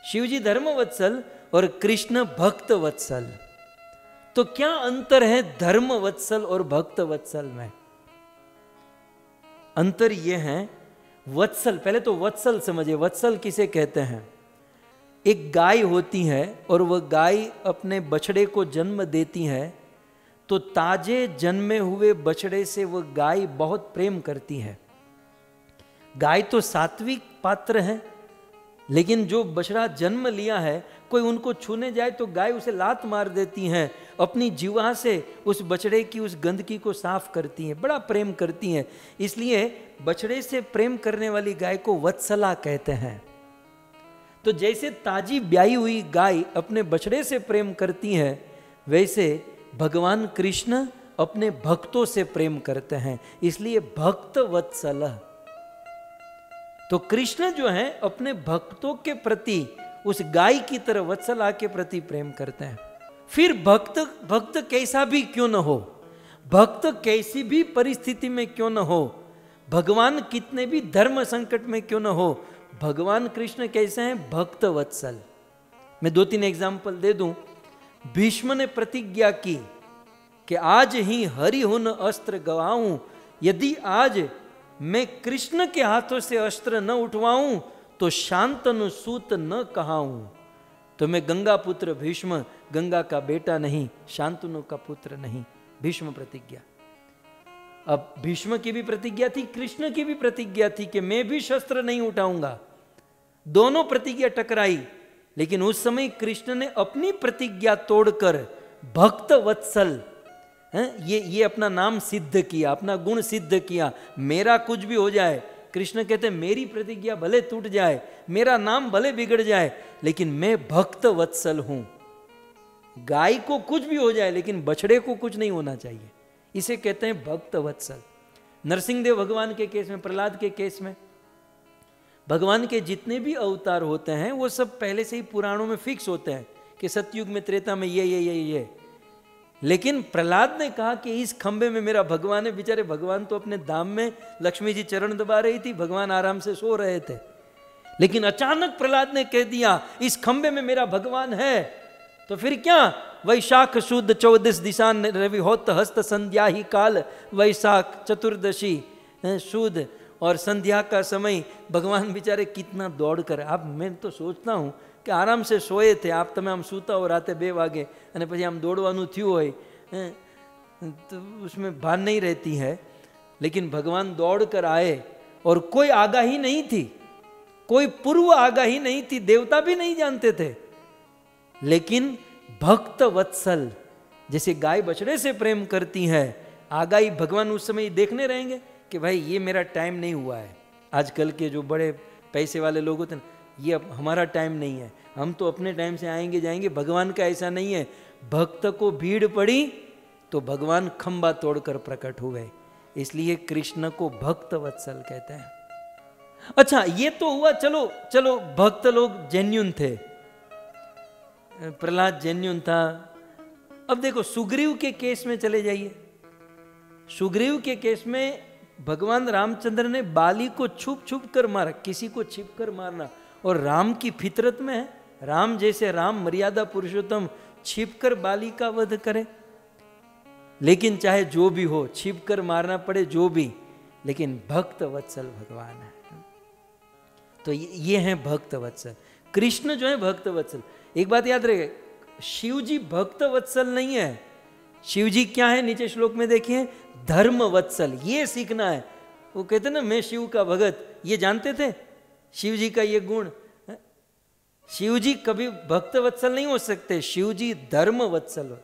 Speaker 1: शिव जी धर्म वत्सल और कृष्ण भक्त वत्सल। तो क्या अंतर है धर्म वत्सल और भक्त वत्सल में? अंतर यह है, वत्सल, पहले तो वत्सल समझिए, वत्सल किसे कहते हैं? एक गाय होती है और वह गाय अपने बछड़े को जन्म देती है, तो ताजे जन्मे हुए बछड़े से वह गाय बहुत प्रेम करती है। गाय तो सात्विक पात्र है, लेकिन जो बछड़ा जन्म लिया है, कोई उनको छूने जाए तो गाय उसे लात मार देती है, अपनी जीवा से उस बछड़े की उस गंदगी को साफ करती है, बड़ा प्रेम करती है। इसलिए बछड़े से प्रेम करने वाली गाय को वत्सला कहते हैं। तो जैसे ताजी ब्याई हुई गाय अपने बछड़े से प्रेम करती है, वैसे भगवान कृष्ण अपने भक्तों से प्रेम करते हैं, इसलिए भक्त वत्सल। तो कृष्ण जो है अपने भक्तों के प्रति उस गाय की तरह वत्सला के प्रति प्रेम करते हैं। फिर भक्त कैसा भी क्यों न हो, भक्त कैसी भी परिस्थिति में क्यों न हो, भगवान कितने भी धर्म संकट में क्यों न हो, भगवान कृष्ण कैसे हैं? भक्त वत्सल। मैं 2-3 एग्जाम्पल दे दूं। भीष्म ने प्रतिज्ञा की कि आज ही हरिहुन अस्त्र गवाऊं, यदि आज मैं कृष्ण के हाथों से अस्त्र न उठवाऊं तो शांतनु सूत न कहाऊं। तो मैं गंगा पुत्र भीष्म, गंगा का बेटा नहीं, शांतनु का पुत्र नहीं। भीष्म प्रतिज्ञा। अब भीष्म की भी प्रतिज्ञा थी, कृष्ण की भी प्रतिज्ञा थी कि मैं भी शस्त्र नहीं उठाऊंगा। दोनों प्रतिज्ञा टकराई, लेकिन उस समय कृष्ण ने अपनी प्रतिज्ञा तोड़कर भक्त वत्सल ये अपना नाम सिद्ध किया, अपना गुण सिद्ध किया। मेरा कुछ भी हो जाए, कृष्ण कहते मेरी प्रतिज्ञा भले टूट जाए, मेरा नाम भले बिगड़ जाए, लेकिन मैं भक्त वत्सल हूं। गाय को कुछ भी हो जाए, लेकिन बछड़े को कुछ नहीं होना चाहिए, इसे कहते हैं भक्त वत्सल। नरसिंहदेव भगवान के केस में, प्रहलाद के केस में, भगवान के जितने भी अवतार होते हैं वो सब पहले से ही पुराणों में फिक्स होते हैं कि सतयुग में, त्रेता में ये। लेकिन प्रहलाद ने कहा कि इस खंबे में मेरा भगवान है। बेचारे भगवान तो अपने धाम में, लक्ष्मी जी चरण दबा रही थी, भगवान आराम से सो रहे थे, लेकिन अचानक प्रहलाद ने कह दिया इस खंबे में मेरा भगवान है। तो फिर क्या? वैशाख शुद्ध 14 दिशान रवि होत हस्त संध्या ही काल, वैशाख चतुर्दशी शुद्ध और संध्या का समय भगवान बेचारे कितना दौड़ कर, आप मैं तो सोचता हूँ कि आराम से सोए थे, आप તમે આમ સૂતા હો રાતે 2 વાગે અને પછી આમ દોડવાનું થયું હોય तो उसमें भान नहीं रहती है। लेकिन भगवान दौड़ कर आए और कोई आगाही नहीं थी, कोई पूर्व आगाही नहीं थी, देवता भी नहीं जानते थे, लेकिन भक्त वत्सल जैसे गाय बछड़े से प्रेम करती है, आगाही भगवान उस समय देखने रहेंगे कि भाई ये मेरा टाइम नहीं हुआ है। आजकल के जो बड़े पैसे वाले लोग होते हैं, ये अब हमारा टाइम नहीं है, हम तो अपने टाइम से आएंगे जाएंगे। भगवान का ऐसा नहीं है, भक्त को भीड़ पड़ी तो भगवान खंबा तोड़कर प्रकट हो गए, इसलिए कृष्ण को भक्त वत्सल कहते हैं। अच्छा ये तो हुआ, चलो भक्त लोग जेन्युइन थे, प्रहलाद जेन्युइन था। अब देखो सुग्रीव के केस में चले जाइए। सुग्रीव के केस में भगवान रामचंद्र ने बाली को छुप कर मारा, किसी को छिप कर मारना और राम की फितरत में है। राम जैसे राम मर्यादा पुरुषोत्तम छिपकर बाली का वध करे, लेकिन चाहे जो भी हो, छिपकर मारना पड़े जो भी, लेकिन भक्त वत्सल भगवान है। तो ये है भक्त वत्सल। कृष्ण जो है भक्त वत्सल। एक बात याद रहे, शिव जी भक्त वत्सल नहीं है, शिव जी क्या है? नीचे श्लोक में देखिए, धर्म वत्सल। ये सीखना है। वो कहते ना मैं शिव का भगत, ये जानते थे शिव जी का ये गुण? शिव जी कभी भक्त वत्सल नहीं हो सकते, शिव जी धर्म वत्सल।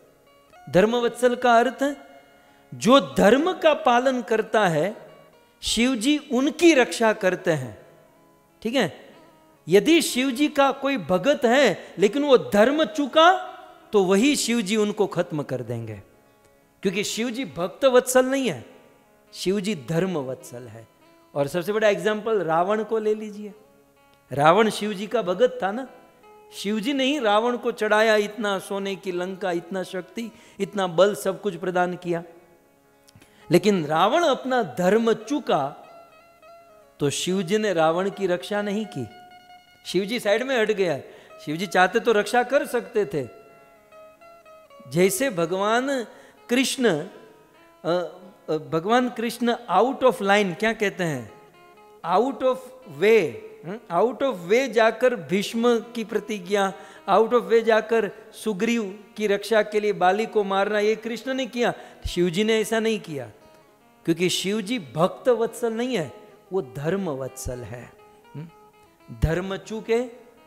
Speaker 1: धर्म वत्सल का अर्थ जो धर्म का पालन करता है शिव जी उनकी रक्षा करते हैं। ठीक है, यदि शिव जी का कोई भगत है लेकिन वो धर्म चूका तो वही शिव जी उनको खत्म कर देंगे, क्योंकि शिव जी भक्त वत्सल नहीं है, शिव जी धर्म वत्सल है। और सबसे बड़ा एग्जाम्पल रावण को ले लीजिए। रावण शिव जी का भगत था ना, शिव जी ने ही रावण को चढ़ाया, इतना सोने की लंका, इतना शक्ति, इतना बल, सब कुछ प्रदान किया। लेकिन रावण अपना धर्म चूका तो शिव जी ने रावण की रक्षा नहीं की, शिव जी साइड में हट गया। शिव जी चाहते तो रक्षा कर सकते थे। जैसे भगवान कृष्ण आउट ऑफ लाइन, क्या कहते हैं, आउट ऑफ वे जाकर भीष्म की प्रतिज्ञा, आउट ऑफ वे जाकर सुग्रीव की रक्षा के लिए बाली को मारना, ये कृष्ण ने किया। शिव जी ने ऐसा नहीं किया, क्योंकि शिव जी भक्त वत्सल नहीं है, वो धर्म वत्सल है। धर्म चूके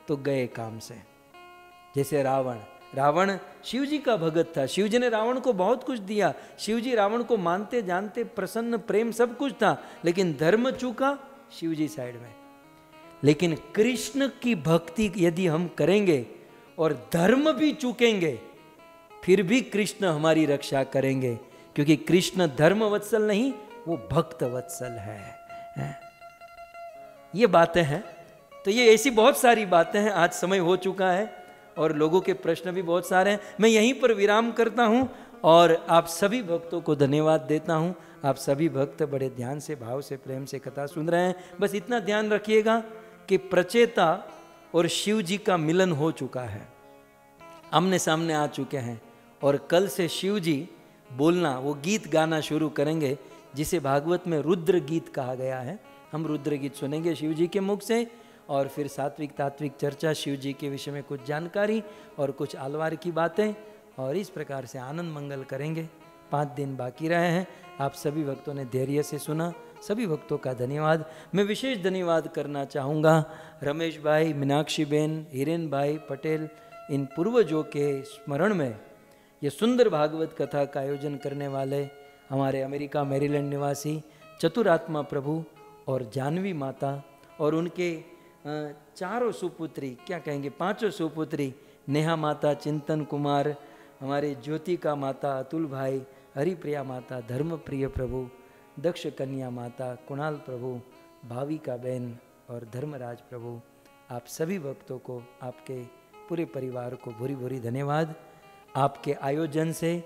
Speaker 1: तो गए काम से। जैसे रावण शिव जी का भगत था, शिव जी ने रावण को बहुत कुछ दिया, शिव जी रावण को मानते जानते, प्रसन्न, प्रेम सब कुछ था, लेकिन धर्म चूका, शिव जी साइड में। लेकिन कृष्ण की भक्ति यदि हम करेंगे और धर्म भी चूकेंगे फिर भी कृष्ण हमारी रक्षा करेंगे, क्योंकि कृष्ण धर्म वत्सल नहीं, वो भक्त वत्सल है। ये बातें हैं। तो ये ऐसी बहुत सारी बातें हैं। आज समय हो चुका है और लोगों के प्रश्न भी बहुत सारे हैं। मैं यहीं पर विराम करता हूँ और आप सभी भक्तों को धन्यवाद देता हूँ। आप सभी भक्त बड़े ध्यान से, भाव से, प्रेम से कथा सुन रहे हैं। बस इतना ध्यान रखिएगा कि प्रचेता और शिव जी का मिलन हो चुका है, आमने सामने आ चुके हैं। और कल से शिव जी बोलना, वो गीत गाना शुरू करेंगे जिसे भागवत में रुद्र गीत कहा गया है। हम रुद्र गीत सुनेंगे शिव जी के मुख से, और फिर सात्विक तात्विक चर्चा, शिव जी के विषय में कुछ जानकारी और कुछ आलवार की बातें, और इस प्रकार से आनंद मंगल करेंगे। 5 दिन बाकी रहे हैं। आप सभी भक्तों ने धैर्य से सुना, सभी भक्तों का धन्यवाद। मैं विशेष धन्यवाद करना चाहूँगा रमेश भाई, मीनाक्षी बेन, हिरेन भाई पटेल, इन पूर्वजों के स्मरण में ये सुंदर भागवत कथा का आयोजन करने वाले हमारे अमेरिका मैरीलैंड निवासी चतुरात्मा प्रभु और जानवी माता, और उनके 4 सुपुत्री, क्या कहेंगे 5 सुपुत्री, नेहा माता, चिंतन कुमार, हमारे ज्योतिका माता, अतुल भाई, हरिप्रिया माता, धर्मप्रिय प्रभु, दक्ष कन्या माता, कुणाल प्रभु, भाविका बहन और धर्मराज प्रभु, आप सभी भक्तों को, आपके पूरे परिवार को भूरी भूरी धन्यवाद। आपके आयोजन से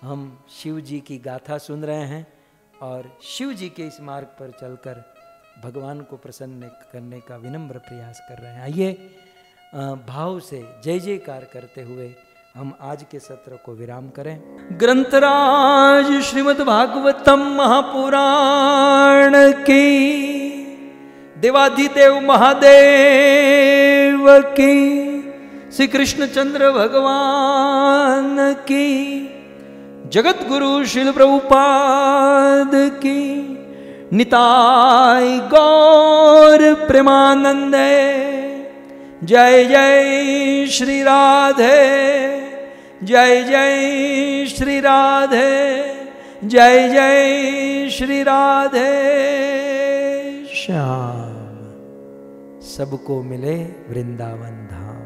Speaker 1: हम शिव जी की गाथा सुन रहे हैं और शिव जी के इस मार्ग पर चलकर भगवान को प्रसन्न करने का विनम्र प्रयास कर रहे हैं। आइए भाव से जय जयकार करते हुए हम आज के सत्र को विराम करें। ग्रंथराज श्रीमद् भागवतम महापुराण की, देवाधिदेव महादेव की, श्री कृष्णचंद्र भगवान की, जगत गुरु श्रील प्रभुपाद की, निताय गौर प्रेमानंदे। जय जय श्री राधे, जय जय श्री राधे, जय जय श्री राधे श्याम। सबको मिले वृंदावन धाम।